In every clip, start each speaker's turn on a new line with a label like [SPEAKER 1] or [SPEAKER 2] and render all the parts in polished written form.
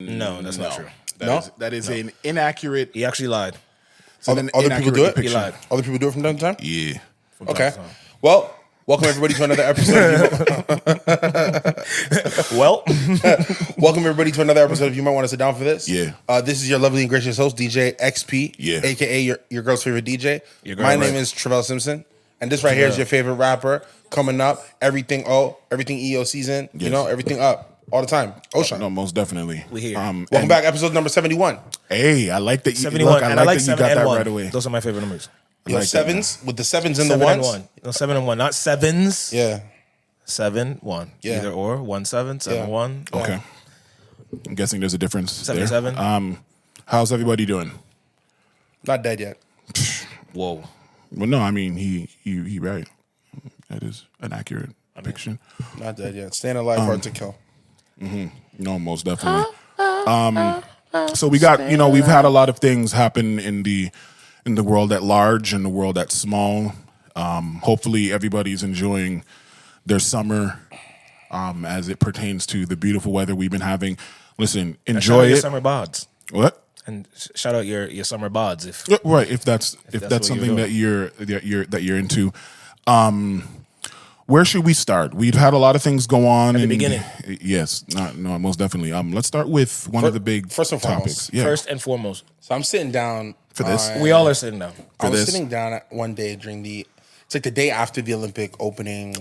[SPEAKER 1] No, that's not true.
[SPEAKER 2] That is an inaccurate.
[SPEAKER 1] He actually lied.
[SPEAKER 2] Other people do it?
[SPEAKER 1] He lied.
[SPEAKER 2] Other people do it from time to time?
[SPEAKER 3] Yeah.
[SPEAKER 2] Okay. Well, welcome everybody to another episode. Welcome everybody to another episode of You Might Want to Sit Down for This.
[SPEAKER 3] Yeah.
[SPEAKER 2] This is your lovely and gracious host, DJXP, aka your girl's favorite DJ. My name is Trivelle Simpson, and this right here is your favorite rapper coming up. Everything EO season. Yes. You know, everything up. All the time. OShauN.
[SPEAKER 3] No, most definitely.
[SPEAKER 1] We here.
[SPEAKER 2] Welcome back, episode number 71.
[SPEAKER 3] Hey, I like that.
[SPEAKER 1] 71.
[SPEAKER 3] Look, I like that you
[SPEAKER 1] 7
[SPEAKER 3] got
[SPEAKER 1] and
[SPEAKER 3] that
[SPEAKER 1] 1.
[SPEAKER 3] right away.
[SPEAKER 1] Those are my favorite numbers.
[SPEAKER 2] Like sevens with the sevens and
[SPEAKER 1] 7
[SPEAKER 2] the
[SPEAKER 1] and
[SPEAKER 2] ones.
[SPEAKER 1] 1. No, 7 and 1, not sevens.
[SPEAKER 2] Yeah.
[SPEAKER 1] 7, 1.
[SPEAKER 2] Yeah.
[SPEAKER 1] Either or. 1, 7, 7, 1.
[SPEAKER 3] Okay. I'm guessing there's a difference.
[SPEAKER 1] 77.
[SPEAKER 3] There. How's everybody doing?
[SPEAKER 2] Not dead yet.
[SPEAKER 1] Whoa.
[SPEAKER 3] Well, no, I mean he right. That is an accurate depiction.
[SPEAKER 2] Not dead yet. Staying alive, hard to kill.
[SPEAKER 3] No, most definitely. So we got, we've had a lot of things happen in the world at large and the world at small. Hopefully everybody's enjoying their summer as it pertains to the beautiful weather we've been having. Listen, enjoy it.
[SPEAKER 1] Your summer bods.
[SPEAKER 3] What?
[SPEAKER 1] And shout out your summer bods if
[SPEAKER 3] right, if that's something that you're into. Where should we start? We've had a lot of things go on
[SPEAKER 1] at the beginning.
[SPEAKER 3] Yes, no, most definitely. Let's start with one of the big
[SPEAKER 2] first and
[SPEAKER 3] topics.
[SPEAKER 2] Foremost.
[SPEAKER 3] Yeah.
[SPEAKER 1] First and foremost.
[SPEAKER 2] So I'm sitting down
[SPEAKER 3] for this.
[SPEAKER 1] We all are sitting down.
[SPEAKER 2] I was sitting down one day during it's like the day after the Olympic opening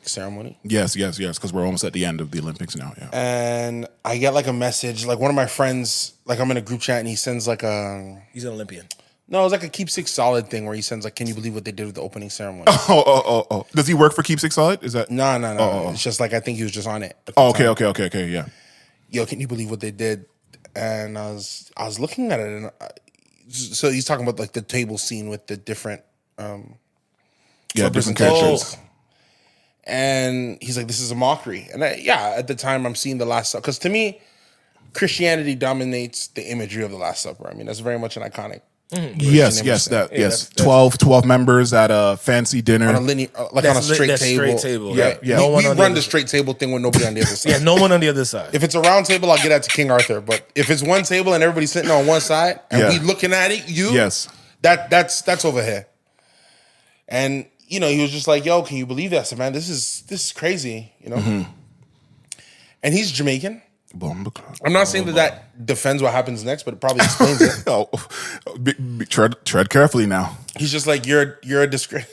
[SPEAKER 2] ceremony.
[SPEAKER 3] Yes, because we're almost at the end of the Olympics now. Yeah.
[SPEAKER 2] And I get like a message, like one of my friends, like I'm in a group chat and he sends like
[SPEAKER 1] He's an Olympian.
[SPEAKER 2] No, it was like a Keepsake Solid thing where he sends like, can you believe what they did with the opening ceremony?
[SPEAKER 3] Oh. Does he work for Keepsake Solid? Is that?
[SPEAKER 2] No. It's just like, I think he was just on it.
[SPEAKER 3] Okay, yeah.
[SPEAKER 2] Yo, can you believe what they did? And I was looking at it and so he's talking about like the table scene with the different
[SPEAKER 3] different characters.
[SPEAKER 2] And he's like, this is a mockery. And at the time I'm seeing the Last Supper. Because to me, Christianity dominates the imagery of the Last Supper. I mean, that's very much an iconic.
[SPEAKER 3] Yes. 12 members at a fancy dinner
[SPEAKER 2] on a linear, on a straight table.
[SPEAKER 1] Yeah.
[SPEAKER 2] We run the straight table thing with nobody on the other side.
[SPEAKER 1] Yeah, no one on the other side.
[SPEAKER 2] If it's a round table, I'll get that to King Arthur. But if it's one table and everybody's sitting on one side and we looking at it, that's over here. And he was just like, "Yo, can you believe that? So, man, this is crazy." And he's Jamaican. I'm not saying that defends what happens next, but it probably explains it.
[SPEAKER 3] Tread carefully now.
[SPEAKER 2] He's just like, you're a disgrace.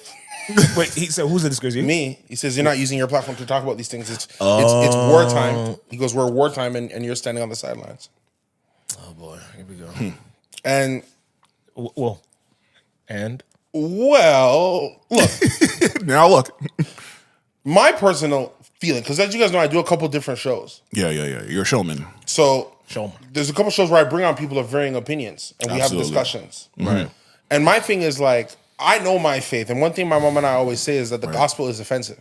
[SPEAKER 1] Wait, he said, who's a disgrace?
[SPEAKER 2] Me. He says, you're not using your platform to talk about these things. It's wartime. He goes, we're wartime, and you're standing on the sidelines.
[SPEAKER 1] Oh, boy. Here we go.
[SPEAKER 2] And...
[SPEAKER 1] Well,
[SPEAKER 2] look.
[SPEAKER 3] Now, look.
[SPEAKER 2] My personal feeling, because as you guys know, I do a couple different shows.
[SPEAKER 3] Yeah. You're a showman.
[SPEAKER 2] So there's a couple shows where I bring on people of varying opinions and we have discussions.
[SPEAKER 3] Right.
[SPEAKER 2] And my thing is like, I know my faith. And one thing my mom and I always say is that the gospel is offensive.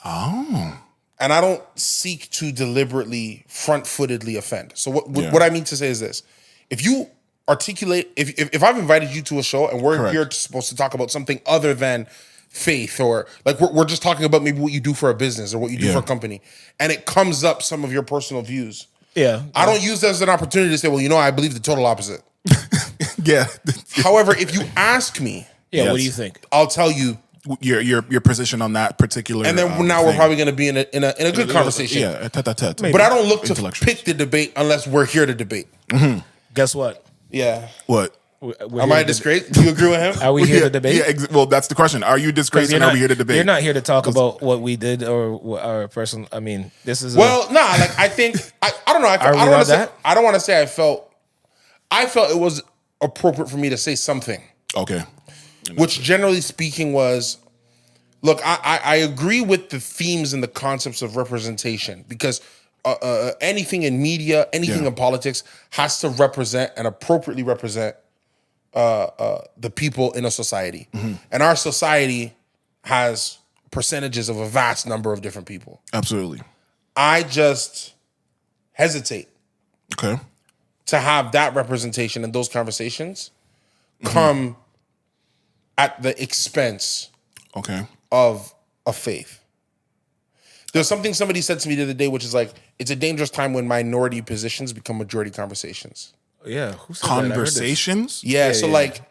[SPEAKER 3] Oh.
[SPEAKER 2] And I don't seek to deliberately front-footedly offend. So what I mean to say is this. If you articulate, if I've invited you to a show and we're here supposed to talk about something other than faith, or like we're just talking about maybe what you do for a business or what you do for a company, and it comes up some of your personal views. I don't use that as an opportunity to say, well, I believe the total opposite. However, if you ask me,
[SPEAKER 1] what do you think?
[SPEAKER 2] I'll tell you
[SPEAKER 3] your position on that particular.
[SPEAKER 2] And then now we're probably going to be in a good conversation.
[SPEAKER 3] Yeah, tete-a-tete.
[SPEAKER 2] But I don't look to pick the debate unless we're here to debate.
[SPEAKER 1] Mm-hmm. Guess what?
[SPEAKER 2] Yeah.
[SPEAKER 3] What?
[SPEAKER 2] Am I a disgrace? Do you agree with him?
[SPEAKER 1] Are we here to debate?
[SPEAKER 3] Yeah, well, that's the question. Are you disgraced and are we here to debate?
[SPEAKER 1] You're not here to talk about what we did or our person. I mean, this is
[SPEAKER 2] I think I don't know. I don't want to say I felt it was appropriate for me to say something.
[SPEAKER 3] Okay.
[SPEAKER 2] Which generally speaking was, look, I agree with the themes and the concepts of representation because anything in media, anything in politics has to represent and appropriately represent the people in a society. And our society has percentages of a vast number of different people.
[SPEAKER 3] Absolutely.
[SPEAKER 2] I just hesitate
[SPEAKER 3] to
[SPEAKER 2] have that representation and those conversations come at the expense of a faith. There's something somebody said to me the other day, which is like, it's a dangerous time when minority positions become majority conversations.
[SPEAKER 1] Yeah, who said
[SPEAKER 3] Conversations?
[SPEAKER 2] Yeah, so like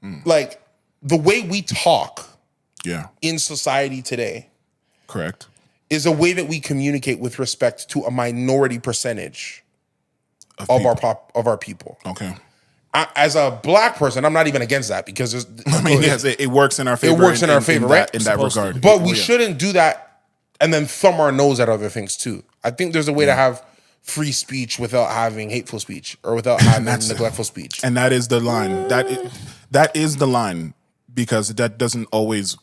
[SPEAKER 2] the way we talk in society today
[SPEAKER 3] correct,
[SPEAKER 2] is a way that we communicate with respect to a minority percentage of our people.
[SPEAKER 3] Okay.
[SPEAKER 2] As a black person, I'm not even against that because
[SPEAKER 3] it works in our favor.
[SPEAKER 2] It works in our favor, right?
[SPEAKER 3] In that regard.
[SPEAKER 2] But we shouldn't do that and then thumb our nose at other things too. I think there's a way to have free speech without having hateful speech or without having neglectful speech.
[SPEAKER 3] And that is the line. That is the line because that doesn't always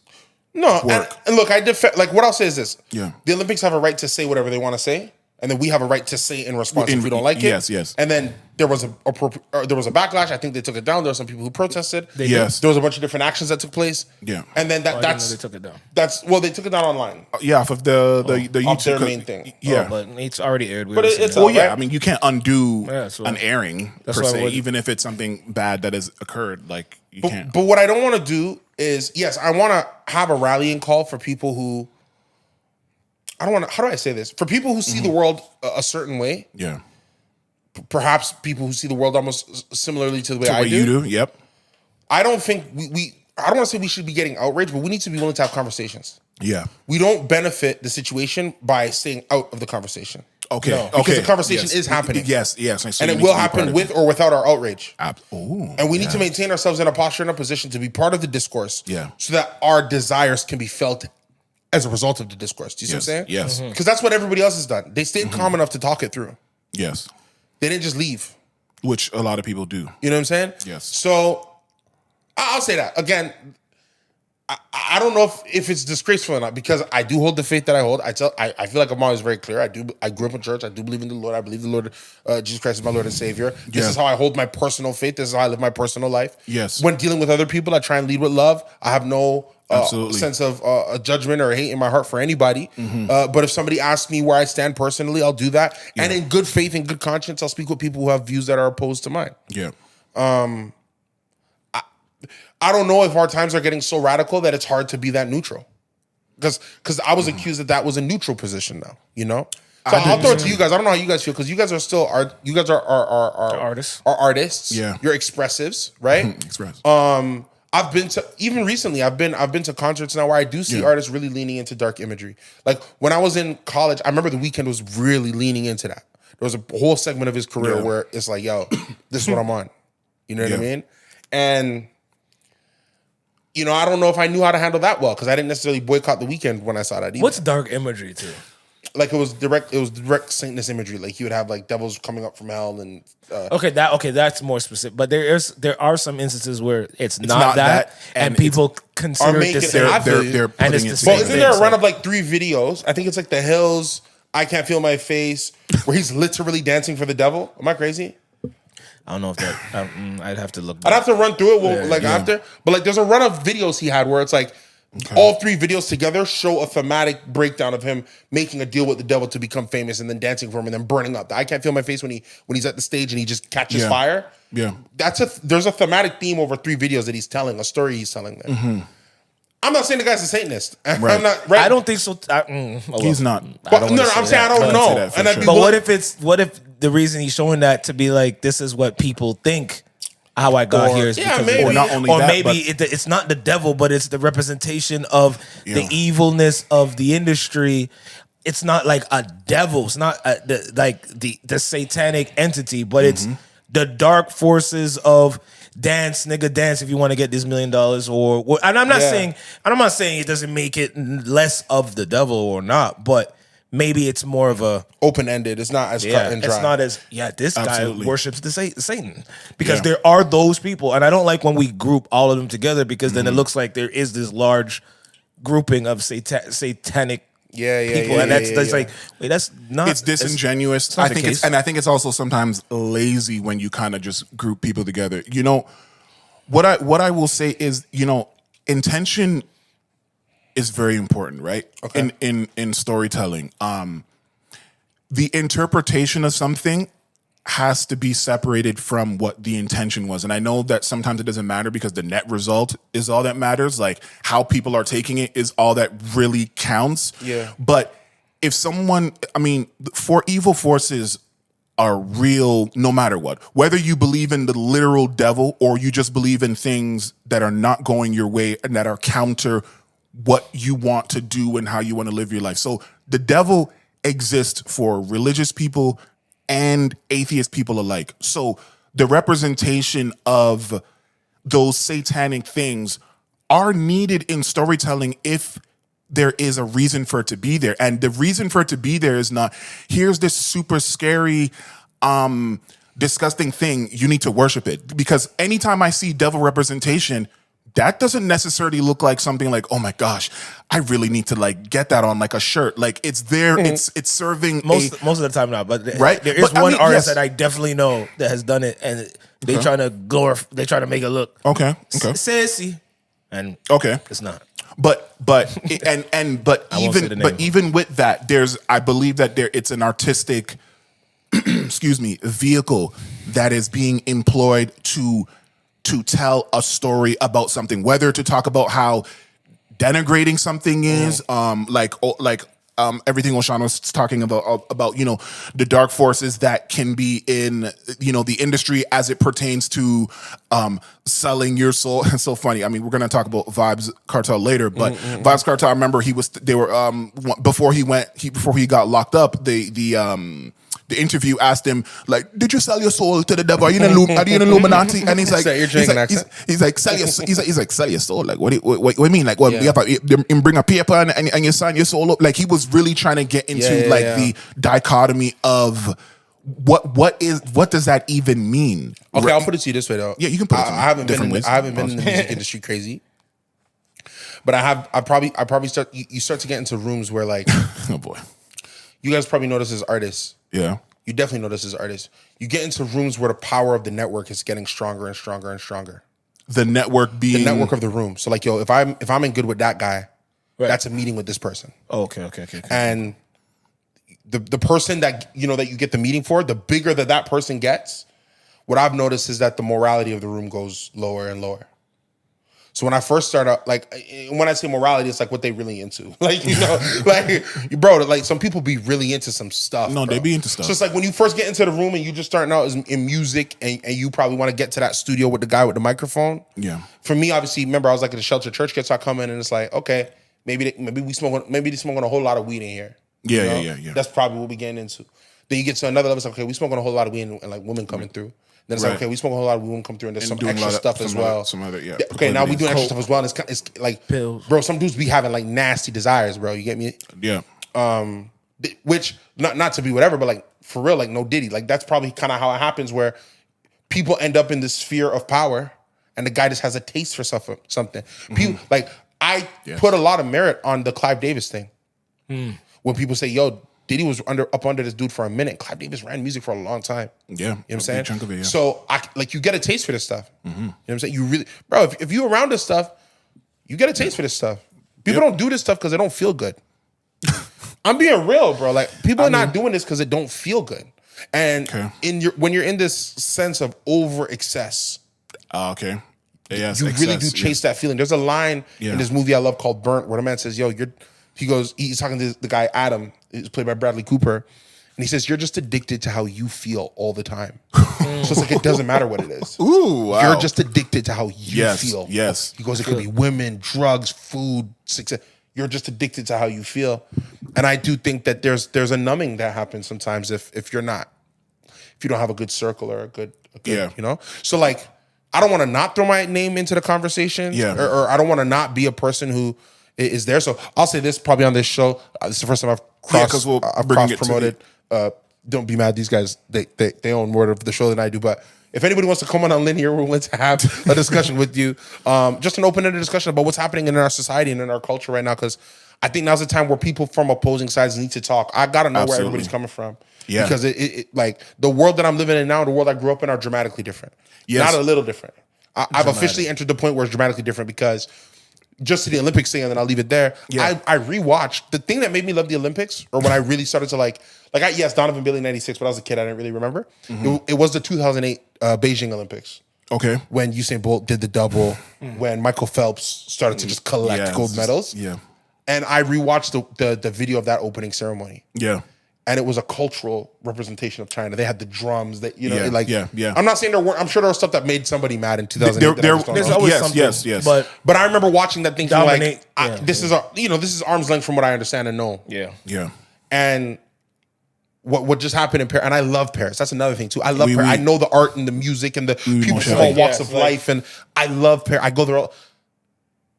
[SPEAKER 3] work.
[SPEAKER 2] And look, I defend. Like what I'll say is this:
[SPEAKER 3] the
[SPEAKER 2] Olympics have a right to say whatever they want to say, and then we have a right to say in response if we don't like it.
[SPEAKER 3] Yes.
[SPEAKER 2] And then there was a backlash. I think they took it down. There were some people who protested.
[SPEAKER 3] There
[SPEAKER 2] was a bunch of different actions that took place.
[SPEAKER 3] Yeah.
[SPEAKER 2] And then that's
[SPEAKER 1] they took it down.
[SPEAKER 2] They took it down online.
[SPEAKER 3] Off of the YouTube,
[SPEAKER 2] off their main thing.
[SPEAKER 3] Yeah,
[SPEAKER 1] but it's already aired.
[SPEAKER 2] But it's
[SPEAKER 3] right? I mean, you can't undo an airing
[SPEAKER 1] that's
[SPEAKER 3] per se, even if it's something bad that has occurred. Like you can't.
[SPEAKER 2] But what I don't want to do is, yes, I want to have a rallying call for people who. I don't want to. How do I say this? For people who see the world a certain way.
[SPEAKER 3] Yeah.
[SPEAKER 2] Perhaps people who see the world almost similarly to the way I do.
[SPEAKER 3] You do. Yep.
[SPEAKER 2] I don't think I don't want to say we should be getting outraged, but we need to be willing to have conversations.
[SPEAKER 3] Yeah.
[SPEAKER 2] We don't benefit the situation by staying out of the conversation.
[SPEAKER 3] Okay.
[SPEAKER 2] No, because the conversation is happening.
[SPEAKER 3] Yes.
[SPEAKER 2] And it will happen with or without our outrage.
[SPEAKER 3] Oh.
[SPEAKER 2] And we need to maintain ourselves in a posture and a position to be part of the discourse.
[SPEAKER 3] Yeah.
[SPEAKER 2] So that our desires can be felt as a result of the discourse. Do you see what I'm saying?
[SPEAKER 3] Yes.
[SPEAKER 2] Because that's what everybody else has done. They stayed calm enough to talk it through.
[SPEAKER 3] Yes.
[SPEAKER 2] They didn't just leave.
[SPEAKER 3] Which a lot of people do.
[SPEAKER 2] You know what I'm saying?
[SPEAKER 3] Yes.
[SPEAKER 2] So I'll say that. Again, I don't know if it's disgraceful or not because I do hold the faith that I hold. I feel like I'm always very clear. I grew up in church. I do believe in the Lord. I believe the Lord, Jesus Christ is my Lord and Savior. This is how I hold my personal faith. This is how I live my personal life.
[SPEAKER 3] Yes.
[SPEAKER 2] When dealing with other people, I try and lead with love. I have no
[SPEAKER 3] Absolutely.
[SPEAKER 2] sense of judgment or hate in my heart for anybody. But if somebody asks me where I stand personally, I'll do that. And in good faith and good conscience, I'll speak with people who have views that are opposed to mine.
[SPEAKER 3] Yeah.
[SPEAKER 2] I don't know if our times are getting so radical that it's hard to be that neutral. Because I was accused that was a neutral position now, you know? So I'll throw it to you guys. I don't know how you guys feel because you guys are still
[SPEAKER 1] artists.
[SPEAKER 2] Are artists.
[SPEAKER 3] Yeah.
[SPEAKER 2] You're expressives, right?
[SPEAKER 3] Express.
[SPEAKER 2] I've been to even recently. I've been to concerts now where I do see artists really leaning into dark imagery. Like when I was in college, I remember The Weeknd was really leaning into that. There was a whole segment of his career where it's like, yo, this is what I'm on. You know what I mean? And you know, I don't know if I knew how to handle that well because I didn't necessarily boycott The Weeknd when I saw that either.
[SPEAKER 1] What's dark imagery too?
[SPEAKER 2] Like it was direct Satanist imagery. Like you would have like devils coming up from hell and
[SPEAKER 1] that's more specific. But there are some instances where it's not that and people consider it the same.
[SPEAKER 3] They're
[SPEAKER 1] and it's
[SPEAKER 3] putting
[SPEAKER 1] the
[SPEAKER 3] it
[SPEAKER 1] same.
[SPEAKER 2] Well, isn't there a run of like 3 videos? I think it's like The Hills, I Can't Feel My Face, where he's literally dancing for the devil. Am I crazy?
[SPEAKER 1] I don't know if that. I'd have to look.
[SPEAKER 2] I'd have to run through it after. But like, there's a run of videos he had where it's like all 3 videos together show a thematic breakdown of him making a deal with the devil to become famous and then dancing for him and then burning up. I Can't Feel My Face when he's at the stage and he just catches fire.
[SPEAKER 3] Yeah,
[SPEAKER 2] there's a thematic theme over 3 videos that he's telling, a story he's telling there. I'm not saying the guy's a Satanist.
[SPEAKER 3] Right.
[SPEAKER 2] I'm not. Right?
[SPEAKER 1] I don't think so.
[SPEAKER 3] He's not.
[SPEAKER 2] But I'm saying I don't know.
[SPEAKER 1] But what if the reason he's showing that to be like this is what people think how I got here is because
[SPEAKER 2] maybe.
[SPEAKER 3] Or not only
[SPEAKER 1] or
[SPEAKER 3] that,
[SPEAKER 1] maybe it's not the devil, but it's the representation of the evilness of the industry. It's not like a devil. It's not the satanic entity, but it's the dark forces of dance, nigga, dance if you want to get this $1 million or. And I'm not saying it doesn't make it less of the devil or not, but maybe it's more of a
[SPEAKER 2] open-ended. It's not as cut and dry.
[SPEAKER 1] It's not as this
[SPEAKER 3] Absolutely.
[SPEAKER 1] guy worships the Satan because there are those people, and I don't like when we group all of them together because then it looks like there is this large grouping of satanic people, and that's like wait, that's not.
[SPEAKER 3] It's disingenuous.
[SPEAKER 1] It's not the case.
[SPEAKER 3] I think it's also sometimes lazy when you kind of just group people together. You know, what I will say is, you know, intention is very important, right?
[SPEAKER 2] Okay.
[SPEAKER 3] In storytelling, the interpretation of something has to be separated from what the intention was. And I know that sometimes it doesn't matter because the net result is all that matters. Like how people are taking it is all that really counts.
[SPEAKER 2] Yeah.
[SPEAKER 3] But if someone, I mean, for evil forces are real no matter what. Whether you believe in the literal devil or you just believe in things that are not going your way and that are counter what you want to do and how you want to live your life. So the devil exists for religious people and atheist people alike. So the representation of those satanic things are needed in storytelling if there is a reason for it to be there. And the reason for it to be there is not, here's this super scary, disgusting thing, you need to worship it. Because anytime I see devil representation, that doesn't necessarily look like something like, oh my gosh, I really need to like get that on like a shirt. Like it's there, it's serving
[SPEAKER 1] most of the time not, but
[SPEAKER 3] right?
[SPEAKER 1] There is one artist that I definitely know that has done it, and they trying to they try to make it look sassy, and it's not.
[SPEAKER 3] But even with that, I believe that it's an artistic vehicle that is being employed to tell a story about something, whether to talk about how denigrating something is, everything OShauN was talking about, you know, the dark forces that can be in, you know, the industry as it pertains to selling your soul. It's so funny. I mean, we're gonna talk about Vybz Kartel later, but Vybz Kartel, I remember before he got locked up, the interview asked him, like, did you sell your soul to the devil? Are you an Illuminati? And he's like, he's like, sell your soul. Like, what do you mean? Like, what, you bring a paper and you sign your soul up? Like, he was really trying to get into the dichotomy of what does that even mean?
[SPEAKER 2] Okay, I'll put it to you this way though.
[SPEAKER 3] Yeah, you can put it to me.
[SPEAKER 2] I haven't been in the music industry crazy. But I probably start to get into rooms where like
[SPEAKER 3] oh boy.
[SPEAKER 2] You guys probably notice as artists.
[SPEAKER 3] Yeah.
[SPEAKER 2] You definitely notice as artists. You get into rooms where the power of the network is getting stronger and stronger and stronger.
[SPEAKER 3] The network being
[SPEAKER 2] the network of the room. So like, yo, if I'm in good with that guy, that's a meeting with this person.
[SPEAKER 1] Oh, okay.
[SPEAKER 2] And the person that you know that you get the meeting for, the bigger that person gets, what I've noticed is that the morality of the room goes lower and lower. So when I first started out, like, when I say morality, it's like what they really into. Like, you know, like, bro, like some people be really into some stuff.
[SPEAKER 3] No,
[SPEAKER 2] bro.
[SPEAKER 3] They be into stuff.
[SPEAKER 2] So it's like when you first get into the room and you just starting out in music and you probably want to get to that studio with the guy with the microphone.
[SPEAKER 3] Yeah.
[SPEAKER 2] For me, obviously, remember, I was like at the shelter church kids, I come in and it's like, okay, maybe they smoking a whole lot of weed in here.
[SPEAKER 3] Yeah,
[SPEAKER 2] you know?
[SPEAKER 3] yeah.
[SPEAKER 2] That's probably what we getting into. Then you get to another level, it's like, okay, we smoking a whole lot of weed and like women coming through. Then it's like, okay, we smoke a whole lot of women come through and there's some extra stuff as well. Okay, now we doing extra stuff as well. And it's like,
[SPEAKER 1] pills.
[SPEAKER 2] Bro, some dudes be having like nasty desires, bro. You get me?
[SPEAKER 3] Yeah.
[SPEAKER 2] Which, not to be whatever, but like, for real, like no Diddy. Like that's probably kind of how it happens where people end up in this sphere of power and the guy just has a taste for something. People, like, I put a lot of merit on the Clive Davis thing. When people say, yo, Diddy was up under this dude for a minute. Clive Davis ran music for a long time.
[SPEAKER 3] Yeah.
[SPEAKER 2] You know what I'm saying?
[SPEAKER 3] Chunk of it, yeah.
[SPEAKER 2] So you get a taste for this stuff. You know what I'm saying? You really, bro, if you're around this stuff, you get a taste for this stuff. People don't do this stuff because they don't feel good. I'm being real, bro. Like people are not doing this because it don't feel good. And when you're in this sense of over excess,
[SPEAKER 3] okay. Yes,
[SPEAKER 2] you really do chase that feeling. There's a line in this movie I love called Burnt where the man says, yo, he's talking to the guy, Adam, who's played by Bradley Cooper. And he says, you're just addicted to how you feel all the time. So it's like, it doesn't matter what it is.
[SPEAKER 3] Ooh, wow.
[SPEAKER 2] You're just addicted to how you feel.
[SPEAKER 3] Yes.
[SPEAKER 2] He goes, it could be women, drugs, food, success. You're just addicted to how you feel. And I do think that there's a numbing that happens sometimes if you don't have a good circle or a good you know? So like, I don't want to not throw my name into the conversation.
[SPEAKER 3] Yeah.
[SPEAKER 2] Or I don't want to not be a person who is there. So I'll say this probably on this show. This is the first time I've cross-promoted. Don't be mad. These guys, they own more of the show than I do. But if anybody wants to come on Lynn here, we're willing to have a discussion with you. Just an open-ended discussion about what's happening in our society and in our culture right now. Because I think now's the time where people from opposing sides need to talk. I got to know where everybody's coming from. Yeah. Because it like the world that I'm living in now and the world I grew up in are dramatically different. Yes. Not a little different. I've officially entered the point where it's dramatically different because just to the Olympics thing, and then I'll leave it there. Yeah. I rewatched the thing that made me love the Olympics, or when I really started to yes, Donovan Bailey 96, but I was a kid, I didn't really remember. It was the 2008 Beijing Olympics.
[SPEAKER 3] Okay.
[SPEAKER 2] When Usain Bolt did the double, when Michael Phelps started to just collect gold medals.
[SPEAKER 3] Yeah.
[SPEAKER 2] And I rewatched the video of that opening ceremony.
[SPEAKER 3] Yeah.
[SPEAKER 2] And it was a cultural representation of China. They had the drums that, you know,
[SPEAKER 3] yeah.
[SPEAKER 2] I'm not saying I'm sure there was stuff that made somebody mad in 2008.
[SPEAKER 1] There's always something.
[SPEAKER 3] Yes.
[SPEAKER 2] But I remember watching that thing like, this is arm's length from what I understand and know.
[SPEAKER 3] Yeah.
[SPEAKER 2] And what just happened in Paris, and I love Paris. That's another thing too. I love Paris. I know the art and the music and the people from all walks of life, and I love Paris. I go there.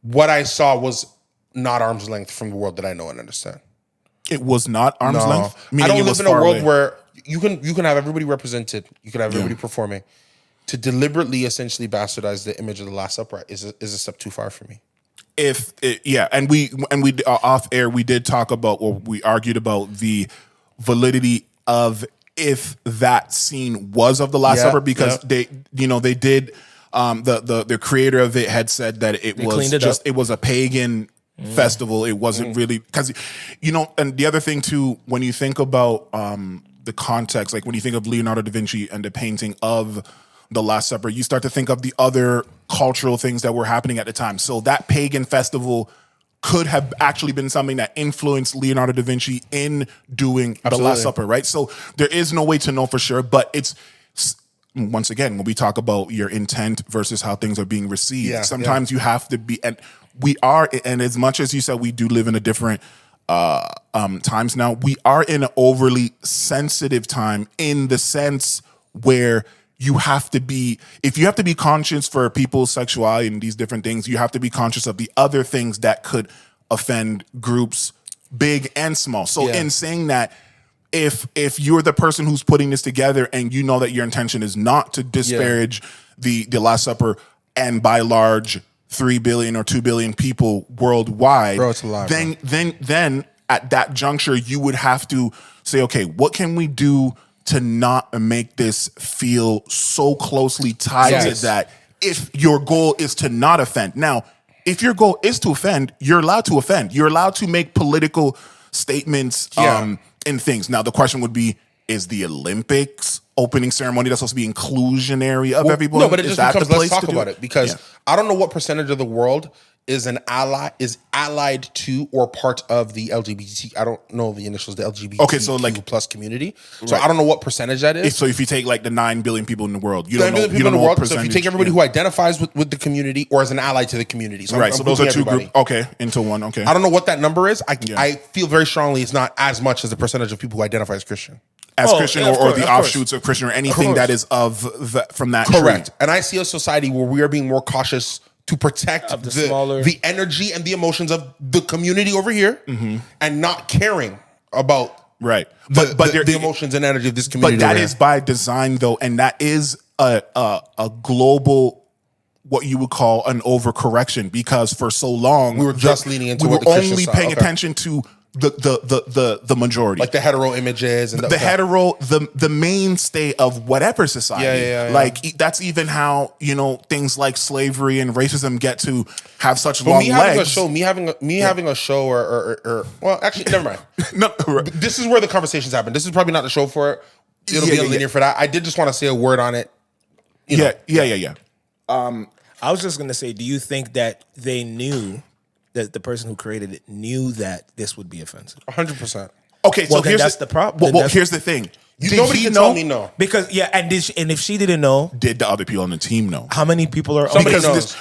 [SPEAKER 2] What I saw was not arm's length from the world that I know and understand.
[SPEAKER 3] It was not arm's length.
[SPEAKER 2] I don't live in a world where you can have everybody represented. You can have everybody performing. To deliberately, essentially bastardize the image of the Last Supper is a step too far for me.
[SPEAKER 3] And we off air we did talk about, or we argued about the validity of if that scene was of the Last Supper, because they did the creator of it had said that it was a pagan festival. It wasn't really, because and the other thing too, when you think about the context, like when you think of Leonardo da Vinci and the painting of the Last Supper, you start to think of the other cultural things that were happening at the time. So that pagan festival could have actually been something that influenced Leonardo da Vinci in doing the Last Supper, right? So there is no way to know for sure, but it's, once again, when we talk about your intent versus how things are being received, sometimes you have to be, and we are, and as much as you said, we do live in a different times now, we are in an overly sensitive time, in the sense where you have to be, if you have to be conscious for people's sexuality and these different things, you have to be conscious of the other things that could offend groups, big and small. So in saying that, if you're the person who's putting this together and you know that your intention is not to disparage the Last Supper, and by large 3 billion or 2 billion people worldwide,
[SPEAKER 2] bro, it's a lot,
[SPEAKER 3] then at that juncture you would have to say, okay, what can we do to not make this feel so closely tied to that, if your goal is to not offend. Now, if your goal is to offend, you're allowed to offend. You're allowed to make political statements and things. Now, the question would be, is the Olympics opening ceremony that's supposed to be inclusionary of everyone?
[SPEAKER 2] No, but it just becomes, let's talk about it, because I don't know what percentage of the world is allied to or part of the LGBT. I don't know the initials, the LGBT.
[SPEAKER 3] Okay, so like
[SPEAKER 2] plus community. So I don't know what percentage that is.
[SPEAKER 3] So if you take like the 9 billion people in the world, you don't know what percentage.
[SPEAKER 2] So if you take everybody who identifies with the community or is an ally to the community, so
[SPEAKER 3] so those are two groups. Okay, into one. Okay,
[SPEAKER 2] I don't know what that number is. I feel very strongly it's not as much as the percentage of people who identify as Christian.
[SPEAKER 3] Or the offshoots of Christian, or anything that is from that.
[SPEAKER 2] Correct.
[SPEAKER 3] tree.
[SPEAKER 2] And I see a society where we are being more cautious to protect the energy and the emotions of the community over here, and not caring about the emotions and energy of this community.
[SPEAKER 3] But that is by design, though, and that is a global, what you would call an overcorrection, because for so long
[SPEAKER 2] we were just leaning into
[SPEAKER 3] we were only paying attention to the majority,
[SPEAKER 2] like the hetero images and
[SPEAKER 3] the mainstay of whatever society. Like that's even how things like slavery and racism get to have such long legs.
[SPEAKER 2] Having a show, or well, actually, never mind. This is where the conversations happen. This is probably not the show for it. It'll be linear for that. I did just want to say a word on it.
[SPEAKER 3] Yeah.
[SPEAKER 1] I was just gonna say, do you think that they knew? That the person who created it knew that this would be offensive?
[SPEAKER 2] 100%.
[SPEAKER 3] Okay, so
[SPEAKER 1] that's the problem.
[SPEAKER 3] Well, here's the thing.
[SPEAKER 2] Nobody can tell me no.
[SPEAKER 1] Because and if she didn't know,
[SPEAKER 3] did the other people on the team know?
[SPEAKER 1] How many people are?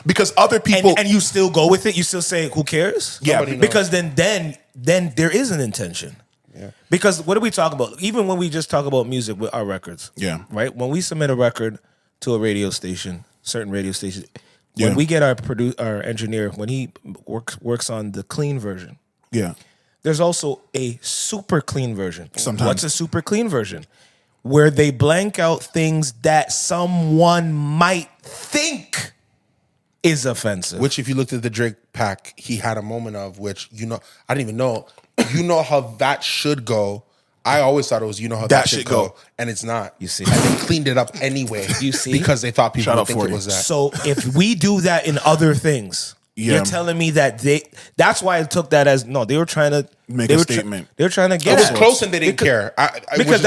[SPEAKER 3] Because other people,
[SPEAKER 1] and you still go with it. You still say, "Who cares?"
[SPEAKER 3] Yeah,
[SPEAKER 1] because then there is an intention. Yeah. Because what do we talk about? Even when we just talk about music with our records.
[SPEAKER 3] Yeah.
[SPEAKER 1] Right. When we submit a record to a radio station, certain radio stations. When we get our engineer, when he works on the clean version, there's also a super clean version.
[SPEAKER 3] Sometimes.
[SPEAKER 1] What's a super clean version? Where they blank out things that someone might think is offensive.
[SPEAKER 2] Which, if you looked at the Drake pack, he had a moment of which, I didn't even know. How that should go. I always thought it was, how that should go. And it's not.
[SPEAKER 1] You see.
[SPEAKER 2] And they cleaned it up anyway.
[SPEAKER 1] You see.
[SPEAKER 2] Because they thought people would think it was that.
[SPEAKER 1] So if we do that in other things, You're telling me that that's why I took that as, no, they were trying to
[SPEAKER 3] make a statement.
[SPEAKER 1] They were trying to get
[SPEAKER 2] it was close and they didn't care. Because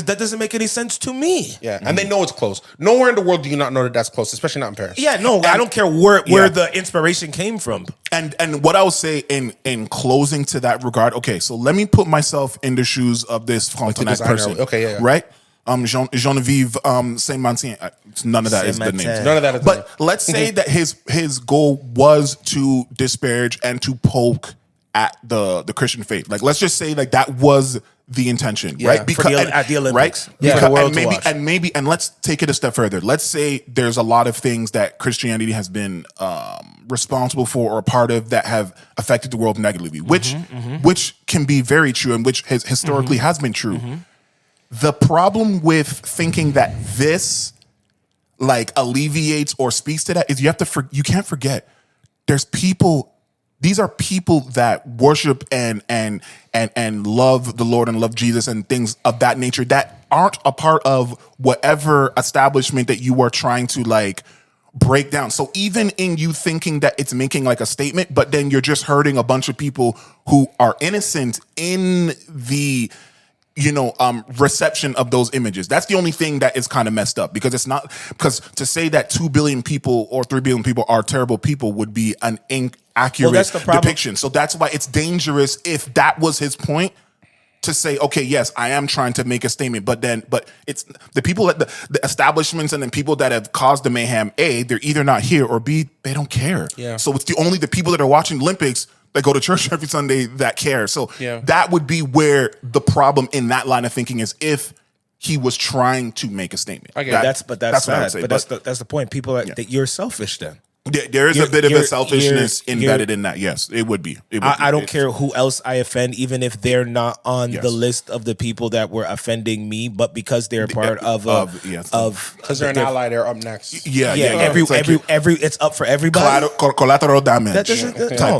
[SPEAKER 1] that doesn't make any sense to me.
[SPEAKER 2] Yeah, and they know it's close. Nowhere in the world do you not know that that's close, especially not in Paris.
[SPEAKER 1] Yeah, no, I don't care where the inspiration came from.
[SPEAKER 3] And what I would say in closing to that regard, okay, so let me put myself in the shoes of this Frontenac person.
[SPEAKER 2] Okay, yeah.
[SPEAKER 3] Right? Genevieve Saint-Martin. None of that is the name.
[SPEAKER 2] None of that is the name.
[SPEAKER 3] But let's say that his goal was to disparage and to poke at the Christian faith. Like, let's just say like that was the intention, right?
[SPEAKER 1] Because at the Olympics,
[SPEAKER 3] right? Yeah, and let's take it a step further. Let's say there's a lot of things that Christianity has been responsible for or a part of that have affected the world negatively, which can be very true and which historically has been true. The problem with thinking that this like alleviates or speaks to that is you can't forget there's people. These are people that worship and love the Lord and love Jesus and things of that nature that aren't a part of whatever establishment that you are trying to like break down. So even in you thinking that it's making like a statement, but then you're just hurting a bunch of people who are innocent in the reception of those images. That's the only thing that is kind of messed up because because to say that 2 billion people or 3 billion people are terrible people would be an inaccurate depiction. So that's why it's dangerous if that was his point to say, okay, yes, I am trying to make a statement, but it's the people at the establishments and then people that have caused the mayhem, A, they're either not here or B, they don't care.
[SPEAKER 2] Yeah.
[SPEAKER 3] So it's the people that are watching the Olympics that go to church every Sunday that care. So that would be where the problem in that line of thinking is if he was trying to make a statement.
[SPEAKER 1] Okay, that's sad. But that's the point. People that you're selfish then.
[SPEAKER 3] There is a bit of a selfishness embedded in that. Yes, it would be.
[SPEAKER 1] I don't care who else I offend, even if they're not on the list of the people that were offending me, but because they're part
[SPEAKER 2] because they're an ally, they're up next.
[SPEAKER 1] It's up for everybody.
[SPEAKER 3] Collateral damage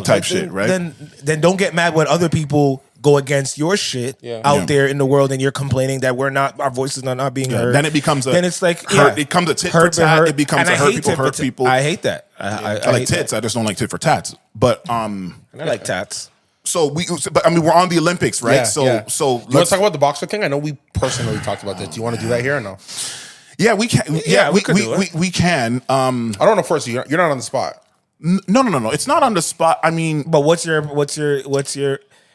[SPEAKER 1] type
[SPEAKER 3] shit, right?
[SPEAKER 1] Then don't get mad when other people go against your shit out there in the world, and you're complaining that our voices are not being heard.
[SPEAKER 3] Then it becomes
[SPEAKER 1] it's like
[SPEAKER 3] it becomes a tit for tat. It becomes a hurt people.
[SPEAKER 1] I hate that.
[SPEAKER 3] I like tits. I just don't like tit for tats. But
[SPEAKER 1] I like tats.
[SPEAKER 3] So we're on the Olympics, right? So let's
[SPEAKER 2] want to talk about the boxer thing. I know we personally talked about this. Do you want to do that here or no?
[SPEAKER 3] Yeah, we can. Yeah, we can.
[SPEAKER 2] I don't know. First, you're not on the spot.
[SPEAKER 3] No. It's not on the spot. I mean,
[SPEAKER 1] but what's your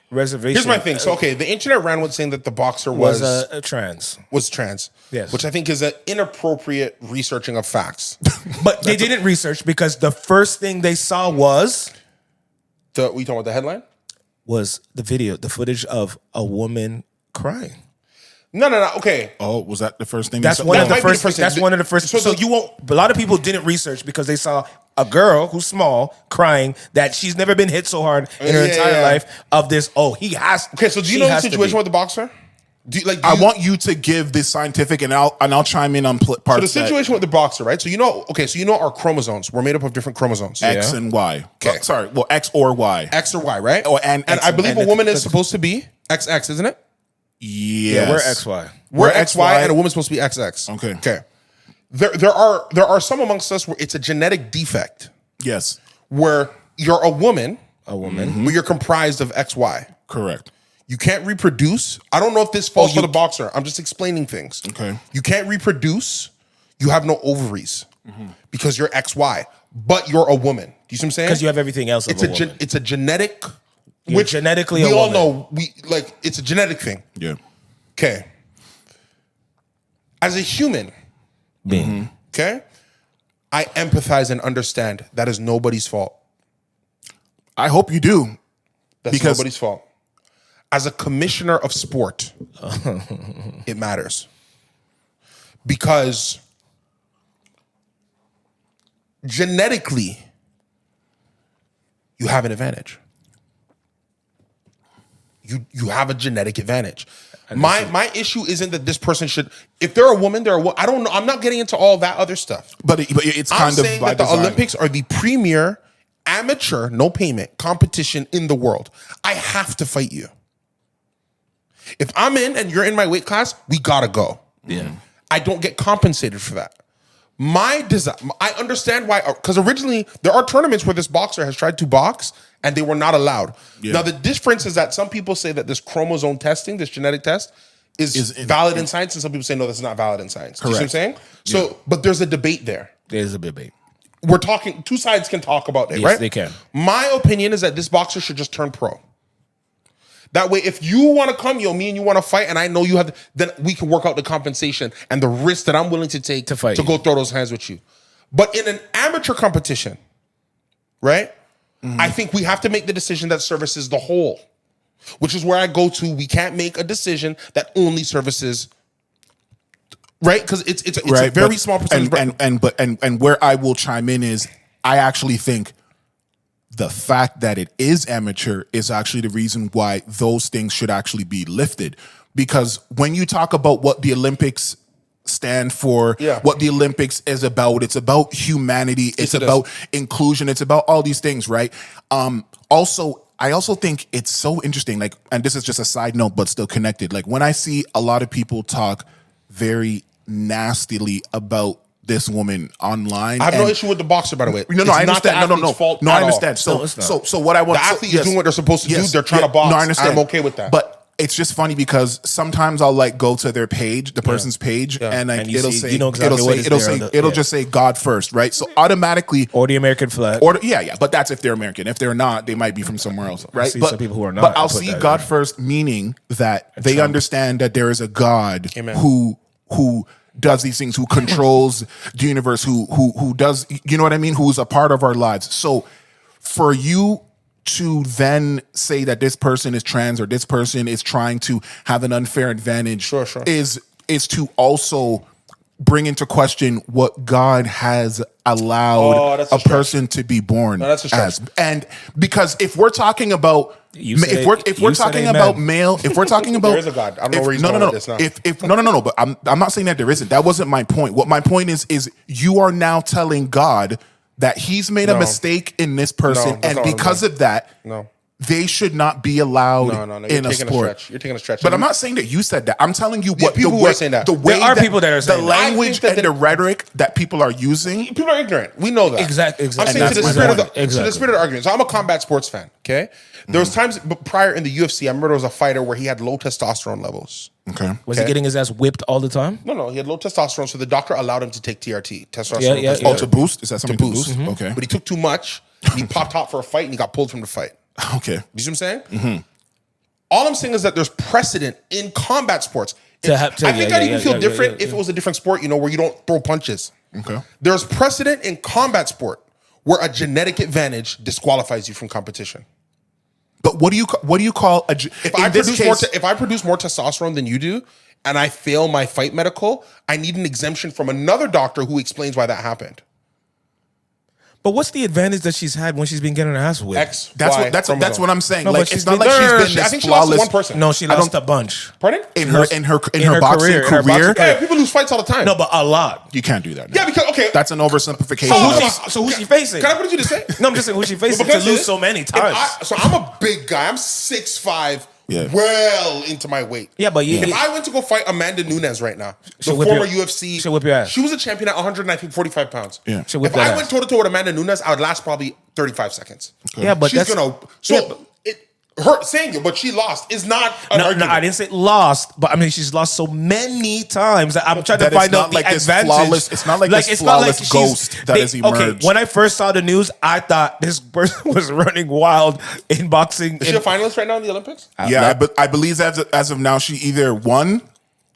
[SPEAKER 1] reservation?
[SPEAKER 2] Here's my thing. So, okay, the internet ran with saying that the boxer was
[SPEAKER 1] trans.
[SPEAKER 2] Was trans. Yes. Which I think is an inappropriate researching of facts.
[SPEAKER 1] But they didn't research because the first thing they saw was
[SPEAKER 2] we talking about the headline?
[SPEAKER 1] Was the video, the footage of a woman crying.
[SPEAKER 2] No. Okay.
[SPEAKER 3] Oh, was that the first thing?
[SPEAKER 1] That's one of the first. That's one of the first. So you won't. A lot of people didn't research because they saw a girl who's small crying that she's never been hit so hard in her entire life. Of this, he has.
[SPEAKER 2] Okay, so do you know the situation with the boxer?
[SPEAKER 3] I want you to give this scientific, and I'll chime in on parts. So
[SPEAKER 2] the situation with the boxer, right? So you know our chromosomes. We're made up of different chromosomes,
[SPEAKER 3] X and Y. Okay, sorry. Well, X or Y.
[SPEAKER 2] X or Y, right?
[SPEAKER 3] And
[SPEAKER 2] I believe a woman is supposed to be XX, isn't it?
[SPEAKER 3] Yes.
[SPEAKER 1] Yeah, we're XY.
[SPEAKER 2] We're XY, and a woman's supposed to be XX.
[SPEAKER 3] Okay.
[SPEAKER 2] There are some amongst us where it's a genetic defect.
[SPEAKER 3] Yes.
[SPEAKER 2] Where you're a woman,
[SPEAKER 3] mm-hmm.
[SPEAKER 2] but you're comprised of XY.
[SPEAKER 3] Correct.
[SPEAKER 2] You can't reproduce. I don't know if this falls for the boxer. I'm just explaining things.
[SPEAKER 3] Okay.
[SPEAKER 2] You can't reproduce. You have no ovaries because you're XY, but you're a woman. Do you see what I'm saying?
[SPEAKER 1] Because you have everything else.
[SPEAKER 2] It's a genetic.
[SPEAKER 1] You're genetically
[SPEAKER 2] we
[SPEAKER 1] a
[SPEAKER 2] all
[SPEAKER 1] woman.
[SPEAKER 2] know it's a genetic thing.
[SPEAKER 3] Yeah.
[SPEAKER 2] Okay. As a human
[SPEAKER 1] being,
[SPEAKER 2] okay, I empathize and understand that is nobody's fault.
[SPEAKER 3] I hope you do.
[SPEAKER 2] That's nobody's fault. As a commissioner of sport, it matters. Because genetically, you have an advantage. You have a genetic advantage. My issue isn't that this person should. If they're a woman, I don't know. I'm not getting into all that other stuff.
[SPEAKER 3] But it's kind of
[SPEAKER 2] saying that the Olympics are the premier amateur, no payment competition in the world. I have to fight you. If I'm in and you're in my weight class, we gotta go.
[SPEAKER 1] Yeah.
[SPEAKER 2] I don't get compensated for that. I understand why, because originally there are tournaments where this boxer has tried to box and they were not allowed. Yeah. Now the difference is that some people say that this chromosome testing, this genetic test, is valid in science, and some people say no, that's not valid in science. Correct. Do you see what I'm saying? So, but there's a debate there.
[SPEAKER 1] There's a debate.
[SPEAKER 2] We're talking, two sides can talk about it,
[SPEAKER 1] yes,
[SPEAKER 2] right?
[SPEAKER 1] They can.
[SPEAKER 2] My opinion is that this boxer should just turn pro. That way, if you want to come, me and you want to fight, and I know you have, then we can work out the compensation and the risk that I'm willing to take to fight, to go throw those hands with you. But in an amateur competition, right? I think we have to make the decision that services the whole, which is where I go to. We can't make a decision that only services, right? Because it's a very small percentage.
[SPEAKER 3] And where I will chime in is, I actually think the fact that it is amateur is actually the reason why those things should actually be lifted. Because when you talk about what the Olympics stand for, what the Olympics is about, it's about humanity, it's about inclusion, it's about all these things, right? I also think it's so interesting, like, and this is just a side note, but still connected. Like, when I see a lot of people talk very nastily about this woman online,
[SPEAKER 2] I have no issue with the boxer, by the way.
[SPEAKER 3] No, I understand. No, I understand.
[SPEAKER 2] So
[SPEAKER 3] what I want,
[SPEAKER 2] the athlete is doing what they're supposed to do. They're trying to box.
[SPEAKER 3] No, I understand.
[SPEAKER 2] I'm okay with that.
[SPEAKER 3] But it's just funny because sometimes I'll like go to their page, the person's page, and like it'll just say God first, right? So automatically,
[SPEAKER 1] or the American flag,
[SPEAKER 3] but that's if they're American. If they're not, they might be from somewhere else, right?
[SPEAKER 1] I see some people who are not.
[SPEAKER 3] But I'll see God first, meaning that they understand that there is a God who does these things, who controls the universe, who does, you know what I mean? Who's a part of our lives. So for you to then say that this person is trans or this person is trying to have an unfair advantage is to also bring into question what God has allowed a person to be born as. And because if we're talking about if we're talking about
[SPEAKER 2] there is a God. I don't know where he's going with this now.
[SPEAKER 3] No, but I'm not saying that there isn't. That wasn't my point. What my point is you are now telling God that he's made a mistake in this person, and because of that, they should not be allowed in a sport.
[SPEAKER 2] You're taking a stretch.
[SPEAKER 3] But I'm not saying that you said that. I'm telling you what
[SPEAKER 2] people are saying that.
[SPEAKER 3] The way
[SPEAKER 1] there are people that are saying
[SPEAKER 3] the language and the rhetoric that people are using.
[SPEAKER 2] People are ignorant. We know that.
[SPEAKER 1] Exactly.
[SPEAKER 2] I'm saying to the spirit of the argument. So I'm a combat sports fan. Okay. There was times prior in the UFC, I remember there was a fighter where he had low testosterone levels.
[SPEAKER 3] Okay.
[SPEAKER 1] Was he getting his ass whipped all the time?
[SPEAKER 2] No, he had low testosterone, so the doctor allowed him to take TRT, testosterone.
[SPEAKER 3] Oh, to boost? Is that something to boost?
[SPEAKER 2] Mm-hmm.
[SPEAKER 3] Okay.
[SPEAKER 2] But he took too much, and he popped out for a fight, and he got pulled from the fight.
[SPEAKER 3] Okay.
[SPEAKER 2] You see what I'm saying? Mm-hmm. All I'm saying is that there's precedent in combat sports. I think I'd even feel different if it was a different sport, where you don't throw punches.
[SPEAKER 3] Okay.
[SPEAKER 2] There's precedent in combat sport where a genetic advantage disqualifies you from competition.
[SPEAKER 3] But what do you call a?
[SPEAKER 2] If I produce more testosterone than you do, and I fail my fight medical, I need an exemption from another doctor who explains why that happened.
[SPEAKER 1] But what's the advantage that she's had when she's been getting her ass whipped?
[SPEAKER 3] That's what I'm saying.
[SPEAKER 1] No,
[SPEAKER 3] like, it's not like she's been this flawless.
[SPEAKER 2] She lost to one person.
[SPEAKER 1] No, she lost a bunch.
[SPEAKER 2] Pardon?
[SPEAKER 3] In her boxing career.
[SPEAKER 2] Yeah, people lose fights all the time.
[SPEAKER 1] No, but a lot.
[SPEAKER 3] You can't do that.
[SPEAKER 2] Yeah, because
[SPEAKER 3] that's an oversimplification.
[SPEAKER 1] So who's she facing?
[SPEAKER 2] Can I put you to say?
[SPEAKER 1] No, I'm just saying who she facing to lose so many times.
[SPEAKER 2] So I'm a big guy. I'm 6'5".
[SPEAKER 3] Yeah.
[SPEAKER 2] Well into my weight.
[SPEAKER 1] Yeah, but
[SPEAKER 2] if I went to go fight Amanda Nunes right now, the former UFC,
[SPEAKER 1] she'll whip your ass.
[SPEAKER 2] She was a champion at 45 pounds.
[SPEAKER 3] Yeah.
[SPEAKER 2] If I went toe to toe with Amanda Nunes, I would last probably 35 seconds.
[SPEAKER 1] Okay. Yeah, but
[SPEAKER 2] she's gonna. So her saying it, but she lost is not an argument.
[SPEAKER 1] No, I didn't say lost, but I mean she's lost so many times that I'm trying to find out the advantage.
[SPEAKER 3] It's not like this flawless ghost that has emerged.
[SPEAKER 1] Okay, when I first saw the news, I thought this person was running wild in boxing.
[SPEAKER 2] Is she a finalist right now in the Olympics?
[SPEAKER 3] Yeah, but I believe as of now she either won.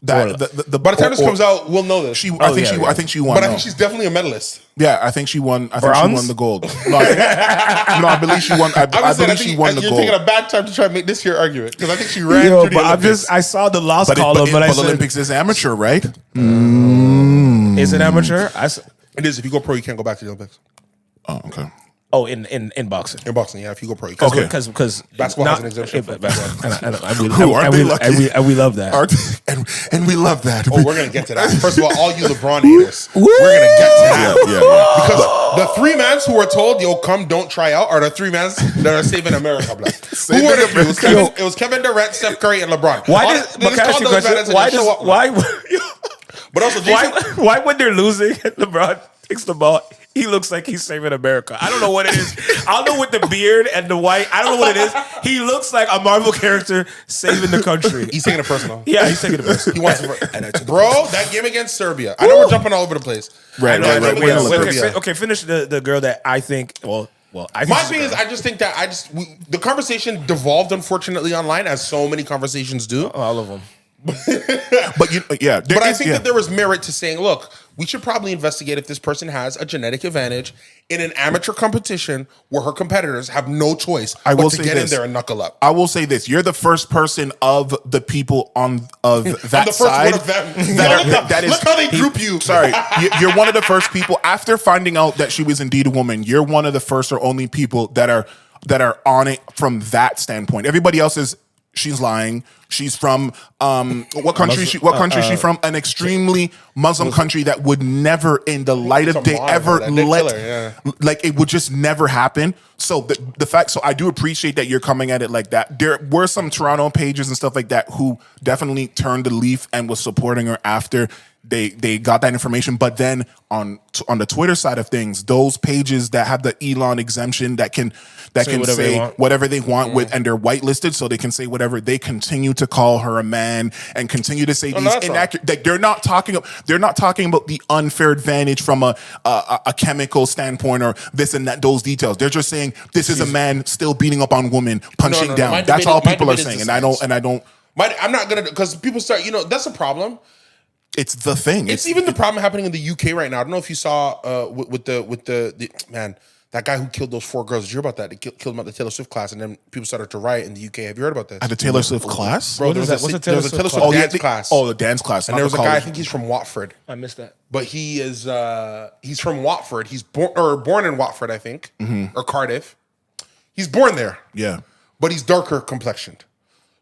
[SPEAKER 3] By the
[SPEAKER 2] time this comes out, we'll know this.
[SPEAKER 3] I think she won.
[SPEAKER 2] But I think she's definitely a medalist.
[SPEAKER 3] Yeah, I think she won. I think she won the gold. No, I believe she won. I believe she won the gold.
[SPEAKER 2] You're taking a bad time to try to make this your argument because I think she ran through the Olympics.
[SPEAKER 1] I saw the loss column, but I said
[SPEAKER 3] the Olympics is amateur, right?
[SPEAKER 1] Is it amateur?
[SPEAKER 2] It is. If you go pro, you can't go back to the Olympics.
[SPEAKER 3] Oh, okay.
[SPEAKER 1] Oh, in boxing.
[SPEAKER 2] In boxing, yeah. If you go pro, you
[SPEAKER 1] can't.
[SPEAKER 2] Okay.
[SPEAKER 1] Because
[SPEAKER 2] basketball has an exemption.
[SPEAKER 1] And we love that.
[SPEAKER 3] And we love that.
[SPEAKER 2] Oh, we're gonna get to that. First of all you LeBron haters, we're gonna get to that.
[SPEAKER 3] Yeah.
[SPEAKER 2] Because the three mans who were told, "Yo, come, don't try out," are the three mans that are saving America. Black. Who were the three? It was Kevin Durant, Steph Curry, and LeBron. But also, Jason,
[SPEAKER 1] why when they're losing, LeBron takes the ball. He looks like he's saving America. I don't know what it is. I don't know with the beard and the white. I don't know what it is. He looks like a Marvel character saving the country.
[SPEAKER 2] He's taking it personal.
[SPEAKER 1] Yeah, he's taking it personal.
[SPEAKER 2] He wants to, bro. That game against Serbia. I know we're jumping all over the place.
[SPEAKER 3] Right.
[SPEAKER 1] Okay, finish the girl that I think. Well, I think
[SPEAKER 2] my thing is, I just think that the conversation devolved, unfortunately, online, as so many conversations do.
[SPEAKER 1] All of them.
[SPEAKER 2] But I think that there was merit to saying, look, we should probably investigate if this person has a genetic advantage in an amateur competition where her competitors have no choice but to get in there and knuckle up.
[SPEAKER 3] I will say this: you're the first person of the people of that
[SPEAKER 2] I'm the first
[SPEAKER 3] side.
[SPEAKER 2] One of them.
[SPEAKER 3] Look
[SPEAKER 2] how they group you.
[SPEAKER 3] Sorry, you're one of the first people. After finding out that she was indeed a woman, you're one of the first or only people that are on it from that standpoint. Everybody else is. She's lying. She's from what country? Is she from? An extremely Muslim country that would never, in the light of day, ever like it would just never happen. So the fact. So I do appreciate that you're coming at it like that. There were some Toronto pages and stuff like that who definitely turned the leaf and was supporting her after they got that information. But then on the Twitter side of things, those pages that have the Elon exemption that can say whatever they want with, and they're whitelisted, so they can say whatever. They continue to call her a man and continue to say these inaccurate. Like they're not talking about the unfair advantage from a chemical standpoint or this and that. Those details. They're just saying this is a man still beating up on women, punching down. That's all people are saying, and I don't.
[SPEAKER 2] I'm not gonna, because people start. That's a problem.
[SPEAKER 3] It's the thing.
[SPEAKER 2] It's even the problem happening in the UK right now. I don't know if you saw with the man. That guy who killed those 4 girls. Did you hear about that? They killed them at the Taylor Swift class, and then people started to riot in the UK. Have you heard about this?
[SPEAKER 3] At the Taylor Swift class?
[SPEAKER 2] Bro, there was a Taylor Swift dance class.
[SPEAKER 3] Oh, the dance class.
[SPEAKER 2] And there was a guy, I think he's from Watford.
[SPEAKER 1] I missed that.
[SPEAKER 2] But he is, he's from Watford. He's born in Watford, I think, or Cardiff. He's born there.
[SPEAKER 3] Yeah.
[SPEAKER 2] But he's darker complexioned.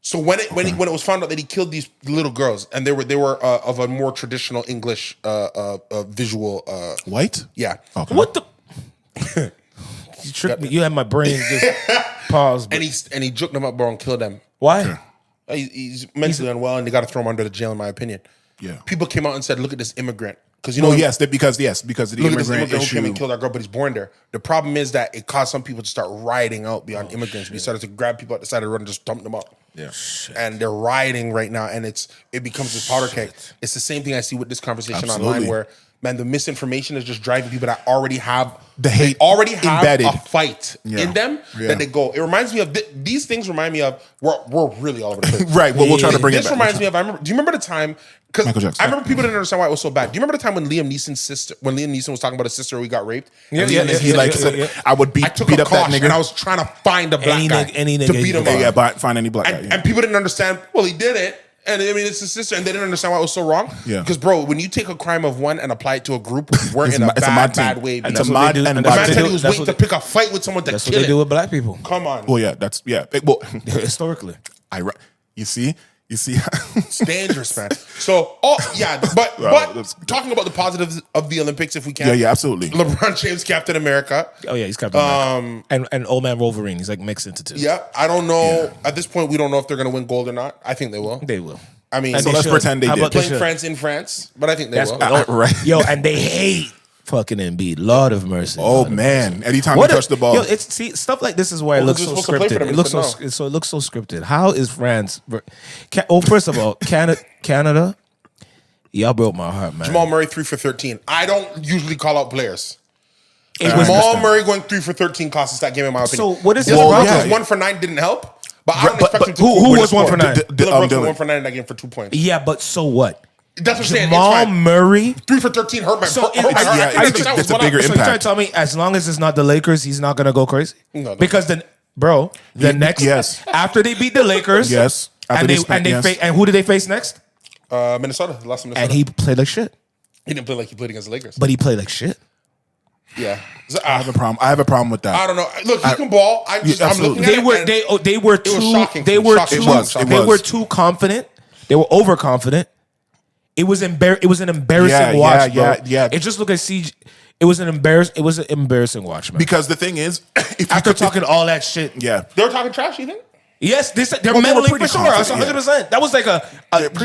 [SPEAKER 2] So when it was found out that he killed these little girls, and they were of a more traditional English visual
[SPEAKER 3] white?
[SPEAKER 2] Yeah.
[SPEAKER 3] Okay.
[SPEAKER 1] What the You tricked me. You had my brain just paused.
[SPEAKER 2] And he juked them up, bro, and killed them.
[SPEAKER 1] Why?
[SPEAKER 2] He's mentally unwell, and they got to throw him under the jail, in my opinion.
[SPEAKER 3] Yeah.
[SPEAKER 2] People came out and said, "Look at this immigrant." Because
[SPEAKER 3] because of the immigrant
[SPEAKER 2] who
[SPEAKER 3] issue.
[SPEAKER 2] came and killed our girl, but he's born there. The problem is that it caused some people to start rioting out beyond immigrants. We started to grab people at the side of the road and just dump them up.
[SPEAKER 3] Yeah.
[SPEAKER 2] And they're rioting right now, and it becomes this powder keg. It's the same thing I see with this conversation online, where man, the misinformation is just driving people that already have
[SPEAKER 3] the hate,
[SPEAKER 2] already have
[SPEAKER 3] embedded.
[SPEAKER 2] a fight in them that they go. It reminds me of these things. Remind me of we're really all over the place,
[SPEAKER 3] right? Well, we'll try to bring it back.
[SPEAKER 2] This reminds me of. Do you remember the time? Because
[SPEAKER 3] I
[SPEAKER 2] remember people didn't understand why it was so bad. Do you remember the time when Liam Neeson was talking about his sister who he got raped?
[SPEAKER 3] Yeah. Said, I would beat up that nigga.
[SPEAKER 2] And I was trying to find a black guy to beat him up.
[SPEAKER 3] Yeah, find any black guy.
[SPEAKER 2] And people didn't understand. Well, he did it. And I mean, it's his sister, and they didn't understand why it was so wrong.
[SPEAKER 3] Yeah.
[SPEAKER 2] Because, bro, when you take a crime of one and apply it to a group, we're in a bad way.
[SPEAKER 1] It's a mod, and
[SPEAKER 2] the man said he was waiting to pick a fight with someone to kill
[SPEAKER 1] That's what they do with black people.
[SPEAKER 2] Come on.
[SPEAKER 3] Well, yeah,
[SPEAKER 1] historically.
[SPEAKER 3] You see.
[SPEAKER 2] It's dangerous, man. So, but talking about the positives of the Olympics, if we can.
[SPEAKER 3] Yeah, absolutely.
[SPEAKER 2] LeBron James, Captain America.
[SPEAKER 1] Oh yeah, he's Captain America. And Old Man Wolverine, he's like mixed into two.
[SPEAKER 2] Yeah, I don't know. Yeah. At this point, we don't know if they're going to win gold or not. I think they will.
[SPEAKER 1] They will.
[SPEAKER 2] I mean,
[SPEAKER 3] so let's pretend they did.
[SPEAKER 2] Playing France in France, but I think they will.
[SPEAKER 3] Right.
[SPEAKER 1] Yo, and they hate fucking Embiid. Lord of mercy.
[SPEAKER 3] Oh man! Anytime he touch the ball,
[SPEAKER 1] stuff like this is why it looks so scripted. It looks so scripted. How is France? First of all, Canada, y'all broke my heart, man.
[SPEAKER 2] Jamal Murray 3 for 13. I don't usually call out players. Jamal Murray going 3 for 13 cost us that game, in my opinion.
[SPEAKER 1] So what is
[SPEAKER 2] this? 1 for 9 didn't help. But I don't expect him to.
[SPEAKER 1] Who was 1 for 9?
[SPEAKER 2] Dylan 1 for 9 in that game for 2 points.
[SPEAKER 1] Yeah, but so what?
[SPEAKER 2] That's what I'm saying.
[SPEAKER 1] Jamal Murray
[SPEAKER 2] 3 for 13 hurt my heart.
[SPEAKER 3] It's a bigger impact.
[SPEAKER 1] So you're trying to tell me as long as it's not the Lakers, he's not gonna go crazy? No. Because then, bro, after they beat the Lakers, and who did they face next?
[SPEAKER 2] Minnesota. Lost to Minnesota.
[SPEAKER 1] And he played like shit.
[SPEAKER 2] He didn't play like he played against the Lakers.
[SPEAKER 1] But he played like shit.
[SPEAKER 2] Yeah.
[SPEAKER 3] I have a problem. I have a problem with that.
[SPEAKER 2] I don't know. Look, he can ball. I'm looking at it.
[SPEAKER 1] They were too confident. They were overconfident. It was an embarrassing watch, bro.
[SPEAKER 3] Yeah.
[SPEAKER 1] It just looked like CG. It was an embarrassing watch, man.
[SPEAKER 3] Because the thing is,
[SPEAKER 1] after talking all that shit,
[SPEAKER 2] they were talking trash, you think?
[SPEAKER 1] Yes, they're meddling for sure. That's 100%. That was like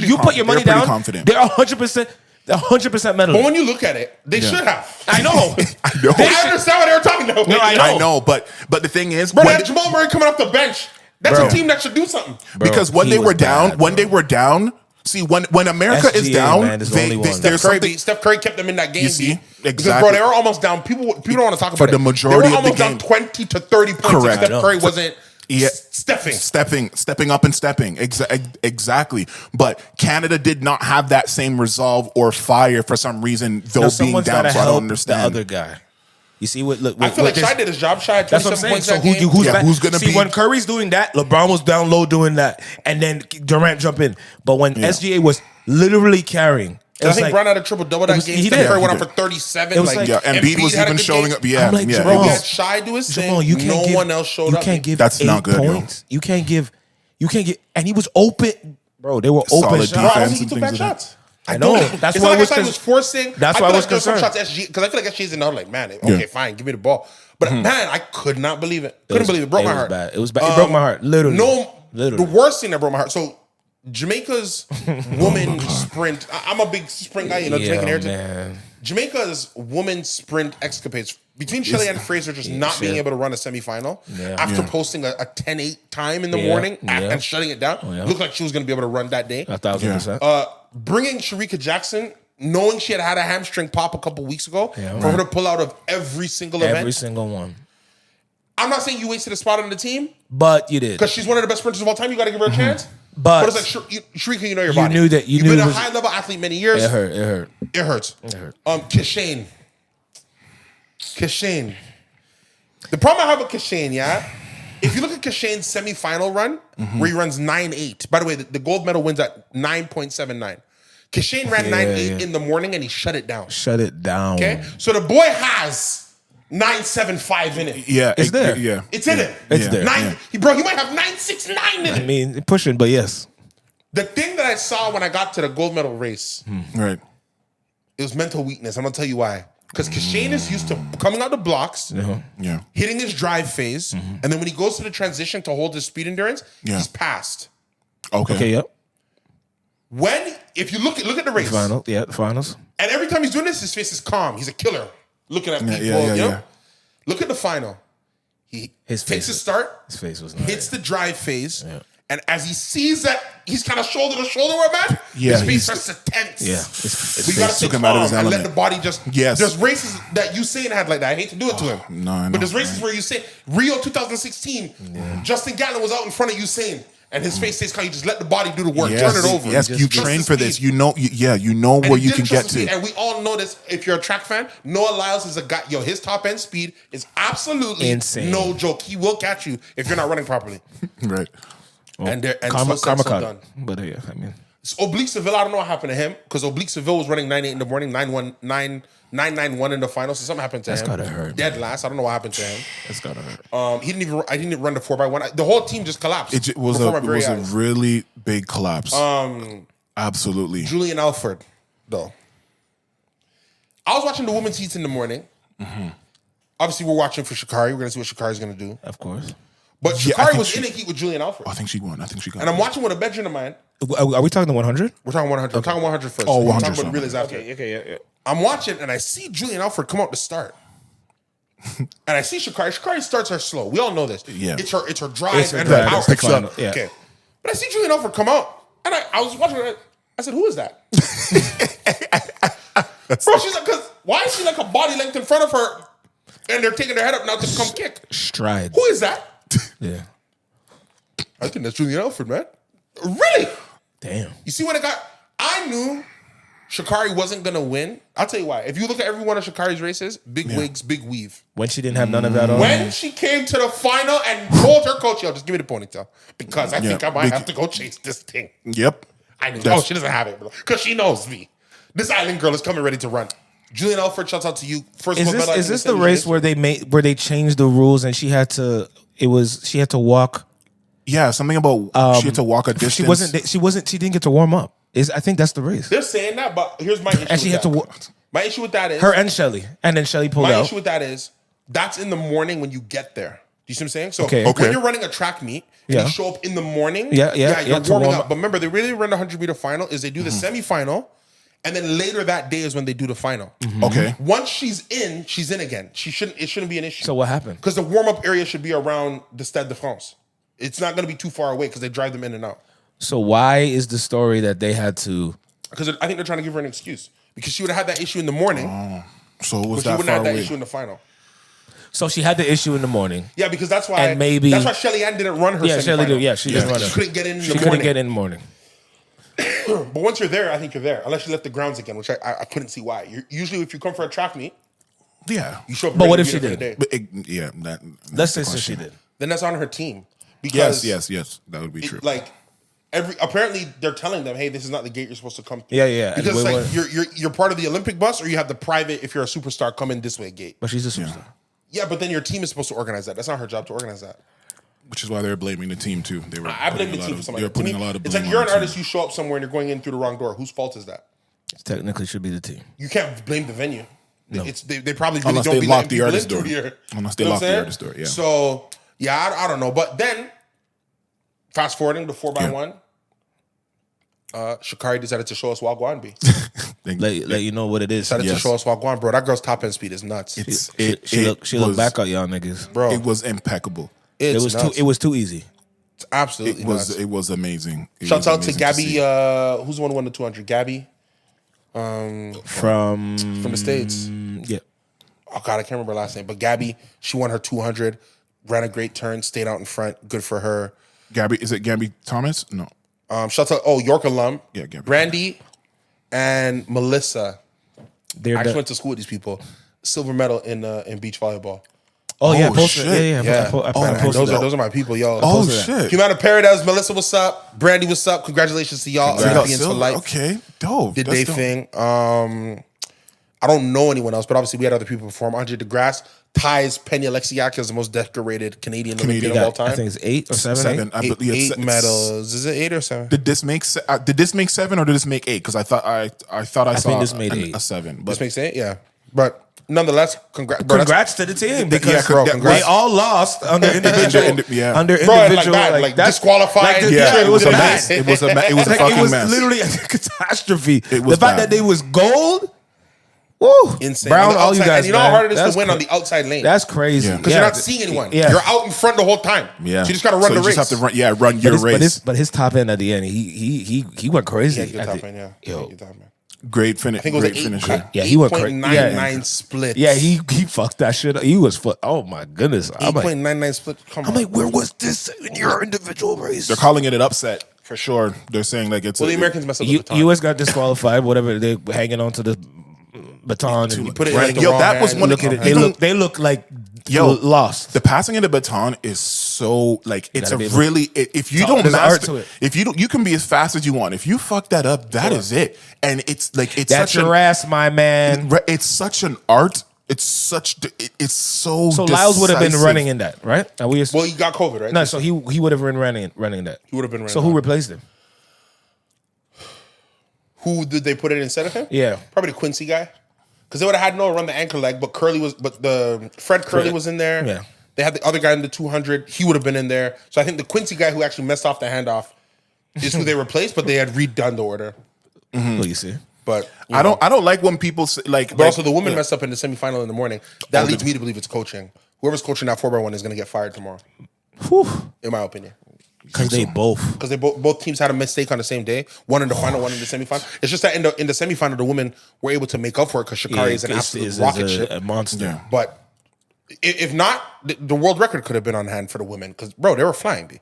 [SPEAKER 1] you put your money down. Confident. They're 100%. 100% medal.
[SPEAKER 2] But when you look at it, they should have.
[SPEAKER 1] I know.
[SPEAKER 3] I know.
[SPEAKER 2] I understand what they were talking about.
[SPEAKER 1] No,
[SPEAKER 3] I know, but the thing is,
[SPEAKER 2] bro, that Jamal Murray coming off the bench, that's a team that should do something.
[SPEAKER 3] Because when they were down, see, when America is down,
[SPEAKER 1] man,
[SPEAKER 2] Steph Curry kept them in that game.
[SPEAKER 3] You see?
[SPEAKER 2] Exactly.
[SPEAKER 3] Exactly.
[SPEAKER 2] Bro, they were almost down. People don't want to talk about it.
[SPEAKER 3] For the majority
[SPEAKER 2] they were
[SPEAKER 3] of the
[SPEAKER 2] almost
[SPEAKER 3] game.
[SPEAKER 2] down 20 to 30 points.
[SPEAKER 3] Correct.
[SPEAKER 2] Steph Curry wasn't
[SPEAKER 3] stepping up and stepping. Exactly. But Canada did not have that same resolve or fire for some reason, though being down. So I don't understand.
[SPEAKER 1] The other guy. You see what? Look,
[SPEAKER 2] I feel like Shai did his job. Shai had 27 points that game.
[SPEAKER 3] Who's going to be?
[SPEAKER 1] When Curry's doing that, LeBron was down low doing that, and then Durant jump in. But when SGA was literally carrying,
[SPEAKER 2] I think Brown had a triple-double that game. Steph Curry went on for 37.
[SPEAKER 1] It was
[SPEAKER 3] Embiid was even showing up. Yeah,
[SPEAKER 1] I'm like,
[SPEAKER 3] yeah.
[SPEAKER 1] Jamal,
[SPEAKER 2] we had Shai do his thing. No one else showed up.
[SPEAKER 1] You can't give
[SPEAKER 3] That's
[SPEAKER 1] 8
[SPEAKER 3] not good,
[SPEAKER 1] points. You can't give, and he was open. Bro, they were open
[SPEAKER 3] Solid
[SPEAKER 1] shots.
[SPEAKER 3] defense.
[SPEAKER 2] Bro, I think he took bad shots.
[SPEAKER 1] I know. That's why I was
[SPEAKER 2] forcing.
[SPEAKER 1] That's why I was concerned.
[SPEAKER 2] Some shots SG, because I feel like SG's in there like, man, okay, fine, give me the ball. But man, I could not believe it. Couldn't believe it. Broke my heart.
[SPEAKER 1] It was bad. It broke my heart. Literally.
[SPEAKER 2] The worst thing that broke my heart. So Jamaica's woman sprint. I'm a big sprint guy, Jamaican heritage. Man. Jamaica's woman sprint escapades between Shelly and Fraser just not being able to run a semifinal after posting a 10-8 time in the morning and shutting it down. Looked like she was going to be able to run that day.
[SPEAKER 1] 1,000%.
[SPEAKER 2] Bringing Sharika Jackson, knowing she had a hamstring pop a couple weeks ago, for her to pull out of every single event.
[SPEAKER 1] Every single one.
[SPEAKER 2] I'm not saying you wasted a spot on the team.
[SPEAKER 1] But you did.
[SPEAKER 2] Because she's one of the best sprinters of all time. You got to give her a chance.
[SPEAKER 1] But
[SPEAKER 2] it's like, Sharika, you know your body.
[SPEAKER 1] You knew that.
[SPEAKER 2] You've been a high-level athlete many years.
[SPEAKER 1] It hurt.
[SPEAKER 2] It hurts. Kishane. The problem I have with Kishane, if you look at Kishane's semifinal run, where he runs 9.8. By the way, the gold medal wins at 9.79. Kishane ran 9.8 in the morning and he shut it down. Okay? So the boy has 9.75 in it.
[SPEAKER 3] Yeah.
[SPEAKER 1] It's there.
[SPEAKER 3] Yeah.
[SPEAKER 2] It's in it.
[SPEAKER 1] It's there.
[SPEAKER 2] He might have 9.69 in it.
[SPEAKER 1] I mean, pushing, but yes.
[SPEAKER 2] The thing that I saw when I got to the gold medal race,
[SPEAKER 3] right,
[SPEAKER 2] it was mental weakness. I'm going to tell you why. Because Kishane is used to coming out the blocks, hitting his drive phase, and then when he goes to the transition to hold his speed endurance, he's passed.
[SPEAKER 3] Okay,
[SPEAKER 1] yep.
[SPEAKER 2] If you look at the race,
[SPEAKER 1] the finals,
[SPEAKER 2] and every time he's doing this, his face is calm. He's a killer, looking at people.
[SPEAKER 3] Yeah.
[SPEAKER 2] Look at the final. He takes his start.
[SPEAKER 1] His face was
[SPEAKER 2] hits the drive phase, and as he sees that he's kind of shoulder to shoulder with man, his face starts to tense.
[SPEAKER 1] Yeah,
[SPEAKER 2] we got to stay calm and let the body just.
[SPEAKER 3] Yes.
[SPEAKER 2] There's races that Usain had like that. I hate to do it to him.
[SPEAKER 3] No, I know.
[SPEAKER 2] But there's races where Usain, Rio 2016, Justin Gatlin was out in front of Usain. And his face stays calm. You just let the body do the work. Turn it over.
[SPEAKER 3] Yes, you train for this. You know where you can get to.
[SPEAKER 2] And we all know this. If you're a track fan, Noah Lyles is a guy. His top end speed is absolutely
[SPEAKER 1] insane.
[SPEAKER 2] No joke. He will catch you if you're not running properly.
[SPEAKER 3] Right.
[SPEAKER 1] Well,
[SPEAKER 2] and
[SPEAKER 1] karma
[SPEAKER 2] so done.
[SPEAKER 1] But I mean,
[SPEAKER 2] Oblique Seville. I don't know what happened to him because Oblique Seville was running 9.8 in the morning, 9.91 in the final. So something happened to him.
[SPEAKER 1] That's gotta hurt.
[SPEAKER 2] Dead last. I don't know what happened to him.
[SPEAKER 1] That's gotta hurt.
[SPEAKER 2] I didn't run the 4x1. The whole team just collapsed.
[SPEAKER 3] It was a really big collapse. Absolutely.
[SPEAKER 2] Julian Alford, though. I was watching the women's heats in the morning. Obviously, we're watching for Sha'Carri. We're gonna see what Sha'Carri's gonna do.
[SPEAKER 1] Of course.
[SPEAKER 2] But Sha'Carri was in a heat with Julian Alford.
[SPEAKER 3] I think she won. got
[SPEAKER 2] And I'm watching with a bedroom of mine.
[SPEAKER 1] Are we talking the 100?
[SPEAKER 2] We're talking 100. We're talking 100 first.
[SPEAKER 3] Oh, 100.
[SPEAKER 2] We're talking about relays after.
[SPEAKER 1] Okay, yeah.
[SPEAKER 2] I'm watching and I see Julian Alford come out to start. And I see Sha'Carri. Sha'Carri starts her slow. We all know this.
[SPEAKER 3] Yeah.
[SPEAKER 2] It's her drive and her power.
[SPEAKER 3] Picks up.
[SPEAKER 1] Yeah.
[SPEAKER 2] Okay. But I see Julian Alford come out. And I was watching her. I said, who is that? Bro, she's like, why is she like a body length in front of her? And they're taking their head up now to come kick.
[SPEAKER 1] Stride.
[SPEAKER 2] Who is that?
[SPEAKER 1] Yeah.
[SPEAKER 2] I think that's Julian Alford, man. Really?
[SPEAKER 1] Damn.
[SPEAKER 2] You see when I knew Sha'Carri wasn't going to win. I'll tell you why. If you look at every one of Sha'Carri's races, big wigs, big weave.
[SPEAKER 1] When she didn't have none of that on.
[SPEAKER 2] When she came to the final and told her coach, yo, just give me the ponytail. Because I think I might have to go chase this thing.
[SPEAKER 3] Yep.
[SPEAKER 2] I knew, she doesn't have it, bro. Because she knows me. This island girl is coming ready to run. Julian Alford, shouts out to you. First
[SPEAKER 1] is this the race where they changed the rules and she had to walk?
[SPEAKER 3] Yeah, something about she had to walk a distance.
[SPEAKER 1] She didn't get to warm up. I think that's the race.
[SPEAKER 2] They're saying that, but here's my issue.
[SPEAKER 1] And she had to walk.
[SPEAKER 2] My issue with that is
[SPEAKER 1] her and Shelly. And then Shelly pulled out.
[SPEAKER 2] My issue with that is that's in the morning when you get there. Do you see what I'm saying? So
[SPEAKER 3] Okay.
[SPEAKER 2] when you're running a track meet and you show up in the morning, you're warming up. But remember, they really run the 100-meter final is they do the semifinal And then later that day is when they do the final.
[SPEAKER 3] Okay.
[SPEAKER 2] Once she's in again. It shouldn't be an issue.
[SPEAKER 1] So what happened?
[SPEAKER 2] Because the warm-up area should be around the Stade de France. It's not going to be too far away because they drive them in and out.
[SPEAKER 1] So why is the story that they had to?
[SPEAKER 2] Because I think they're trying to give her an excuse. Because she would have had that issue in the morning.
[SPEAKER 3] So it was
[SPEAKER 2] but she
[SPEAKER 3] that
[SPEAKER 2] wouldn't
[SPEAKER 3] far
[SPEAKER 2] have that
[SPEAKER 3] away.
[SPEAKER 2] issue in the final.
[SPEAKER 1] So she had the issue in the morning.
[SPEAKER 2] Yeah, because that's why.
[SPEAKER 1] And maybe
[SPEAKER 2] that's why Shelly Ann didn't run her.
[SPEAKER 1] Yeah, Shelly did. Yeah, she didn't run
[SPEAKER 2] She
[SPEAKER 1] her.
[SPEAKER 2] couldn't get in.
[SPEAKER 1] She couldn't get in the morning.
[SPEAKER 2] But once you're there, I think you're there. Unless you left the grounds again, which I couldn't see why. Usually, if you come for a track meet,
[SPEAKER 3] Yeah.
[SPEAKER 2] you show up.
[SPEAKER 1] But what
[SPEAKER 2] ready
[SPEAKER 1] if
[SPEAKER 2] to
[SPEAKER 1] she
[SPEAKER 2] be there
[SPEAKER 1] did?
[SPEAKER 2] for the day.
[SPEAKER 3] But
[SPEAKER 1] Let's say she did.
[SPEAKER 2] Then that's on her team. Because
[SPEAKER 3] Yes. That would be true.
[SPEAKER 2] like apparently they're telling them, hey, this is not the gate you're supposed to come through.
[SPEAKER 1] Yeah.
[SPEAKER 2] Because you're part of the Olympic bus, or you have the private. If you're a superstar, come in this way gate.
[SPEAKER 1] But she's a superstar.
[SPEAKER 2] Yeah, but then your team is supposed to organize that. That's not her job to organize that.
[SPEAKER 3] Which is why they're blaming the team too. They were.
[SPEAKER 2] I blame the team for something.
[SPEAKER 3] They were putting a lot of.
[SPEAKER 2] It's
[SPEAKER 3] blame
[SPEAKER 2] like you're
[SPEAKER 3] on
[SPEAKER 2] an
[SPEAKER 3] the
[SPEAKER 2] artist.
[SPEAKER 3] team.
[SPEAKER 2] You show up somewhere and you're going in through the wrong door. Whose fault is that?
[SPEAKER 1] Technically, should be the team.
[SPEAKER 2] You can't blame the venue.
[SPEAKER 1] No.
[SPEAKER 2] They probably really
[SPEAKER 3] Unless
[SPEAKER 2] don't
[SPEAKER 3] they
[SPEAKER 2] be
[SPEAKER 3] lock
[SPEAKER 2] letting
[SPEAKER 3] the
[SPEAKER 2] people
[SPEAKER 3] artist
[SPEAKER 2] in
[SPEAKER 3] door.
[SPEAKER 2] through here.
[SPEAKER 3] Unless they
[SPEAKER 2] You know
[SPEAKER 3] lock
[SPEAKER 2] what
[SPEAKER 3] the
[SPEAKER 2] I'm
[SPEAKER 3] artist door, yeah.
[SPEAKER 2] So yeah, I don't know. But then fast forwarding to 4x1, Sha'Carri decided to show us Wagwan B.
[SPEAKER 1] Let you know what it is.
[SPEAKER 2] Decided to show us Wagwan, bro. That girl's top end speed is nuts.
[SPEAKER 1] She looked back at y'all niggas,
[SPEAKER 2] bro.
[SPEAKER 3] It was impeccable.
[SPEAKER 1] It was too easy.
[SPEAKER 2] It's absolutely nuts.
[SPEAKER 3] It was amazing.
[SPEAKER 2] Shouts out to Gabby. Who's the one who won the 200? Gabby.
[SPEAKER 1] From
[SPEAKER 2] the States.
[SPEAKER 1] Yeah.
[SPEAKER 2] Oh God, I can't remember her last name. But Gabby, she won her 200, ran a great turn, stayed out in front. Good for her.
[SPEAKER 3] Gabby, is it Gabby Thomas? No.
[SPEAKER 2] Shout out, York alum.
[SPEAKER 3] Yeah, Gabby.
[SPEAKER 2] Brandy and Melissa. I
[SPEAKER 1] They're
[SPEAKER 2] actually went to school with these people. Silver medal in beach volleyball.
[SPEAKER 1] Oh yeah,
[SPEAKER 3] Oh,
[SPEAKER 1] posted.
[SPEAKER 3] shit.
[SPEAKER 1] Yeah. I posted that.
[SPEAKER 2] Those are my people, yo.
[SPEAKER 3] Oh
[SPEAKER 1] posted that.
[SPEAKER 3] shit.
[SPEAKER 2] Human of Paradise, Melissa, what's up? Brandy, what's up? Congratulations to y'all. Olympians for life.
[SPEAKER 3] Okay, dope.
[SPEAKER 2] Did
[SPEAKER 3] That's
[SPEAKER 2] they
[SPEAKER 3] dope.
[SPEAKER 2] thing. I don't know anyone else, but obviously we had other people perform. Andre DeGrasse ties Penny Alexiak as the most decorated Canadian Olympian of all time.
[SPEAKER 1] I think it's 8 or 7.
[SPEAKER 3] Seven. I believe it's
[SPEAKER 2] Eight medals. Is it 8 or 7?
[SPEAKER 3] Did this make 7 or did this make 8? Because I thought I saw
[SPEAKER 1] think this made 8.
[SPEAKER 3] a 7. But
[SPEAKER 2] This makes 8, yeah. But nonetheless, congrats.
[SPEAKER 1] Congrats to the team because
[SPEAKER 2] bro,
[SPEAKER 1] they
[SPEAKER 2] congrats.
[SPEAKER 1] all lost under individual. Under
[SPEAKER 2] Bro,
[SPEAKER 1] individual,
[SPEAKER 2] like disqualified.
[SPEAKER 1] It was a
[SPEAKER 2] Bad.
[SPEAKER 1] mess.
[SPEAKER 3] it was a
[SPEAKER 1] Like,
[SPEAKER 3] fucking
[SPEAKER 1] it was
[SPEAKER 3] mess.
[SPEAKER 1] literally a catastrophe.
[SPEAKER 3] It was
[SPEAKER 1] the fact
[SPEAKER 3] bad.
[SPEAKER 1] that they was gold. Woo,
[SPEAKER 2] Insane.
[SPEAKER 1] Brown,
[SPEAKER 2] On the
[SPEAKER 1] all you
[SPEAKER 2] outside-
[SPEAKER 1] guys.
[SPEAKER 2] and you know
[SPEAKER 1] man.
[SPEAKER 2] how hard it is
[SPEAKER 1] That's
[SPEAKER 2] to win on the outside lane.
[SPEAKER 1] That's crazy.
[SPEAKER 3] Yeah.
[SPEAKER 2] Because you're not seeing anyone.
[SPEAKER 1] Yeah.
[SPEAKER 2] You're out in front the whole time.
[SPEAKER 3] Yeah.
[SPEAKER 2] So you just got to run
[SPEAKER 3] So
[SPEAKER 2] the
[SPEAKER 3] you
[SPEAKER 2] race.
[SPEAKER 3] just have to run your race.
[SPEAKER 1] But his top end at the end, he went crazy.
[SPEAKER 2] Yeah, good
[SPEAKER 1] at
[SPEAKER 2] top
[SPEAKER 1] the-
[SPEAKER 2] end, yeah.
[SPEAKER 1] Yo,
[SPEAKER 2] Good top end.
[SPEAKER 3] Great finish.
[SPEAKER 2] I think it was
[SPEAKER 3] Great
[SPEAKER 2] an
[SPEAKER 3] finisher.
[SPEAKER 1] Yeah, he went crazy.
[SPEAKER 2] 8.99 split.
[SPEAKER 1] Yeah, he fucked that shit up. He was oh my goodness. I'm like,
[SPEAKER 2] 8.99 split. Come on.
[SPEAKER 1] where was this in your individual race?
[SPEAKER 3] They're calling it an upset for sure. They're saying like it's
[SPEAKER 2] Well, the Americans messed up the baton.
[SPEAKER 1] US got disqualified. Whatever, they were hanging on to the baton. And
[SPEAKER 2] put it in
[SPEAKER 3] Right.
[SPEAKER 2] like the
[SPEAKER 3] Yo,
[SPEAKER 2] wrong
[SPEAKER 3] that was
[SPEAKER 2] hand.
[SPEAKER 3] one.
[SPEAKER 1] look at it.
[SPEAKER 3] Even-
[SPEAKER 1] They look like
[SPEAKER 3] Yo,
[SPEAKER 1] lost.
[SPEAKER 3] The passing of the baton is so like it's
[SPEAKER 1] gotta
[SPEAKER 3] a
[SPEAKER 1] be able to-
[SPEAKER 3] really if you don't
[SPEAKER 1] There's art
[SPEAKER 3] master
[SPEAKER 1] to it.
[SPEAKER 3] if you don't you can be as fast as you want. If you fuck that up, that is it. And it's like it's
[SPEAKER 1] That's
[SPEAKER 3] such
[SPEAKER 1] your
[SPEAKER 3] an
[SPEAKER 1] ass, my man.
[SPEAKER 3] it's such an art. It's such it's so.
[SPEAKER 1] So Lyles would have been
[SPEAKER 3] decisive.
[SPEAKER 1] running in that, right? Now we
[SPEAKER 2] Well, you got COVID, right?
[SPEAKER 1] no, so he would have been running that.
[SPEAKER 2] He would have been running.
[SPEAKER 1] So who replaced him?
[SPEAKER 2] Who did they put in instead of him?
[SPEAKER 1] Yeah.
[SPEAKER 2] Probably the Quincy guy. Because they would have had Noah run the anchor leg, but the Fred Curley was in there.
[SPEAKER 1] Yeah.
[SPEAKER 2] They had the other guy in the 200. He would have been in there. So I think the Quincy guy who actually messed off the handoff is who they replaced, but they had redone the order.
[SPEAKER 1] Well, you see.
[SPEAKER 2] But
[SPEAKER 3] I don't like when people say, like.
[SPEAKER 2] But also the women messed up in the semifinal in the morning. That leads me to believe it's coaching. Whoever's coaching that 4x1 is going to get fired tomorrow, in my opinion.
[SPEAKER 1] Because they both.
[SPEAKER 2] Because they both teams had a mistake on the same day. One in the final, one in the semifinal. It's just that in the semifinal, the women were able to make up for it because Sha'Carri is an absolute rocket ship.
[SPEAKER 1] A monster.
[SPEAKER 3] Yeah.
[SPEAKER 2] But if not, the world record could have been on hand for the women because, bro, they were flying, B.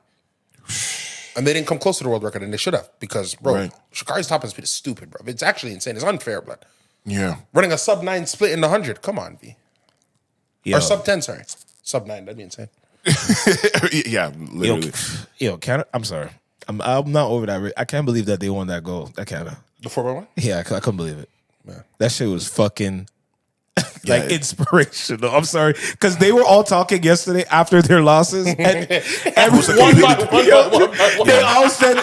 [SPEAKER 2] And they didn't come close to the world record, and they should have because, bro,
[SPEAKER 3] Right.
[SPEAKER 2] Sha'Carri's top end speed is stupid, bro. It's actually insane. It's unfair, blood.
[SPEAKER 3] Yeah.
[SPEAKER 2] Running a sub-9 split in the 100. Come on, B.
[SPEAKER 1] Yo,
[SPEAKER 2] Or sub-10, sorry. Sub-9, that'd be insane.
[SPEAKER 3] Yeah. Literally.
[SPEAKER 1] I'm sorry. I'm not over that. I can't believe that they won that goal. That Canada.
[SPEAKER 2] The 4x1?
[SPEAKER 1] Yeah, I couldn't believe it.
[SPEAKER 2] Yeah.
[SPEAKER 1] That shit was fucking
[SPEAKER 3] Yeah.
[SPEAKER 1] inspirational. I'm sorry, because they were all talking yesterday after their losses, and everyone they all said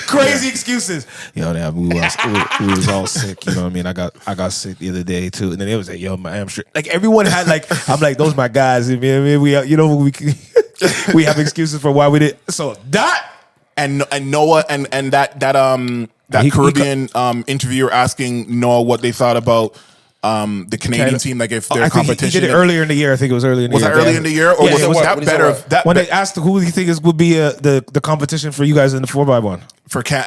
[SPEAKER 1] crazy excuses. Yo, we was all sick. You know what I mean? I got sick the other day too, and then it was like, yo, my hamstring. Like everyone had like, I'm like, those my guys. You know what I mean? We have excuses for why we did. So that
[SPEAKER 3] And Noah and that Caribbean interviewer asking Noah what they thought about the Canadian team, like if their competition.
[SPEAKER 1] He did it earlier in the year. I think it was early in the year.
[SPEAKER 3] Was that early in the year, or was it that better?
[SPEAKER 1] When they asked who do you think would be the competition for you guys in the 4x1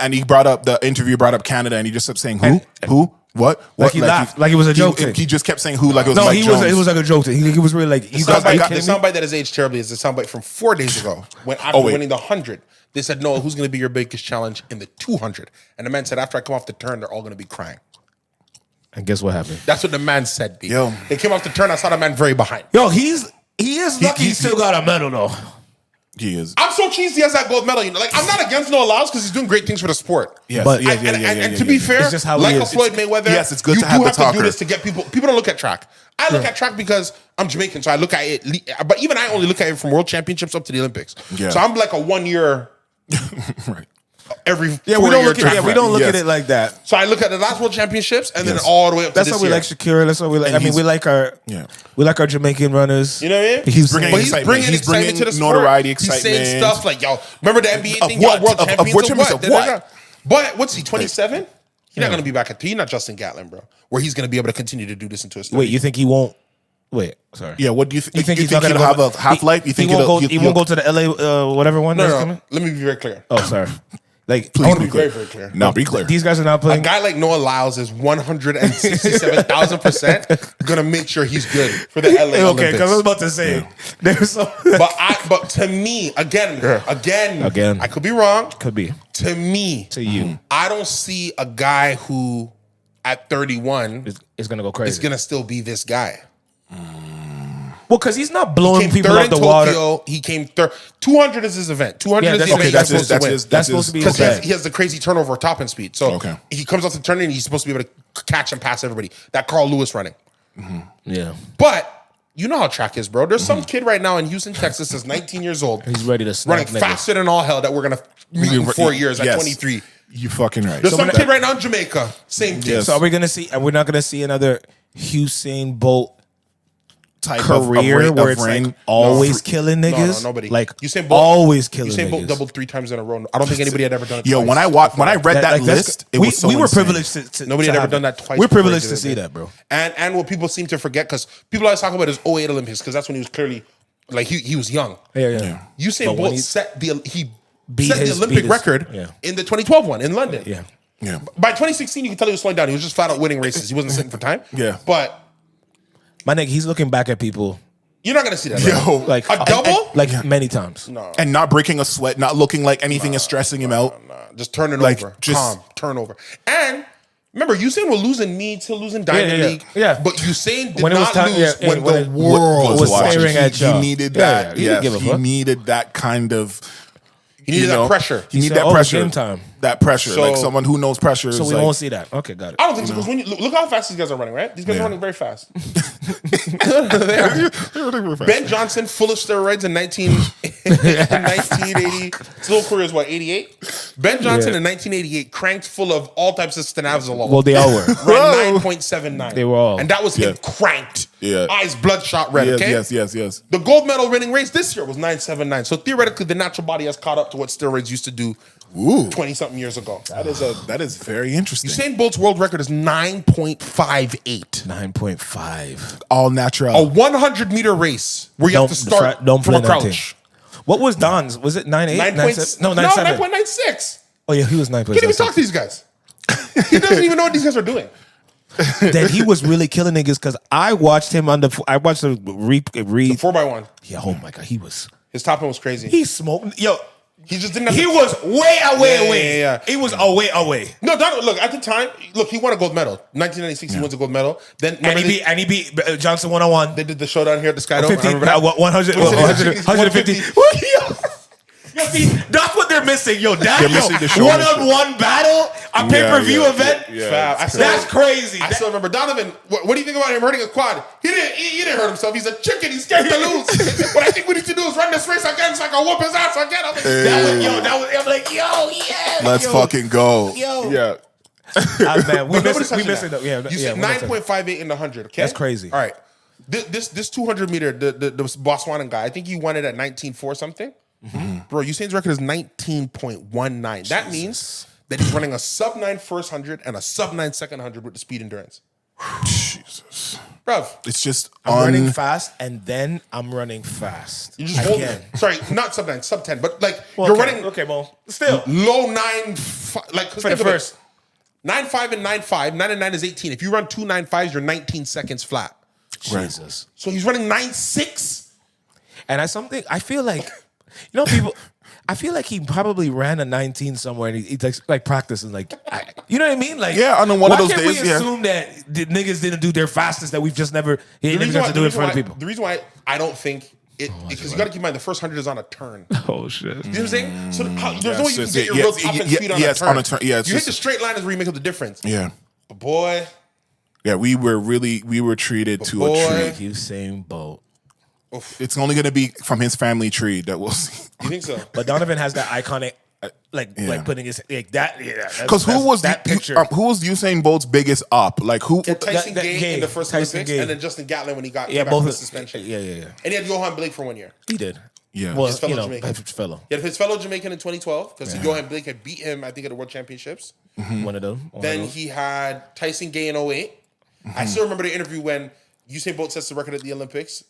[SPEAKER 3] and he brought up the interview brought up Canada, and he just kept saying who. What?
[SPEAKER 1] Like he laughed, like it was a joke.
[SPEAKER 3] He just kept saying who, like it was Mike Jones.
[SPEAKER 1] It was like a joke. He was really like, you guys.
[SPEAKER 2] The soundbite that has aged terribly is the soundbite from 4 days ago when after winning the 100, they said, Noah, who's going to be your biggest challenge in the 200? And the man said, after I come off the turn, they're all going to be crying.
[SPEAKER 1] And guess what happened?
[SPEAKER 2] That's what the man said. B.
[SPEAKER 3] Yo,
[SPEAKER 2] they came off the turn. I saw the man very behind.
[SPEAKER 1] Yo, he is lucky he still got a medal though.
[SPEAKER 3] He is.
[SPEAKER 2] I'm so cheesy he has that gold medal. You know, like I'm not against Noah Lyles because he's doing great things for the sport.
[SPEAKER 3] Yes.
[SPEAKER 1] But
[SPEAKER 2] and to be fair,
[SPEAKER 1] it's just how
[SPEAKER 2] like
[SPEAKER 1] he
[SPEAKER 2] a
[SPEAKER 1] is.
[SPEAKER 2] Floyd Mayweather,
[SPEAKER 3] yes, it's good
[SPEAKER 2] you
[SPEAKER 3] to have
[SPEAKER 2] do
[SPEAKER 3] the
[SPEAKER 2] have
[SPEAKER 3] talker.
[SPEAKER 2] to do this to get people. People don't look at track. I look at track because I'm Jamaican, so I look at it. But even I only look at it from World Championships up to the Olympics.
[SPEAKER 3] Yeah.
[SPEAKER 2] So I'm like a 1 year.
[SPEAKER 3] Right.
[SPEAKER 2] Every
[SPEAKER 1] we don't look at we don't look at it like that.
[SPEAKER 2] So I look at the last World Championships and then all the way up.
[SPEAKER 1] That's
[SPEAKER 2] to this
[SPEAKER 1] why we
[SPEAKER 2] year.
[SPEAKER 1] like Shakira. That's why we like. I mean, we like our Jamaican runners.
[SPEAKER 2] You know what I mean?
[SPEAKER 3] He's bringing
[SPEAKER 2] excitement to the sport.
[SPEAKER 3] Notoriety,
[SPEAKER 2] He's
[SPEAKER 3] excitement.
[SPEAKER 2] saying stuff like, "Yo, remember the NBA thing?
[SPEAKER 3] What?
[SPEAKER 2] World champions
[SPEAKER 3] Of what?
[SPEAKER 2] But what's he? 27? He's not going to be back at. He's not Justin Gatlin, bro. Where he's going to be able to continue to do this into his.
[SPEAKER 1] Wait, you think he won't? Wait, sorry.
[SPEAKER 3] Yeah, what do you think?
[SPEAKER 1] You think
[SPEAKER 3] he'll have a half life? You think
[SPEAKER 1] he won't go to the LA whatever one?
[SPEAKER 2] No. Let me be very clear.
[SPEAKER 1] Oh, sorry. Like,
[SPEAKER 2] I want to be very, very clear.
[SPEAKER 3] No, be clear.
[SPEAKER 1] These guys are not playing.
[SPEAKER 2] A guy like Noah Lyles is 167,000% gonna make sure he's good for the LA Olympics.
[SPEAKER 1] Okay, because I was about to say there's some.
[SPEAKER 2] But to me, again, I could be wrong.
[SPEAKER 1] Could be.
[SPEAKER 2] To me,
[SPEAKER 1] To you,
[SPEAKER 2] I don't see a guy who at 31
[SPEAKER 1] is gonna go crazy.
[SPEAKER 2] is gonna still be this guy.
[SPEAKER 1] Well, because he's not blowing
[SPEAKER 2] Came
[SPEAKER 1] people
[SPEAKER 2] third
[SPEAKER 1] out
[SPEAKER 2] in
[SPEAKER 1] the
[SPEAKER 2] Tokyo.
[SPEAKER 1] water.
[SPEAKER 2] He came third. 200 is his event. 200
[SPEAKER 1] Yeah,
[SPEAKER 2] is the
[SPEAKER 1] that's
[SPEAKER 2] event
[SPEAKER 1] okay.
[SPEAKER 2] he's supposed to win.
[SPEAKER 1] That's supposed to be his
[SPEAKER 2] Because
[SPEAKER 1] bag.
[SPEAKER 2] he has the crazy turnover top and speed. So he comes off the turn and he's supposed to be able to catch and pass everybody. That Carl Lewis running.
[SPEAKER 1] Yeah.
[SPEAKER 2] But you know how track is, bro. There's some kid right now in Houston, Texas that's 19 years old.
[SPEAKER 1] He's ready to snap
[SPEAKER 2] running faster than all hell that we're going to meet in 4 years at 23.
[SPEAKER 3] You fucking right.
[SPEAKER 2] There's some kid right now in Jamaica. Same thing.
[SPEAKER 1] So are we going to see, and we're not going to see another Usain Bolt
[SPEAKER 3] type
[SPEAKER 1] career
[SPEAKER 3] of
[SPEAKER 1] where it's like always killing niggas?
[SPEAKER 2] No, nobody.
[SPEAKER 1] Like
[SPEAKER 2] Usain Bolt,
[SPEAKER 1] always killing niggas.
[SPEAKER 2] Usain Bolt doubled 3 times in a row. I don't think anybody had ever done it
[SPEAKER 3] Yo,
[SPEAKER 2] twice.
[SPEAKER 3] when I read that list, it was so
[SPEAKER 1] we were
[SPEAKER 3] insane.
[SPEAKER 1] privileged to
[SPEAKER 2] Nobody had ever done that twice.
[SPEAKER 1] We're privileged to see that, bro.
[SPEAKER 2] And what people seem to forget, because people always talk about his 08 Olympics, because that's when he was clearly, like, he was young.
[SPEAKER 1] Yeah.
[SPEAKER 2] Usain Bolt set the
[SPEAKER 1] his
[SPEAKER 2] Olympic record in the 2012 one in London.
[SPEAKER 1] Yeah.
[SPEAKER 2] By 2016, you can tell he was slowing down. He was just flat out winning races. He wasn't sitting for time.
[SPEAKER 3] Yeah.
[SPEAKER 2] But
[SPEAKER 1] my nigga, he's looking back at people.
[SPEAKER 2] You're not gonna see that.
[SPEAKER 3] Yo,
[SPEAKER 1] like
[SPEAKER 2] a double,
[SPEAKER 1] like many times.
[SPEAKER 2] No.
[SPEAKER 3] And not breaking a sweat, not looking like anything is stressing him out.
[SPEAKER 2] Just turning over, calm, turnover. And remember, Usain was losing meets, he'll losing Diamond League.
[SPEAKER 1] Yeah.
[SPEAKER 2] But Usain did
[SPEAKER 1] When it was
[SPEAKER 2] not
[SPEAKER 1] time-
[SPEAKER 2] lose
[SPEAKER 1] yeah,
[SPEAKER 2] when
[SPEAKER 1] when
[SPEAKER 2] the
[SPEAKER 1] it
[SPEAKER 2] world
[SPEAKER 1] was
[SPEAKER 2] watching.
[SPEAKER 1] staring at
[SPEAKER 3] He
[SPEAKER 1] y'all.
[SPEAKER 3] needed
[SPEAKER 1] Yeah,
[SPEAKER 3] that.
[SPEAKER 1] he didn't give a
[SPEAKER 3] He
[SPEAKER 1] fuck.
[SPEAKER 3] needed that kind of.
[SPEAKER 2] He needed that pressure.
[SPEAKER 3] He needed
[SPEAKER 1] said,
[SPEAKER 3] that pressure.
[SPEAKER 1] game time.
[SPEAKER 3] That pressure.
[SPEAKER 2] So-
[SPEAKER 3] like someone who knows pressure.
[SPEAKER 1] So
[SPEAKER 3] is
[SPEAKER 1] we
[SPEAKER 3] like,
[SPEAKER 1] won't see that. Okay, got it.
[SPEAKER 2] I don't think so, because when you look how fast these guys are running, right? These guys are running very fast. Ben Johnson, full of steroids in 1980. His little career is what, 88? Ben Johnson in 1988 cranked full of all types of stenavzolol.
[SPEAKER 1] Well, they all were.
[SPEAKER 2] Ran 9.79.
[SPEAKER 1] They were all.
[SPEAKER 2] And that was him cranked.
[SPEAKER 3] Yeah.
[SPEAKER 2] Eyes bloodshot red, okay?
[SPEAKER 3] Yes.
[SPEAKER 2] The gold medal winning race this year was 9.79. So theoretically, the natural body has caught up to what steroids used to do 20-something years ago.
[SPEAKER 3] That is very interesting.
[SPEAKER 2] Usain Bolt's world record is 9.58.
[SPEAKER 1] 9.5.
[SPEAKER 3] All natural.
[SPEAKER 2] A 100-meter race where you have to start from a crouch.
[SPEAKER 1] What was Don's? Was it 9.8?
[SPEAKER 2] 9.7.
[SPEAKER 1] No,
[SPEAKER 2] 9.7.
[SPEAKER 1] 9.7.
[SPEAKER 2] 9.96.
[SPEAKER 1] Oh, yeah, he was 9.6.
[SPEAKER 2] He can't even talk to these guys. He doesn't even know what these guys are doing.
[SPEAKER 1] That he was really killing niggas because I watched him on the. I watched the read.
[SPEAKER 2] 4x1.
[SPEAKER 1] Yeah, oh my God, he was.
[SPEAKER 2] His top end was crazy.
[SPEAKER 1] He smoked. Yo,
[SPEAKER 2] he just didn't have
[SPEAKER 1] he
[SPEAKER 2] to,
[SPEAKER 1] was way away.
[SPEAKER 2] Yeah.
[SPEAKER 1] He was away.
[SPEAKER 2] No, look, at the time, look, he won a gold medal. 1996, he wins a gold medal. Then
[SPEAKER 1] And he beat Johnson 1-on-1.
[SPEAKER 2] They did the showdown here at the Skydome.
[SPEAKER 1] 50, 100, 150. Yo, see, that's what they're missing. Yo, one-on-one battle, a pay-per-view event. That's crazy.
[SPEAKER 2] I still remember Donovan. What do you think about him hurting a quad? He didn't hurt himself. He's a chicken. He's scared to lose. What I think we need to do is run this race again so I can whoop his ass again. I'm like,
[SPEAKER 3] Let's fucking go.
[SPEAKER 1] Man, we miss it though. Yeah,
[SPEAKER 2] you said 9.58 in the 100. Okay,
[SPEAKER 1] that's crazy.
[SPEAKER 2] All right, this 200 meter, the Botswana guy, I think he won it at 19.4 something. Mm-hmm. Bro, Usain's record is 19.19. That means that he's running a sub-9 first 100 and a sub-9 second 100 with the speed endurance.
[SPEAKER 3] Jesus.
[SPEAKER 2] Bruv.
[SPEAKER 3] It's just
[SPEAKER 1] I'm running fast, and then I'm running fast.
[SPEAKER 2] You just hold it. Sorry, not sub-9, sub-10, but like you're running.
[SPEAKER 1] Okay, well, still.
[SPEAKER 2] Low 9, like
[SPEAKER 1] For the first.
[SPEAKER 2] 9.5 and 9.5. 9 and 9 is 18. If you run 2 9.5s, you're 19 seconds flat.
[SPEAKER 1] Jesus.
[SPEAKER 2] So he's running 9.6.
[SPEAKER 1] And I feel like, people, I feel like he probably ran a 19 somewhere and he like practicing, like, you know what I mean? Like,
[SPEAKER 3] yeah, on one of those days,
[SPEAKER 1] why can't we assume that the niggas didn't do their fastest, that we've just never, he never got to do it in front of people?
[SPEAKER 2] The reason why I don't think because you got to keep in mind the first 100 is on a turn.
[SPEAKER 1] Oh shit!
[SPEAKER 2] You know what I'm saying? So there's no way you can get your real top end speed on a turn.
[SPEAKER 3] Yeah,
[SPEAKER 2] you hit the straight line is where you make up the difference.
[SPEAKER 3] Yeah,
[SPEAKER 2] but boy,
[SPEAKER 3] yeah, we were treated to a tree.
[SPEAKER 1] Usain Bolt.
[SPEAKER 3] It's only going to be from his family tree that we'll see.
[SPEAKER 2] You think so?
[SPEAKER 1] But Donovan has that iconic, like putting his like that. Yeah,
[SPEAKER 3] because who was Usain Bolt's biggest op? Like who?
[SPEAKER 2] Tyson Gay in the first Olympics, and then Justin Gatlin when he got both the suspension.
[SPEAKER 1] Yeah.
[SPEAKER 2] And he had Johan Blake for 1 year.
[SPEAKER 1] He did.
[SPEAKER 3] Yeah,
[SPEAKER 1] well,
[SPEAKER 2] his fellow Jamaican.
[SPEAKER 1] Yeah,
[SPEAKER 2] his fellow Jamaican in 2012 because Johan Blake had beat him, I think, at the World Championships.
[SPEAKER 1] Mm-hmm. One of them.
[SPEAKER 2] Then he had Tyson Gay in 08. Mm-hmm. I still remember the interview when Usain Bolt sets the record at the Olympics.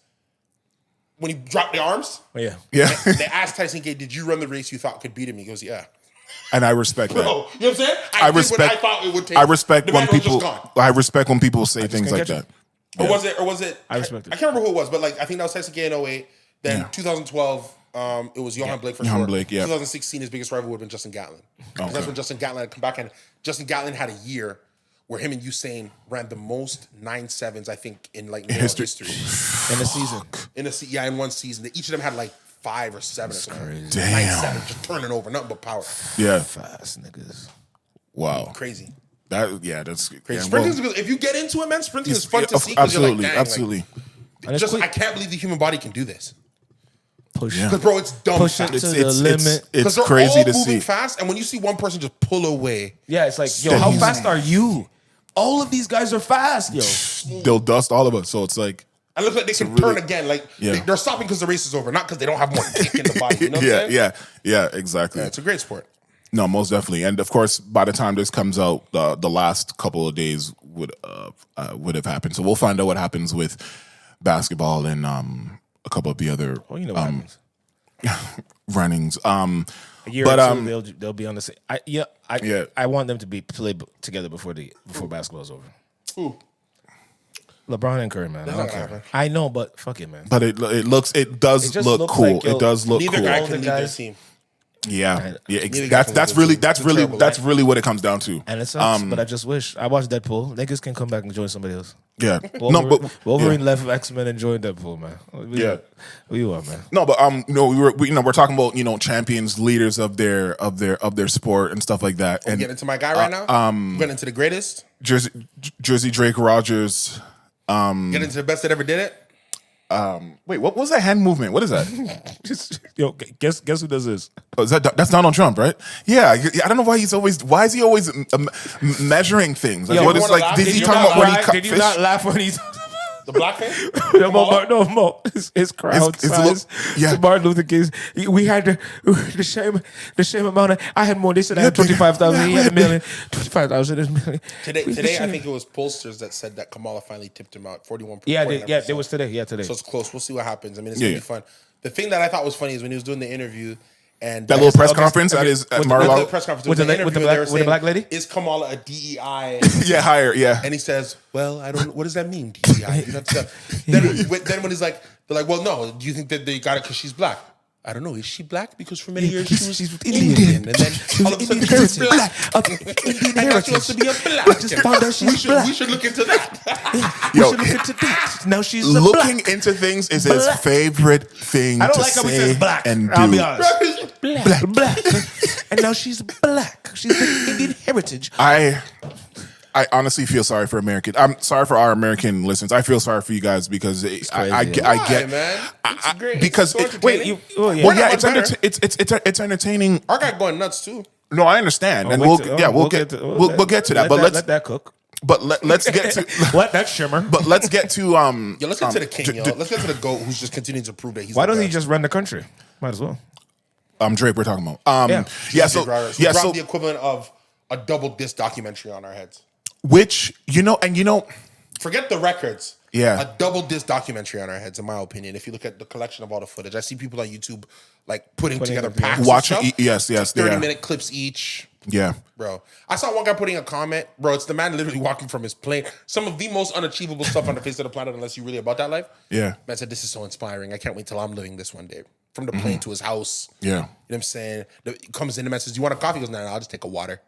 [SPEAKER 2] When he dropped the arms,
[SPEAKER 3] yeah.
[SPEAKER 2] They asked Tyson Gay, "Did you run the race you thought could beat him?" He goes, "Yeah."
[SPEAKER 3] And I respect that.
[SPEAKER 2] You know what I'm saying? I respect. I thought it would take.
[SPEAKER 3] I respect when people. I respect when people say things like that.
[SPEAKER 2] Or was it?
[SPEAKER 1] I respect it.
[SPEAKER 2] I can't remember who it was, but like I think that was Tyson Gay in 08. Then 2012, it was Johan Blake for sure. 2016, his biggest rival would have been Justin Gatlin. That's when Justin Gatlin had come back, and Justin Gatlin had a year where him and Usain ran the most 9.7s, I think, in like history.
[SPEAKER 1] In a season.
[SPEAKER 2] In one season. Each of them had like 5 or 7 or something.
[SPEAKER 3] Crazy. Damn.
[SPEAKER 2] 9.7, just turning over, nothing but power.
[SPEAKER 3] Yeah.
[SPEAKER 1] Fast niggas.
[SPEAKER 3] Wow.
[SPEAKER 2] Crazy.
[SPEAKER 3] That's crazy.
[SPEAKER 2] Yeah, sprinting's good. If you get into it, man, sprinting is fun to see. Absolutely. You're like,
[SPEAKER 3] absolutely.
[SPEAKER 2] Like, I can't believe the human body can do this.
[SPEAKER 1] Push.
[SPEAKER 2] Because, bro, it's dumb
[SPEAKER 1] Push
[SPEAKER 2] fast.
[SPEAKER 1] It to the limit.
[SPEAKER 3] It's crazy to see.
[SPEAKER 2] Moving fast, and when you see one person just pull away.
[SPEAKER 1] Yeah, it's like, yo, how fast are you? All of these guys are fast, yo.
[SPEAKER 3] They'll dust all of us, so it's like.
[SPEAKER 2] And it looks like they can turn again. Like, they're stopping because the race is over, not because they don't have more kick in the body. You know what I'm saying?
[SPEAKER 3] Yeah, exactly.
[SPEAKER 2] Yeah, it's a great sport.
[SPEAKER 3] No, most definitely. And of course, by the time this comes out, the last couple of days would have happened. So we'll find out what happens with basketball and a couple of the other runnings. A
[SPEAKER 1] year or two, they'll be on the same. I want them to be played together before basketball's over.
[SPEAKER 2] Who?
[SPEAKER 1] LeBron and Curry, man. I don't care. I know, but fuck it, man.
[SPEAKER 3] But it does look cool.
[SPEAKER 1] Like,
[SPEAKER 3] it does look cool.
[SPEAKER 2] Neither guy can lead their team.
[SPEAKER 3] Yeah. That's really what it comes down to.
[SPEAKER 1] And it sucks, but I just wish I watched Deadpool. Niggas can come back and join somebody else.
[SPEAKER 3] Yeah,
[SPEAKER 1] Wolverine left X-Men and joined Deadpool, man. We are, man.
[SPEAKER 3] No, but we're talking about champions, leaders of their sport and stuff like that. And
[SPEAKER 2] getting into my guy right now. Getting into the greatest.
[SPEAKER 3] Jersey Drake Rogers.
[SPEAKER 2] Getting into the best that ever did it.
[SPEAKER 3] Wait, what was that hand movement? What is that?
[SPEAKER 1] Guess who does this?
[SPEAKER 3] Oh, that's Donald Trump, right? Yeah, I don't know why is he always measuring things? Like, what is like? Did he talk about when he cut fish?
[SPEAKER 1] Did you not laugh when he's
[SPEAKER 2] the black thing?
[SPEAKER 1] No. His crowd size. Martin Luther King. We had the same amount. I had more. They said I had 25,000. He had 1 million. 25,000 is million.
[SPEAKER 2] Today, I think it was pollsters that said that Kamala finally tipped him out 41%.
[SPEAKER 1] Yeah, it was today. Yeah, today.
[SPEAKER 2] So it's close. We'll see what happens. I mean, it's gonna be fun. The thing that I thought was funny is when he was doing the interview. And
[SPEAKER 3] that little press conference at Mar-a-Lago?
[SPEAKER 2] The press conference
[SPEAKER 1] with the black lady?
[SPEAKER 2] Is Kamala a DEI?
[SPEAKER 3] Higher, yeah. And
[SPEAKER 2] he says, well, I don't. What does that mean, DEI? Then when he's like, they're like, well, no. Do you think that they got it because she's black? I don't know. Is she black? Because for many years she's Indian. And then all of a sudden she's black.
[SPEAKER 1] Indian
[SPEAKER 2] and now she wants to be a black.
[SPEAKER 1] I just found out she's black.
[SPEAKER 2] We should look into that.
[SPEAKER 1] We should look into that. Now she's
[SPEAKER 3] looking
[SPEAKER 1] black.
[SPEAKER 3] into things is his favorite thing.
[SPEAKER 1] I don't
[SPEAKER 3] to
[SPEAKER 1] like how he
[SPEAKER 3] say
[SPEAKER 1] says black.
[SPEAKER 3] And
[SPEAKER 1] I'll
[SPEAKER 3] do.
[SPEAKER 1] be honest. Black. And now she's black. She's the Indian heritage.
[SPEAKER 3] I honestly feel sorry for American. I'm sorry for our American listeners. I feel sorry for you guys because I get,
[SPEAKER 2] man. It's great.
[SPEAKER 3] Because it's entertaining.
[SPEAKER 2] Our guy going nuts too.
[SPEAKER 3] No, I understand, and we'll get to that. But
[SPEAKER 1] let that cook.
[SPEAKER 3] But let's get to
[SPEAKER 1] let that shimmer.
[SPEAKER 3] But let's get to
[SPEAKER 2] let's get to the king, yo. Let's get to the GOAT who's just continuing to prove that he's.
[SPEAKER 1] Why doesn't he just run the country? Might as well.
[SPEAKER 3] Drake, we're talking about.
[SPEAKER 2] So the equivalent of a double disc documentary on our heads.
[SPEAKER 3] Which,
[SPEAKER 2] forget the records.
[SPEAKER 3] Yeah.
[SPEAKER 2] A double disc documentary on our heads, in my opinion. If you look at the collection of all the footage, I see people on YouTube like putting together packs.
[SPEAKER 3] Watching,
[SPEAKER 2] of stuff.
[SPEAKER 3] yes,
[SPEAKER 2] 30-minute clips each.
[SPEAKER 3] Yeah.
[SPEAKER 2] Bro. I saw one guy putting a comment. Bro, it's the man literally walking from his plane. Some of the most unachievable stuff on the face of the planet, unless you're really about that life.
[SPEAKER 3] Yeah.
[SPEAKER 2] Man said, this is so inspiring. I can't wait till I'm living this one day. From the plane to his house.
[SPEAKER 3] Yeah.
[SPEAKER 2] You know what I'm saying? He comes in, the man says, do you want a coffee? He goes, no, I'll just take a water.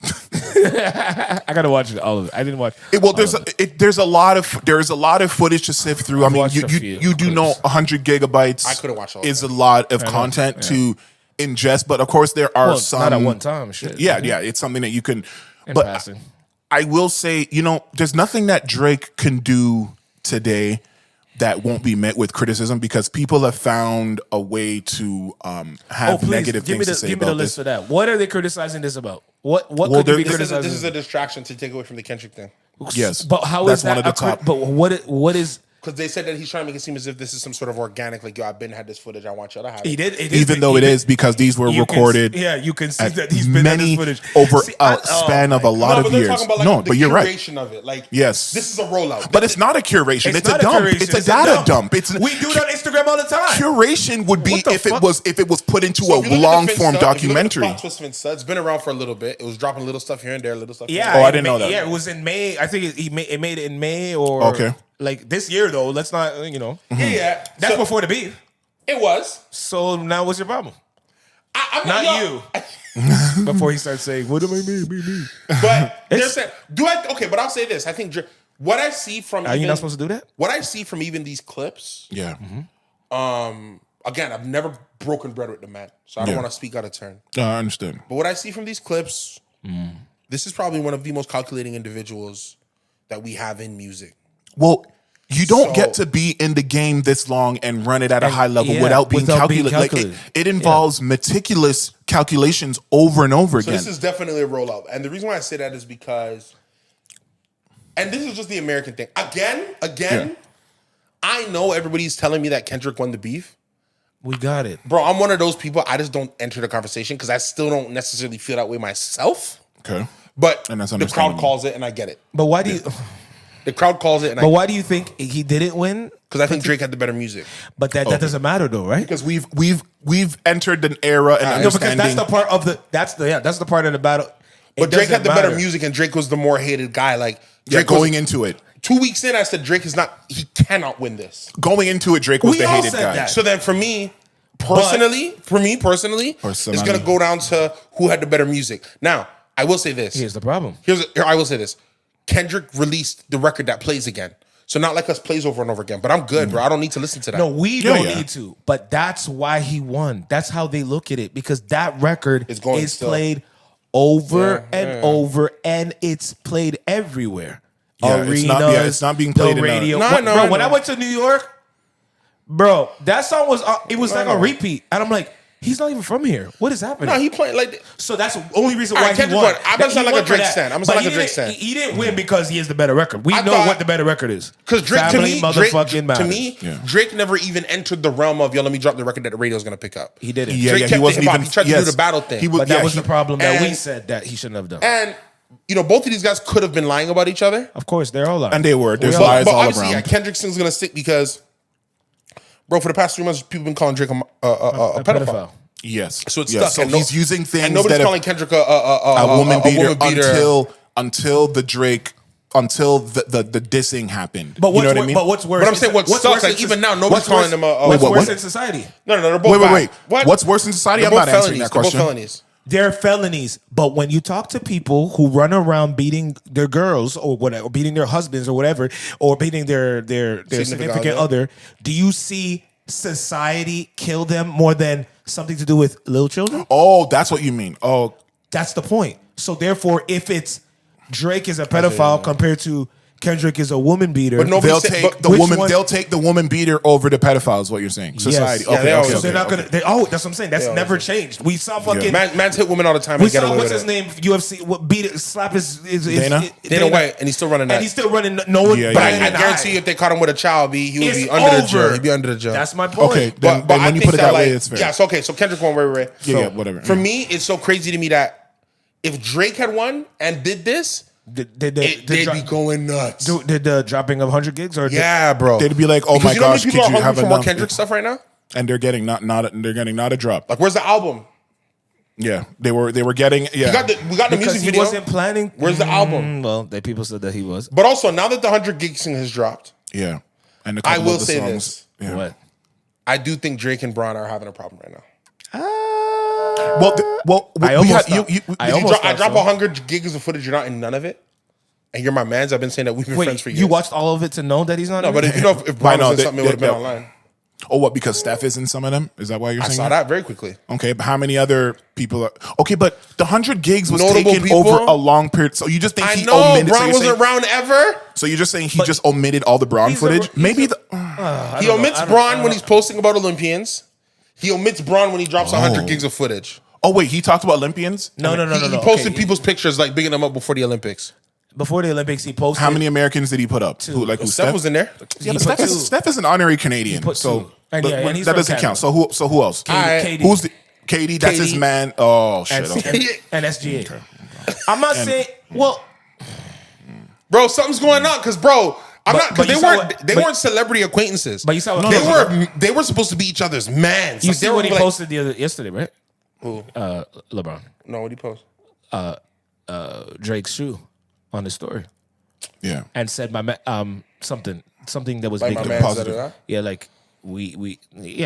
[SPEAKER 1] I gotta watch all of it. I didn't watch.
[SPEAKER 3] There's a lot of footage to sift through. I mean, you do know 100 gigabytes.
[SPEAKER 2] I couldn't watch all
[SPEAKER 3] is a lot of content to ingest, but of course there are some.
[SPEAKER 1] Not at one time. Shit.
[SPEAKER 3] Yeah, it's something that you can.
[SPEAKER 1] But
[SPEAKER 3] passing. I will say, there's nothing that Drake can do today that won't be met with criticism because people have found a way to have negative things to say about this. Give me the list
[SPEAKER 1] for that. What are they criticizing this about? What could be criticizing?
[SPEAKER 2] This is a distraction to take away from the Kendrick thing.
[SPEAKER 3] Yes,
[SPEAKER 1] but how is that one of the top? But what is?
[SPEAKER 2] Because they said that he's trying to make it seem as if this is some sort of organic, like, yo, I've been had this footage, I want y'all to have it.
[SPEAKER 1] He did.
[SPEAKER 3] Even though it is, because these were recorded.
[SPEAKER 1] You can see that he's been had this footage.
[SPEAKER 3] Over a span of a lot of years. But you're right.
[SPEAKER 2] Curation of it. Like,
[SPEAKER 3] yes.
[SPEAKER 2] This is a rollout.
[SPEAKER 3] But it's not a curation. It's a dump. It's a data dump.
[SPEAKER 1] We do it on Instagram all the time.
[SPEAKER 3] Curation would be if it was put into a long form documentary.
[SPEAKER 2] It's been around for a little bit. It was dropping little stuff here and there, little stuff.
[SPEAKER 1] Yeah.
[SPEAKER 3] Oh, I didn't know that.
[SPEAKER 1] Yeah, it was in May. I think it made it in May or like this year though. Let's not
[SPEAKER 2] Yeah.
[SPEAKER 1] That's before the beef.
[SPEAKER 2] It was.
[SPEAKER 1] So now what's your problem?
[SPEAKER 2] I'm
[SPEAKER 1] not you. Before he starts saying, "What do I mean?"
[SPEAKER 2] But but I'll say this. I think what I see from
[SPEAKER 1] you not supposed to do that?
[SPEAKER 2] What I see from even these clips.
[SPEAKER 3] Yeah.
[SPEAKER 2] Again, I've never broken bread with the man, so I don't want to speak out of turn.
[SPEAKER 3] I understand.
[SPEAKER 2] But what I see from these clips, this is probably one of the most calculating individuals that we have in music.
[SPEAKER 3] Well, you don't get to be in the game this long and run it at a high level without being calculated. Like it involves meticulous calculations over and over again.
[SPEAKER 2] So this is definitely a rollout. And the reason why I say that is because, and this is just the American thing. Again, I know everybody's telling me that Kendrick won the beef.
[SPEAKER 1] We got it.
[SPEAKER 2] Bro, I'm one of those people, I just don't enter the conversation because I still don't necessarily feel that way myself.
[SPEAKER 3] Okay.
[SPEAKER 2] But the crowd calls it and I get it.
[SPEAKER 1] But why do you...
[SPEAKER 2] The crowd calls it.
[SPEAKER 1] But why do you think he didn't win?
[SPEAKER 2] Because I think Drake had the better music.
[SPEAKER 1] But that doesn't matter though, right?
[SPEAKER 3] Because we've entered an era and understanding.
[SPEAKER 1] Because that's the part of that's the part of the battle.
[SPEAKER 2] But Drake had the better music and Drake was the more hated guy. Like Drake
[SPEAKER 3] going into it.
[SPEAKER 2] 2 weeks in, I said Drake he cannot win this.
[SPEAKER 3] Going into it, Drake was the hated guy.
[SPEAKER 2] That. So then for me personally, it's gonna go down to who had the better music. Now, I will say this.
[SPEAKER 1] Here's the problem.
[SPEAKER 2] I will say this. Kendrick released the record that plays again. So not like us plays over and over again. But I'm good, bro. I don't need to listen to that.
[SPEAKER 1] No, we don't need to. But that's why he won. That's how they look at it. Because that record is played over and over. And it's played everywhere.
[SPEAKER 3] Yeah,
[SPEAKER 1] Arenas,
[SPEAKER 3] it's not being played
[SPEAKER 1] the radio.
[SPEAKER 2] No,
[SPEAKER 1] when I went to New York, bro, that song was like a repeat. And I'm like, he's not even from here. What is happening?
[SPEAKER 2] No, he played like...
[SPEAKER 1] So that's the only reason why he won.
[SPEAKER 2] I'm going to sound like a Drake stan.
[SPEAKER 1] He didn't win because he is the better record. We know what the better record is.
[SPEAKER 2] Because Drake,
[SPEAKER 1] to
[SPEAKER 2] me, Drake never even entered the realm of, let me drop the record that the radio's going to pick up.
[SPEAKER 1] He didn't.
[SPEAKER 3] Yeah, he wasn't even...
[SPEAKER 2] He tried to do the battle thing.
[SPEAKER 1] But that was the problem that we said that he shouldn't have done.
[SPEAKER 2] And... both of these guys could have been lying about each other.
[SPEAKER 1] Of course, they're all lying.
[SPEAKER 3] And they were. There's lies all around.
[SPEAKER 2] Yeah, Kendrick's going to stick because, bro, for the past 3 months, people have been calling Drake a pedophile.
[SPEAKER 3] Yes.
[SPEAKER 2] So it's stuck.
[SPEAKER 3] So he's using things
[SPEAKER 2] and nobody's calling Kendrick a
[SPEAKER 3] woman beater until the Drake, until the dissing happened.
[SPEAKER 1] But
[SPEAKER 3] you know what I mean?
[SPEAKER 1] But what's worse?
[SPEAKER 2] But I'm saying what sucks, like even now, nobody's calling him a...
[SPEAKER 1] What's worse in society?
[SPEAKER 2] No, they're both bad.
[SPEAKER 3] Wait. What? What's worse in society? I'm not answering that question.
[SPEAKER 2] They're both felonies.
[SPEAKER 1] They're felonies, but when you talk to people who run around beating their girls or whatever, or beating their husbands or whatever, or beating their significant other, do you see society kill them more than something to do with little children?
[SPEAKER 3] Oh, that's what you mean. Oh,
[SPEAKER 1] that's the point. So therefore, if it's Drake is a pedophile compared to Kendrick is a woman beater,
[SPEAKER 3] but they'll take the woman beater over the pedophile. Is what you're saying? Society.
[SPEAKER 1] Yes.
[SPEAKER 3] Okay.
[SPEAKER 1] So they're not gonna. That's what I'm saying. That's never changed. We saw fucking
[SPEAKER 2] man's hit women all the time.
[SPEAKER 1] We saw what's his name? UFC beat it, slap his
[SPEAKER 2] Dana White, and he's still running that.
[SPEAKER 1] And he's still running. No one.
[SPEAKER 2] But I guarantee you, if they caught him with a child, he would be under the jail. He'd be under the jail.
[SPEAKER 1] That's my point.
[SPEAKER 3] Okay, but when you put it that way, it's fair.
[SPEAKER 2] Yeah. So Kendrick won. Right.
[SPEAKER 3] Yeah, whatever.
[SPEAKER 2] For me, it's so crazy to me that if Drake had won and did this, they'd be going nuts.
[SPEAKER 1] Did the dropping of 100 gigs or
[SPEAKER 2] bro?
[SPEAKER 3] They'd be like, oh
[SPEAKER 2] because
[SPEAKER 3] my gosh,
[SPEAKER 2] people
[SPEAKER 3] could
[SPEAKER 2] are
[SPEAKER 3] you have
[SPEAKER 2] hungry for more
[SPEAKER 3] enough?
[SPEAKER 2] Kendrick stuff right now?
[SPEAKER 3] And they're getting not a drop.
[SPEAKER 2] Like, where's the album?
[SPEAKER 3] Yeah, they were getting. Yeah,
[SPEAKER 2] we got the music video.
[SPEAKER 1] He wasn't planning.
[SPEAKER 2] Where's the album?
[SPEAKER 1] Well, people said that he was.
[SPEAKER 2] But also, now that the 100 gig thing has dropped,
[SPEAKER 3] yeah, and
[SPEAKER 2] I will say this.
[SPEAKER 3] Yeah.
[SPEAKER 1] What?
[SPEAKER 2] I do think Drake and Braun are having a problem right now.
[SPEAKER 1] I
[SPEAKER 2] drop 100 gigs of footage. You're not in none of it, and you're my mans. I've been saying that we've been friends for years.
[SPEAKER 1] You watched all of it to know that he's not.
[SPEAKER 2] No,
[SPEAKER 1] in
[SPEAKER 2] but
[SPEAKER 1] it?
[SPEAKER 2] if Braun was in something, it would have been online.
[SPEAKER 3] Oh, what? Because Steph is in some of them? Is that why you're saying
[SPEAKER 2] I saw that very quickly.
[SPEAKER 3] Okay, but how many other people are... Okay, but the 100 gigs was
[SPEAKER 2] Notable
[SPEAKER 3] taken
[SPEAKER 2] people?
[SPEAKER 3] over a long period. So you just think he
[SPEAKER 2] know
[SPEAKER 3] omitted...
[SPEAKER 2] Braun wasn't around ever.
[SPEAKER 3] So you're just saying he just omitted all the Braun footage? Maybe
[SPEAKER 2] he omits Braun when he's posting about Olympians. He omits Braun when he drops 100 gigs of footage.
[SPEAKER 3] Oh, wait, he talked about Olympians?
[SPEAKER 1] No.
[SPEAKER 2] He posted people's pictures, like, bigging them up before the Olympics.
[SPEAKER 1] Before the Olympics, he posted...
[SPEAKER 3] How many Americans did he put up?
[SPEAKER 2] Steph was in there.
[SPEAKER 3] Yeah, but Steph is an honorary Canadian. So
[SPEAKER 1] and he's
[SPEAKER 3] that doesn't count. So who else?
[SPEAKER 1] KD.
[SPEAKER 3] Who's the... KD, that's his man. Oh, shit.
[SPEAKER 1] And SGA. Okay. I'm not saying... Well...
[SPEAKER 2] Bro, something's going on, because, bro... They weren't celebrity acquaintances.
[SPEAKER 1] But you saw
[SPEAKER 2] they were supposed to be each other's mans.
[SPEAKER 1] You see what he posted yesterday, right?
[SPEAKER 2] Who?
[SPEAKER 1] LeBron.
[SPEAKER 2] No, what did he post?
[SPEAKER 1] Drake's shoe on the story.
[SPEAKER 3] Yeah.
[SPEAKER 1] And said something that was
[SPEAKER 2] like
[SPEAKER 1] big
[SPEAKER 2] and positive.
[SPEAKER 1] Yeah, like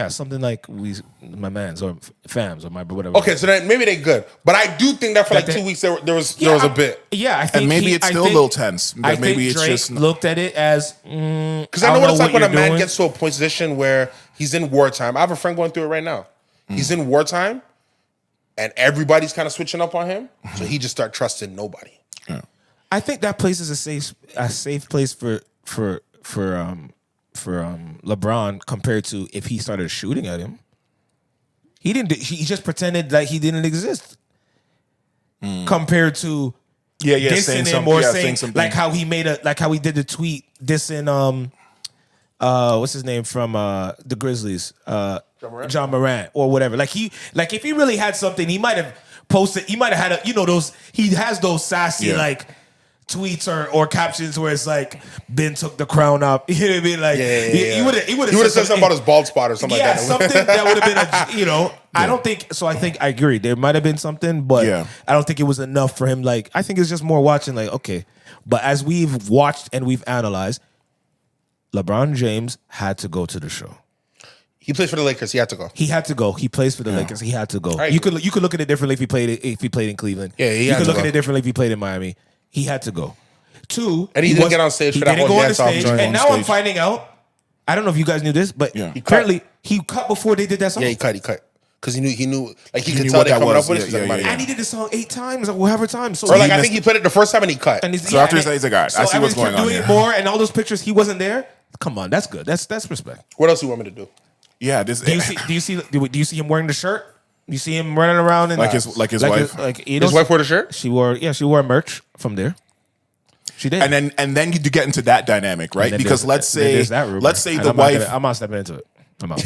[SPEAKER 1] something like my mans or fams or my whatever.
[SPEAKER 2] Okay, so then maybe they good. But I do think that for like 2 weeks there was a bit.
[SPEAKER 1] Yeah, I think
[SPEAKER 3] and maybe it's still a little tense.
[SPEAKER 1] I
[SPEAKER 3] maybe
[SPEAKER 1] think
[SPEAKER 3] it's
[SPEAKER 1] Drake
[SPEAKER 3] just
[SPEAKER 1] looked at it as
[SPEAKER 2] because I know what it's like when a man gets to a position where he's in wartime. I have a friend going through it right now. He's in wartime, and everybody's kind of switching up on him. So he just start trusting nobody.
[SPEAKER 3] Yeah.
[SPEAKER 1] I think that place is a safe place for LeBron compared to if he started shooting at him. He didn't. He just pretended like he didn't exist. Compared to dissing him or saying like how he did the tweet dissing what's his name from the Grizzlies, John Morant or whatever. Like if he really had something, he might have posted. He might have had those. He has those sassy like tweets or captions where it's like Ben took the crown up. You know what I mean? Like he would have
[SPEAKER 2] said something about his bald spot or something like that.
[SPEAKER 1] Something that would have been I don't think so. I think I agree. There might have been something, but I don't think it was enough for him. Like I think it's just more watching. Like okay, but as we've watched and we've analyzed, LeBron James had to go to the show.
[SPEAKER 2] He plays for the Lakers. He had to go.
[SPEAKER 1] He had to go. He plays for the Lakers. He had to go. Right. You could look at it differently if he played in Cleveland.
[SPEAKER 2] Yeah,
[SPEAKER 1] you could look at it differently if he played in Miami. He had to go. Two,
[SPEAKER 2] and he didn't get on stage for that one dance off.
[SPEAKER 1] And now I'm finding out. I don't know if you guys knew this, but apparently he cut before they did that song.
[SPEAKER 2] Yeah, he cut. Because he knew, like he could tell they coming up with it.
[SPEAKER 1] And he did the song 8 times, or whatever time. So
[SPEAKER 2] or like I think he played it the first time and he cut.
[SPEAKER 3] So after he's like, I see what's going on
[SPEAKER 1] doing
[SPEAKER 3] here.
[SPEAKER 1] More, and all those pictures, he wasn't there. Come on, that's good. That's respect.
[SPEAKER 2] What else do you want me to do?
[SPEAKER 3] Yeah,
[SPEAKER 1] do you see him wearing the shirt? You see him running around and
[SPEAKER 3] like his wife.
[SPEAKER 2] His wife wore the shirt.
[SPEAKER 1] She wore merch from there. She did.
[SPEAKER 3] And then you get into that dynamic, right? Because let's say the wife.
[SPEAKER 1] I'm not stepping into it. I'm out.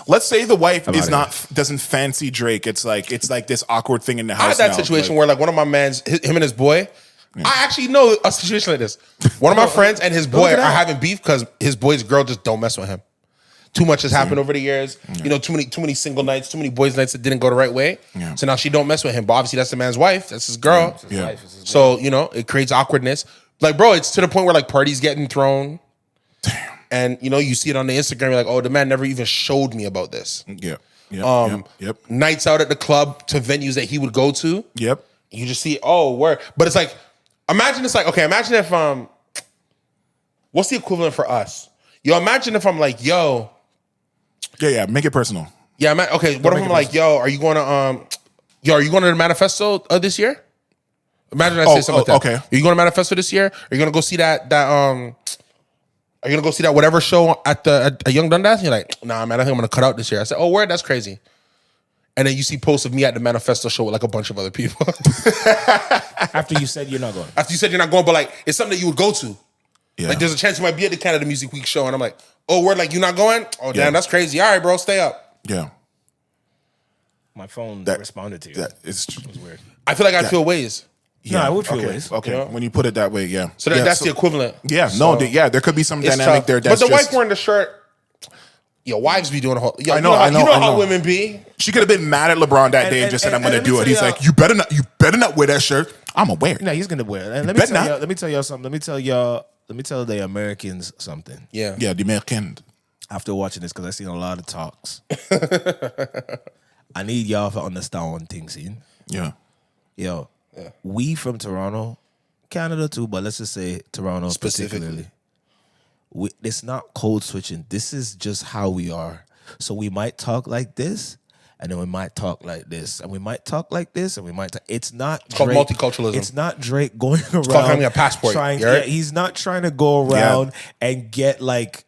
[SPEAKER 3] Let's say the wife doesn't fancy Drake. It's like this awkward thing in the house.
[SPEAKER 2] I had that situation where like one of my mans, him and his boy. I actually know a situation like this. One of my friends and his boy are having beef because his boy's girl just don't mess with him. Too much has happened over the years. Yeah. Too many single nights, too many boys' nights that didn't go the right way. Yeah. So now she don't mess with him. But obviously that's the man's wife. That's his girl.
[SPEAKER 3] Yeah.
[SPEAKER 2] So, it creates awkwardness. Like, bro, it's to the point where like parties getting thrown.
[SPEAKER 3] Damn.
[SPEAKER 2] And you see it on the Instagram, you're like, oh, the man never even showed me about this.
[SPEAKER 3] Yeah.
[SPEAKER 2] Yep. Nights out at the club to venues that he would go to.
[SPEAKER 3] Yep.
[SPEAKER 2] You just see, where. But it's like, imagine if what's the equivalent for us? Imagine if I'm like, yo.
[SPEAKER 3] Yeah, make it personal.
[SPEAKER 2] Yeah, okay. What if I'm like, yo, are you going to the Manifesto this year? Imagine I say something like that.
[SPEAKER 3] Okay.
[SPEAKER 2] Are you going to Manifesto this year? Are you going to go see that are you going to go see that whatever show at Young Dundas? And you're like, nah, man, I think I'm going to cut out this year. I said, oh, word? That's crazy. And then you see posts of me at the Manifesto show with like a bunch of other people.
[SPEAKER 1] After you said you're not going.
[SPEAKER 2] After you said you're not going, but like it's something that you would go to.
[SPEAKER 3] Yeah.
[SPEAKER 2] Like there's a chance you might be at the Canada Music Week show, and I'm like, oh, word, like you not going? Oh, damn, that's crazy. All right, bro, stay up.
[SPEAKER 3] Yeah.
[SPEAKER 1] My phone responded to you.
[SPEAKER 3] That is
[SPEAKER 1] it was weird.
[SPEAKER 2] I feel like I'd feel ways.
[SPEAKER 1] Yeah, I would feel ways.
[SPEAKER 3] Okay,
[SPEAKER 2] You know?
[SPEAKER 3] when you put it that way, yeah.
[SPEAKER 2] So that's the equivalent.
[SPEAKER 3] Yeah,
[SPEAKER 2] So
[SPEAKER 3] there could be some
[SPEAKER 2] it's
[SPEAKER 3] dynamic
[SPEAKER 2] tough.
[SPEAKER 3] there.
[SPEAKER 2] But the wife wearing the shirt, yo, wives be doing a whole. Yo,
[SPEAKER 3] I know
[SPEAKER 2] how women be.
[SPEAKER 3] She could have been mad at LeBron that day and just said, "I'm going to do it." He's like, "You better not wear that shirt." I'm aware.
[SPEAKER 1] No, he's gonna wear it. And let me tell y'all something. Let me tell the Americans something.
[SPEAKER 2] Yeah,
[SPEAKER 3] the American.
[SPEAKER 1] After watching this, because I've seen a lot of talks, I need y'all to understand one thing, see?
[SPEAKER 3] Yeah.
[SPEAKER 1] Yo, we from Toronto, Canada too, but let's just say Toronto particularly. It's not code switching. This is just how we are. So we might talk like this, and then we might talk like this, and we might talk like this, and we might. It's not.
[SPEAKER 2] It's called multiculturalism.
[SPEAKER 1] It's not Drake going around.
[SPEAKER 2] It's called having a passport.
[SPEAKER 1] He's not trying to go around and get like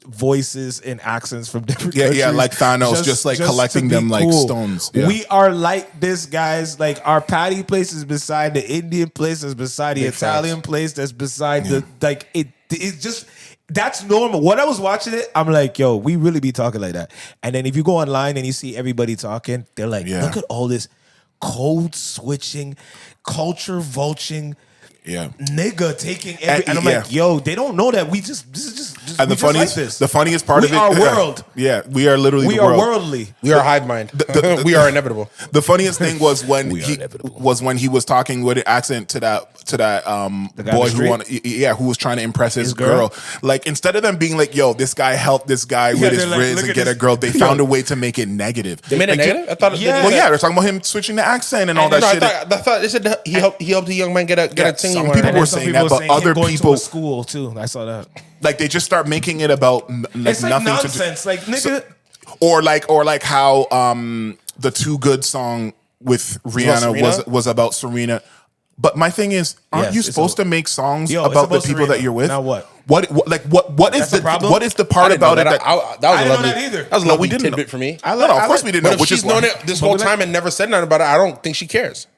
[SPEAKER 1] voices and accents from different countries.
[SPEAKER 3] Yeah, like Thanos, just collecting them like stones. Yeah.
[SPEAKER 1] We are like this, guys. Like our patty place is beside the Indian place, that's beside the Italian place, that's beside the like it's just that's normal. When I was watching it, I'm like, yo, we really be talking like that. And then if you go online and you see everybody talking, they're like, look at all this code switching, culture vulturing.
[SPEAKER 3] Yeah,
[SPEAKER 1] nigga taking every, and I'm like, yo, they don't know that we just this is just
[SPEAKER 3] and the funniest part of it,
[SPEAKER 1] our world.
[SPEAKER 3] Yeah, we are literally
[SPEAKER 1] we
[SPEAKER 3] the
[SPEAKER 1] are
[SPEAKER 3] world.
[SPEAKER 1] worldly.
[SPEAKER 2] We are hive mind. We are inevitable.
[SPEAKER 3] The funniest thing was when he was talking with an accent to that boy who was trying to impress his girl. Like instead of them being like, yo, this guy helped this guy with his riz and get a girl, they found a way to make it negative.
[SPEAKER 2] They made it negative? I thought
[SPEAKER 3] they're talking about him switching the accent and all that shit.
[SPEAKER 2] I thought they said he helped the young man get a thing.
[SPEAKER 3] Some people were saying that, but other people
[SPEAKER 1] school too. I saw that.
[SPEAKER 3] Like they just start making it about
[SPEAKER 1] it's like
[SPEAKER 3] nothing
[SPEAKER 1] nonsense.
[SPEAKER 3] To do.
[SPEAKER 1] Like nigga,
[SPEAKER 3] or like how the Too Good song with Rihanna was about Serena. But my thing is, aren't you supposed to make songs about the people that you're with?
[SPEAKER 1] Now what?
[SPEAKER 3] What is the
[SPEAKER 1] problem?
[SPEAKER 3] What is the part about it that
[SPEAKER 2] I didn't know that either. That was a lovely tidbit for me.
[SPEAKER 3] Of course we didn't know.
[SPEAKER 2] But if she's known it this whole time and never said nothing about it, I don't think she cares.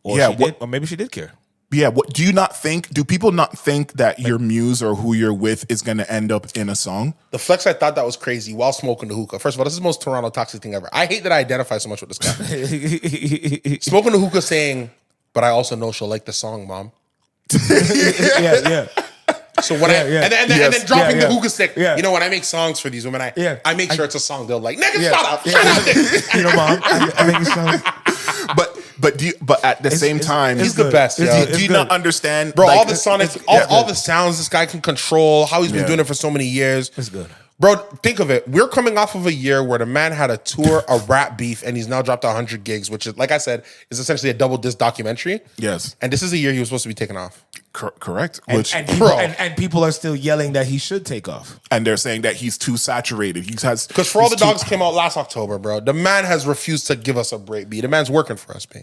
[SPEAKER 1] Or maybe she did care.
[SPEAKER 3] Yeah, do people not think that your muse or who you're with is going to end up in a song?
[SPEAKER 2] The flex, I thought that was crazy while smoking the hookah. First of all, this is the most Toronto toxic thing ever. I hate that I identify so much with this guy. Smoking the hookah saying, but I also know she'll like the song, Mom.
[SPEAKER 1] Yeah.
[SPEAKER 2] So when and then dropping the hookah stick.
[SPEAKER 1] Yeah.
[SPEAKER 2] You know, when I make songs for these women, I make sure it's a song they'll like. Nigga, shut up.
[SPEAKER 1] You know, Mom, I make songs.
[SPEAKER 3] But at the same time,
[SPEAKER 2] he's the best.
[SPEAKER 3] Do you not understand,
[SPEAKER 2] bro? All the sonics, all the sounds this guy can control. How he's been doing it for so many years.
[SPEAKER 1] It's good,
[SPEAKER 2] bro. Think of it. We're coming off of a year where the man had a tour, a rap beef, and he's now dropped 100 gigs, which is, like I said, is essentially a double disc documentary.
[SPEAKER 3] Yes.
[SPEAKER 2] And this is a year he was supposed to be taken off.
[SPEAKER 3] Correct.
[SPEAKER 1] And people are still yelling that he should take off.
[SPEAKER 3] And they're saying that he's too saturated.
[SPEAKER 2] Because For All the Dogs came out last October, bro. The man has refused to give us a break, B. The man's working for us, B.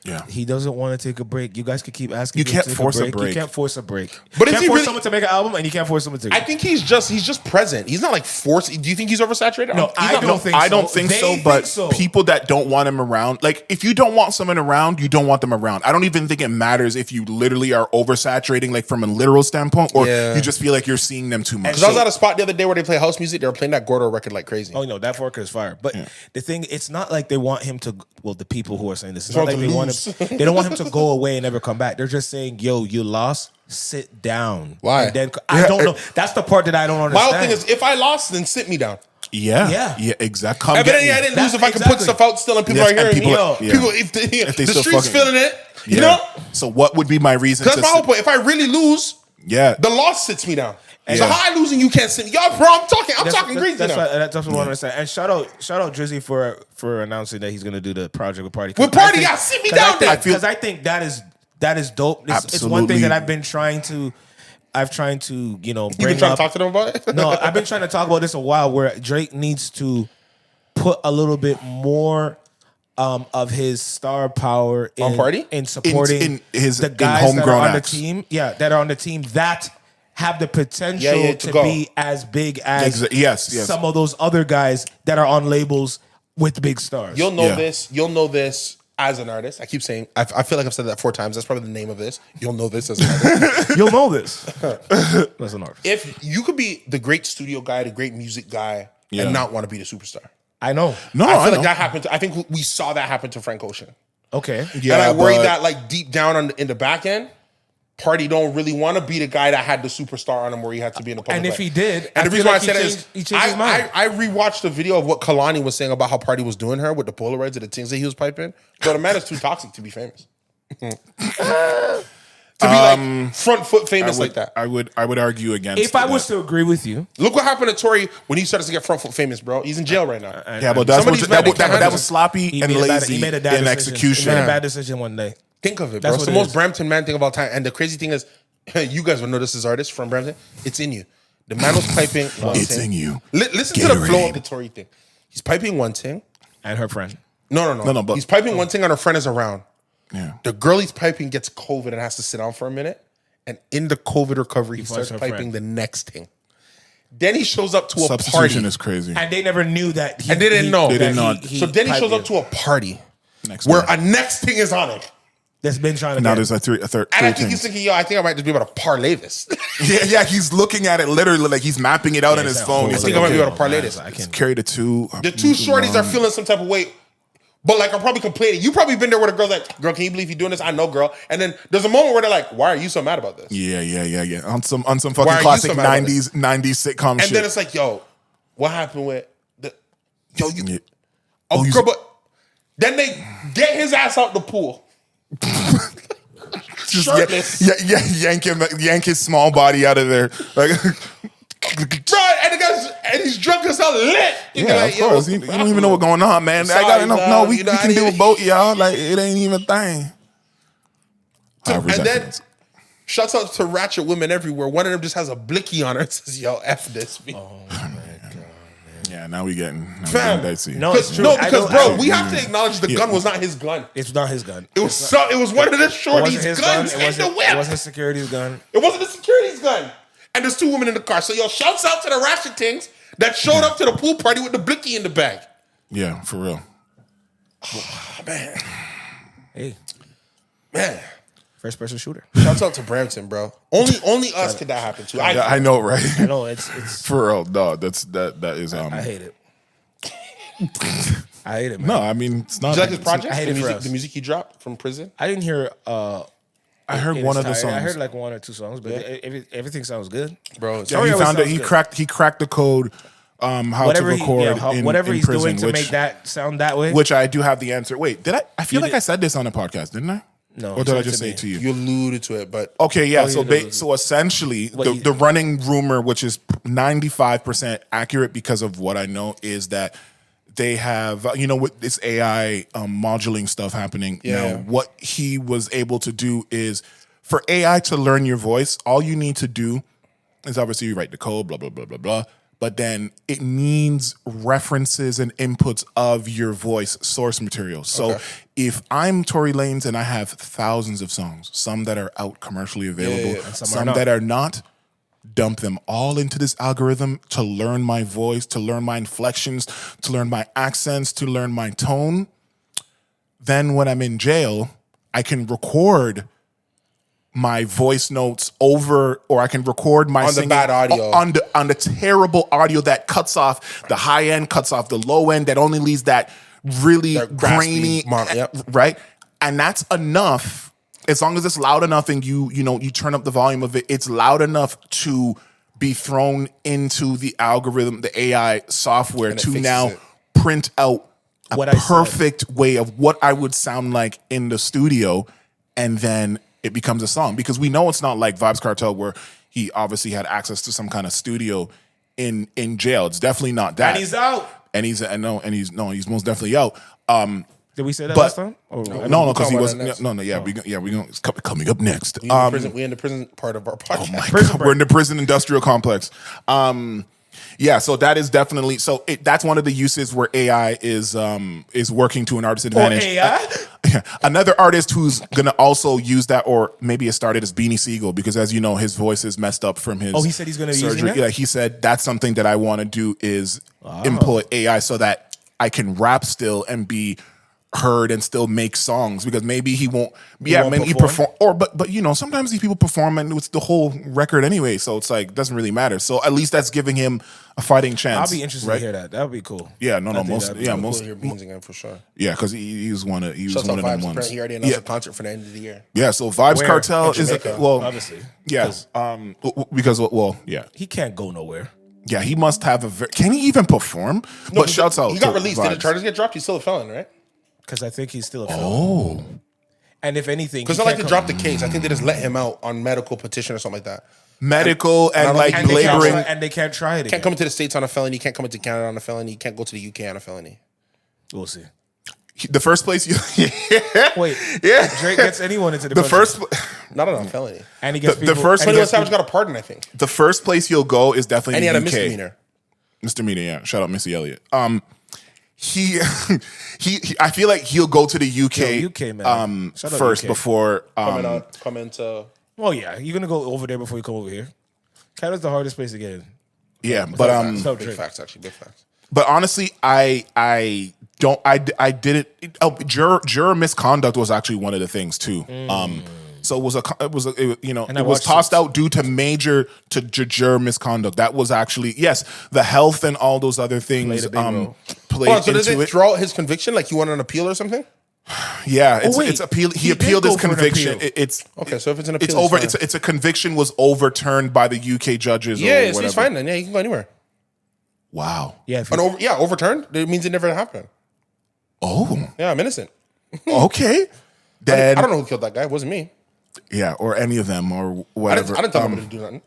[SPEAKER 3] Yeah,
[SPEAKER 1] he doesn't want to take a break. You guys could keep asking.
[SPEAKER 3] You can't force a break.
[SPEAKER 1] You can't force a break.
[SPEAKER 2] But
[SPEAKER 1] you can't force someone to make an album, and you can't force someone to.
[SPEAKER 2] I think he's just present. He's not like forced. Do you think he's oversaturated?
[SPEAKER 1] No, I don't think so.
[SPEAKER 3] But people that don't want him around, like if you don't want someone around, you don't want them around. I don't even think it matters if you literally are oversaturating, like from a literal standpoint, or you just feel like you're seeing them too much.
[SPEAKER 2] Because I was at a spot the other day where they play house music. They were playing that Gordo record like crazy.
[SPEAKER 1] Oh no, that Forker is fire. But the thing, it's not like they want him to. Well, the people who are saying this, it's not like they want him. They don't want him to go away and never come back. They're just saying, yo, you lost, sit down.
[SPEAKER 2] Why?
[SPEAKER 1] And then I don't know. That's the part that I don't understand.
[SPEAKER 2] My whole thing is, if I lost, then sit me down.
[SPEAKER 3] Yeah, exactly.
[SPEAKER 2] Evidently, I didn't lose if I can put stuff out still and people are hearing me. People, if the streets feeling it, you know?
[SPEAKER 3] So what would be my reason?
[SPEAKER 2] Because that's my whole point. If I really lose, the loss sits me down. So how I losing, you can't sit me. Yo, bro, I'm talking greasy now.
[SPEAKER 1] That's what I understand. And shout out Drizzy for announcing that he's going to do the project with Party.
[SPEAKER 2] With Party, sit me down there.
[SPEAKER 1] Because I think that is dope. It's one thing that I've been trying to, bring
[SPEAKER 2] You've been trying to talk to them about it?
[SPEAKER 1] No, I've been trying to talk about this a while, where Drake needs to put a little bit more of his star power in supporting
[SPEAKER 3] the
[SPEAKER 1] guys that are on the team. Yeah, that are on the team that have the potential to be as big as some of those other guys that are on labels with big stars.
[SPEAKER 2] You'll know this. You'll know this as an artist. I keep saying, I feel like I've said that 4 times. That's probably the name of this. You'll know this as an artist.
[SPEAKER 1] You'll know this as an artist.
[SPEAKER 2] If you could be the great studio guy, the great music guy, and not want to be the superstar.
[SPEAKER 1] I know.
[SPEAKER 2] No, I feel like that happened. I think we saw that happen to Frank Ocean.
[SPEAKER 1] Okay.
[SPEAKER 2] Yeah, and I worry that like deep down in the back end, Party don't really want to be the guy that had the superstar on him where he had to be in the public.
[SPEAKER 1] And if he did,
[SPEAKER 2] and the reason why I said is
[SPEAKER 1] he changed his mind.
[SPEAKER 2] I rewatched the video of what Kalani was saying about how Party was doing her with the Polaroids and the things that he was piping. But the man is too toxic to be famous. To be like front foot famous like that.
[SPEAKER 3] I would argue against.
[SPEAKER 1] If I was to agree with you,
[SPEAKER 2] look what happened to Tory when he started to get front foot famous, bro. He's in jail right now.
[SPEAKER 3] Yeah, but that was sloppy and lazy
[SPEAKER 1] he made a bad
[SPEAKER 3] in
[SPEAKER 1] decision.
[SPEAKER 3] execution.
[SPEAKER 1] He made a bad decision one day.
[SPEAKER 2] Think of it, bro. It's the most Brampton man thing of all time. And the crazy thing is, you guys will know this as artists from Brampton. It's in you. The man was piping one thing. It's in you. Listen to the flow of the Tory thing. He's piping one thing.
[SPEAKER 1] And her friend.
[SPEAKER 2] No. But he's piping one thing and her friend is around.
[SPEAKER 3] Yeah.
[SPEAKER 2] The girl he's piping gets COVID and has to sit down for a minute. And in the COVID recovery, he starts piping the next thing. Then he shows up to a party.
[SPEAKER 3] Substitution is crazy.
[SPEAKER 1] And they never knew that.
[SPEAKER 2] And they didn't know.
[SPEAKER 3] They didn't know.
[SPEAKER 2] So then he shows up to a party where a next thing is on it.
[SPEAKER 1] That's been trying to
[SPEAKER 3] now there's a third.
[SPEAKER 2] And I think he's thinking, I think I might just be able to parlay this.
[SPEAKER 3] yeah, he's looking at it literally like he's mapping it out on his phone.
[SPEAKER 2] I think I might be able to parlay this.
[SPEAKER 3] I can carry the two.
[SPEAKER 2] The two shorties are feeling some type of way. But like I'm probably complaining. You probably been there where the girl's like, girl, can you believe you're doing this? I know, girl. And then there's a moment where they're like, why are you so mad about this?
[SPEAKER 3] Yeah. On some fucking classic 90s sitcom
[SPEAKER 2] and
[SPEAKER 3] shit.
[SPEAKER 2] And then it's like, yo, what happened with the girl, but then they get his ass out the pool.
[SPEAKER 3] Just yank his small body out of there. Like
[SPEAKER 2] bro, and he's drunk as hell lit.
[SPEAKER 3] Yeah, of course. You don't even know what's going on, man.
[SPEAKER 2] Sorry,
[SPEAKER 3] I got enough. No, we can do
[SPEAKER 2] even,
[SPEAKER 3] a boat, y'all. Like it ain't even a thing.
[SPEAKER 2] And then shouts out to ratchet women everywhere. One of them just has a blicky on her and says, yo, F this.
[SPEAKER 1] Oh my God.
[SPEAKER 3] Yeah, now we getting dicey.
[SPEAKER 1] No, it's true.
[SPEAKER 2] No, because bro, we have to acknowledge the gun was not his gun.
[SPEAKER 1] It's not his gun.
[SPEAKER 2] It was one of the shorties' guns in the whip.
[SPEAKER 1] It wasn't a security's gun.
[SPEAKER 2] It wasn't a security's gun. And there's two women in the car. So yo, shouts out to the ratchet things that showed up to the pool party with the blicky in the bag.
[SPEAKER 3] Yeah, for real.
[SPEAKER 2] Oh, man.
[SPEAKER 1] Hey.
[SPEAKER 2] Man.
[SPEAKER 1] First person shooter.
[SPEAKER 2] Shouts out to Brampton, bro. Only us could that happen to.
[SPEAKER 3] I know, right?
[SPEAKER 1] I know it's
[SPEAKER 3] for real. No, that is.
[SPEAKER 1] I hate it. I hate it, man.
[SPEAKER 3] No, I mean it's not.
[SPEAKER 2] Did you like his project?
[SPEAKER 1] I hate
[SPEAKER 2] the music he dropped from prison.
[SPEAKER 1] I didn't hear.
[SPEAKER 3] I heard one of the songs.
[SPEAKER 1] I heard like one or two songs, but everything sounds good,
[SPEAKER 2] bro.
[SPEAKER 3] Yeah, he found it. He cracked the code. How to record
[SPEAKER 1] whatever
[SPEAKER 3] in
[SPEAKER 1] he's
[SPEAKER 3] prison,
[SPEAKER 1] doing to make that sound that way.
[SPEAKER 3] Which I do have the answer. Wait, did I? I feel like I said this on a podcast, didn't I?
[SPEAKER 1] No.
[SPEAKER 3] Or did I just say it to you?
[SPEAKER 2] You alluded to it, but
[SPEAKER 3] okay, yeah. So essentially, the running rumor, which is 95% accurate because of what I know, is that they have, with this AI modeling stuff happening now, what he was able to do is for AI to learn your voice, all you need to do is obviously you write the code, blah, blah, blah, blah, blah. But then it needs references and inputs of your voice source material. So if I'm Tory Lanez and I have thousands of songs, some that are out commercially available, some that are not, dump them all into this algorithm to learn my voice, to learn my inflections, to learn my accents, to learn my tone. Then when I'm in jail, I can record my voice notes over, or I can record my singing
[SPEAKER 2] the bad audio
[SPEAKER 3] on the terrible audio that cuts off the high end, cuts off the low end, that only leaves that really grainy, right? And that's enough. As long as it's loud enough and you turn up the volume of it, it's loud enough to be thrown into the algorithm, the AI software, to now print out a perfect way of what I would sound like in the studio, and then it becomes a song. Because we know it's not like Vybz Kartel where he obviously had access to some kind of studio in jail. It's definitely not that.
[SPEAKER 1] And he's out.
[SPEAKER 3] And he's most definitely out.
[SPEAKER 1] Did we say that last time?
[SPEAKER 3] No, because he was we going it's coming up next.
[SPEAKER 2] We in the prison part of our podcast.
[SPEAKER 3] Oh my God, we're in the prison industrial complex. So that is definitely that's one of the uses where AI is working to an artist's advantage.
[SPEAKER 1] AI?
[SPEAKER 3] Another artist who's gonna also use that, or maybe it started as Beanie Siegel, because as you know, his voice is messed up from his
[SPEAKER 1] he said he's gonna
[SPEAKER 3] surgery.
[SPEAKER 1] use it?
[SPEAKER 3] Yeah, he said that's something that I want to do is employ AI so that I can rap still and be heard and still make songs because maybe he won't. He perform but you know, sometimes these people perform and it's the whole record anyway, so it's like doesn't really matter. So at least that's giving him a fighting chance.
[SPEAKER 1] I'll be interested to hear that. That would be cool.
[SPEAKER 3] Yeah, most
[SPEAKER 2] hear Beans again for sure.
[SPEAKER 3] Yeah, because he was one of them ones.
[SPEAKER 2] He already announced a concert for the end of the year.
[SPEAKER 3] Yeah, so Vybz Kartel is
[SPEAKER 1] obviously.
[SPEAKER 3] Yeah, because
[SPEAKER 1] he can't go nowhere.
[SPEAKER 3] Yeah, he must have can he even perform?
[SPEAKER 2] No,
[SPEAKER 3] but shouts out.
[SPEAKER 2] He got released. Did the charges get dropped? He's still a felon, right?
[SPEAKER 1] Because I think he's still a felon. And if anything,
[SPEAKER 2] because I like to drop the case. I think they just let him out on medical petition or something like that.
[SPEAKER 3] Medical and laboring,
[SPEAKER 1] and they can't try it.
[SPEAKER 2] Can't come into the States on a felony. Can't come into Canada on a felony. Can't go to the UK on a felony.
[SPEAKER 1] We'll see.
[SPEAKER 3] The first place
[SPEAKER 1] Wait, Drake gets anyone into the
[SPEAKER 3] first,
[SPEAKER 2] not on a felony,
[SPEAKER 1] and he gets
[SPEAKER 3] the first.
[SPEAKER 2] 21 Savage got a pardon, I think.
[SPEAKER 3] The first place you'll go is definitely
[SPEAKER 2] and he had
[SPEAKER 3] UK.
[SPEAKER 2] a misdemeanor.
[SPEAKER 3] Misdemeanor, yeah. Shout out Missy Elliott. He I feel like he'll go to the UK,
[SPEAKER 1] man.
[SPEAKER 3] First UK. Before
[SPEAKER 2] come into.
[SPEAKER 1] Well, yeah, you're gonna go over there before you come over here. Canada's the hardest place to get in.
[SPEAKER 3] Yeah, but
[SPEAKER 2] big facts, actually, big facts.
[SPEAKER 3] But honestly, I didn't. Juror misconduct was actually one of the things too. So it was tossed out due to major juror misconduct. That was actually the health and all those other things played into it. So did they
[SPEAKER 2] throw out his conviction like he won an appeal or something?
[SPEAKER 3] Yeah, it's appeal. He appealed his conviction. It's
[SPEAKER 2] okay. So if it's an appeal,
[SPEAKER 3] it's over. It's a conviction was overturned by the UK judges.
[SPEAKER 2] Yeah, so he's fine then. Yeah, he can go anywhere.
[SPEAKER 3] Wow.
[SPEAKER 2] Yeah. Overturned. It means it never happened.
[SPEAKER 3] Oh.
[SPEAKER 2] Yeah, I'm innocent.
[SPEAKER 3] Okay.
[SPEAKER 2] Then I don't know who killed that guy. It wasn't me.
[SPEAKER 3] Yeah, or any of them, or whatever.
[SPEAKER 2] I didn't tell him to do nothing.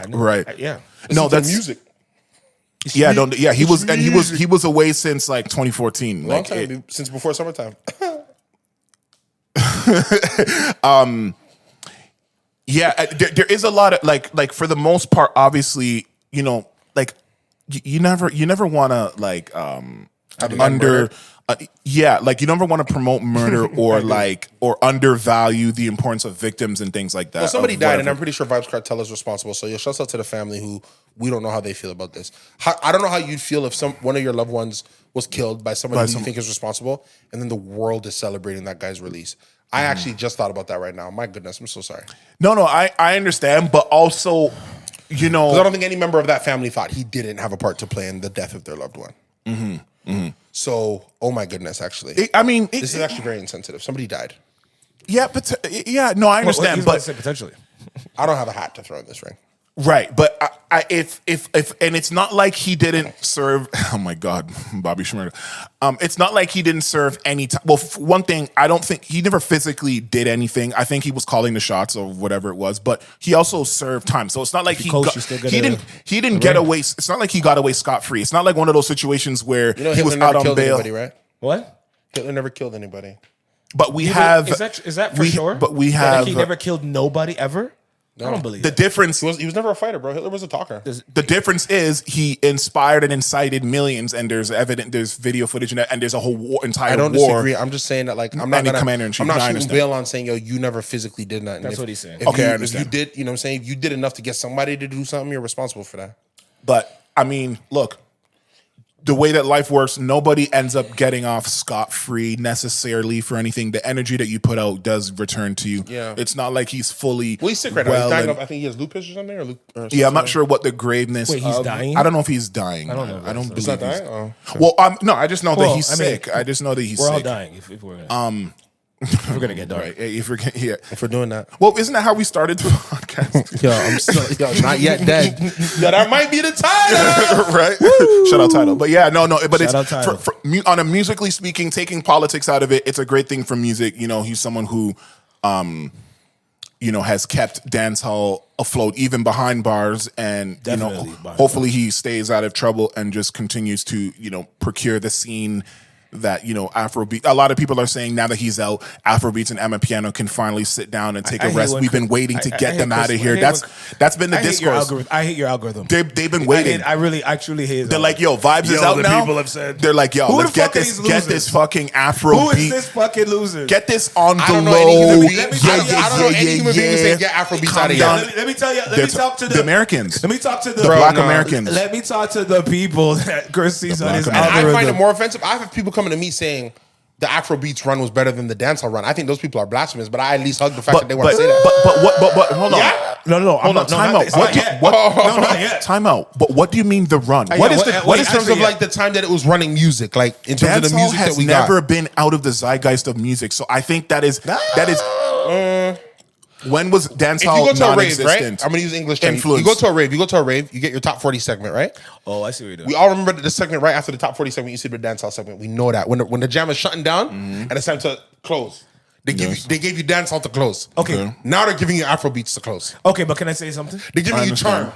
[SPEAKER 3] Right.
[SPEAKER 2] Yeah.
[SPEAKER 3] No, that's
[SPEAKER 2] music.
[SPEAKER 3] Yeah, he was away since like 2014.
[SPEAKER 2] Long time, since before summertime.
[SPEAKER 3] There is a lot of like for the most part, obviously, you know, like you never want to like like you never want to promote murder or undervalue the importance of victims and things like that.
[SPEAKER 2] Well, somebody died, and I'm pretty sure Vybz Kartel is responsible. So shout out to the family who we don't know how they feel about this. I don't know how you'd feel if one of your loved ones was killed by somebody who you think is responsible, and then the world is celebrating that guy's release. I actually just thought about that right now. My goodness, I'm so sorry.
[SPEAKER 3] No, I understand, but also, you know,
[SPEAKER 2] because I don't think any member of that family thought he didn't have a part to play in the death of their loved one. So, oh my goodness, actually, this is actually very insensitive. Somebody died.
[SPEAKER 3] Yeah, but no, I understand. But
[SPEAKER 1] potentially,
[SPEAKER 2] I don't have a hat to throw in this ring.
[SPEAKER 3] Right, but if and it's not like he didn't serve. Oh my God, Bobby Schmurda. It's not like he didn't serve any time. Well, one thing, I don't think he never physically did anything. I think he was calling the shots or whatever it was, but he also served time. So it's not like he didn't get away. It's not like he got away scot free. It's not like one of those situations where he was out on bail.
[SPEAKER 2] Anybody, right?
[SPEAKER 1] What?
[SPEAKER 2] Hitler never killed anybody.
[SPEAKER 3] But we have.
[SPEAKER 1] Is that for sure?
[SPEAKER 3] But we have.
[SPEAKER 1] He never killed nobody ever. No. I don't believe
[SPEAKER 3] the difference.
[SPEAKER 2] He was never a fighter, bro. Hitler was a talker.
[SPEAKER 3] The difference is he inspired and incited millions, and there's video footage, and there's a whole entire war.
[SPEAKER 2] I don't disagree. I'm just saying that, like, I'm not
[SPEAKER 3] commander-in-chief.
[SPEAKER 2] I'm not shooting bail on saying, yo, you never physically did nothing.
[SPEAKER 1] That's what he's saying.
[SPEAKER 3] Okay, I understand.
[SPEAKER 2] If you did, you know what I'm saying? If you did enough to get somebody to do something, you're responsible for that.
[SPEAKER 3] But I mean, look. The way that life works, nobody ends up getting off scot-free necessarily for anything. The energy that you put out does return to you.
[SPEAKER 2] Yeah.
[SPEAKER 3] It's not like he's fully
[SPEAKER 2] he's sick right now. He's dying of, I think he has lupus or something.
[SPEAKER 3] I'm not sure what the graveness.
[SPEAKER 1] Wait, he's dying?
[SPEAKER 3] I don't know if he's dying.
[SPEAKER 2] I don't know.
[SPEAKER 3] I don't believe
[SPEAKER 2] he's not dying. Oh.
[SPEAKER 3] Well, no, I just know that he's sick. I just know that he's sick.
[SPEAKER 1] We're all dying if we're if we're gonna get dark.
[SPEAKER 3] Right. If we're
[SPEAKER 2] doing that.
[SPEAKER 3] Well, isn't that how we started the podcast?
[SPEAKER 2] Yo, not yet dead. Yo, that might be the title.
[SPEAKER 3] Right? Shout out title. But yeah, no, but it's on a musically speaking, taking politics out of it, it's a great thing for music. You know, he's someone who has kept dancehall afloat even behind bars, and hopefully he stays out of trouble and just continues to, procure the scene that, Afrobeat. A lot of people are saying now that he's out, Afrobeats and Amapiano can finally sit down and take a rest. We've been waiting to get them out of here. That's been the discourse.
[SPEAKER 1] I hate your algorithm.
[SPEAKER 3] They've been waiting.
[SPEAKER 1] I truly hate it.
[SPEAKER 3] They're like, yo, Vybz is out now.
[SPEAKER 1] People have said.
[SPEAKER 3] They're like, yo, let's get this fucking Afrobeat.
[SPEAKER 1] Who is this fucking loser?
[SPEAKER 3] Get this on the low.
[SPEAKER 2] I don't know any human being who said get Afrobeats out of here.
[SPEAKER 1] Let me tell you. Let me talk to
[SPEAKER 3] the Americans.
[SPEAKER 1] Let me talk to the
[SPEAKER 3] Black Americans.
[SPEAKER 1] Let me talk to the people that Chris sees on his algorithm.
[SPEAKER 2] I find it more offensive. I have people coming to me saying, the Afrobeats run was better than the dancehall run. I think those people are blasphemous, but I at least hug the fact that they want to say that.
[SPEAKER 3] But hold on.
[SPEAKER 2] Yeah.
[SPEAKER 1] No.
[SPEAKER 3] Hold on. Time out.
[SPEAKER 1] Not yet.
[SPEAKER 3] Time out. But what do you mean the run?
[SPEAKER 2] What is in terms of like the time that it was running music, like in terms of the music that we got?
[SPEAKER 3] Has never been out of the zeitgeist of music. So I think that is. When was dancehall
[SPEAKER 2] if you go to a rave,
[SPEAKER 3] non-existent?
[SPEAKER 2] right? I'm gonna use English. You go to a rave. You get your top 40 segment, right?
[SPEAKER 1] Oh, I see what you're doing.
[SPEAKER 2] We all remember the segment right after the top 40 segment. You see the dancehall segment. We know that when the jam is shutting down and it's time to close, they gave you dancehall to close.
[SPEAKER 1] Okay.
[SPEAKER 2] Now they're giving you Afrobeats to close.
[SPEAKER 1] Okay, but can I say something?
[SPEAKER 2] They're giving you charm.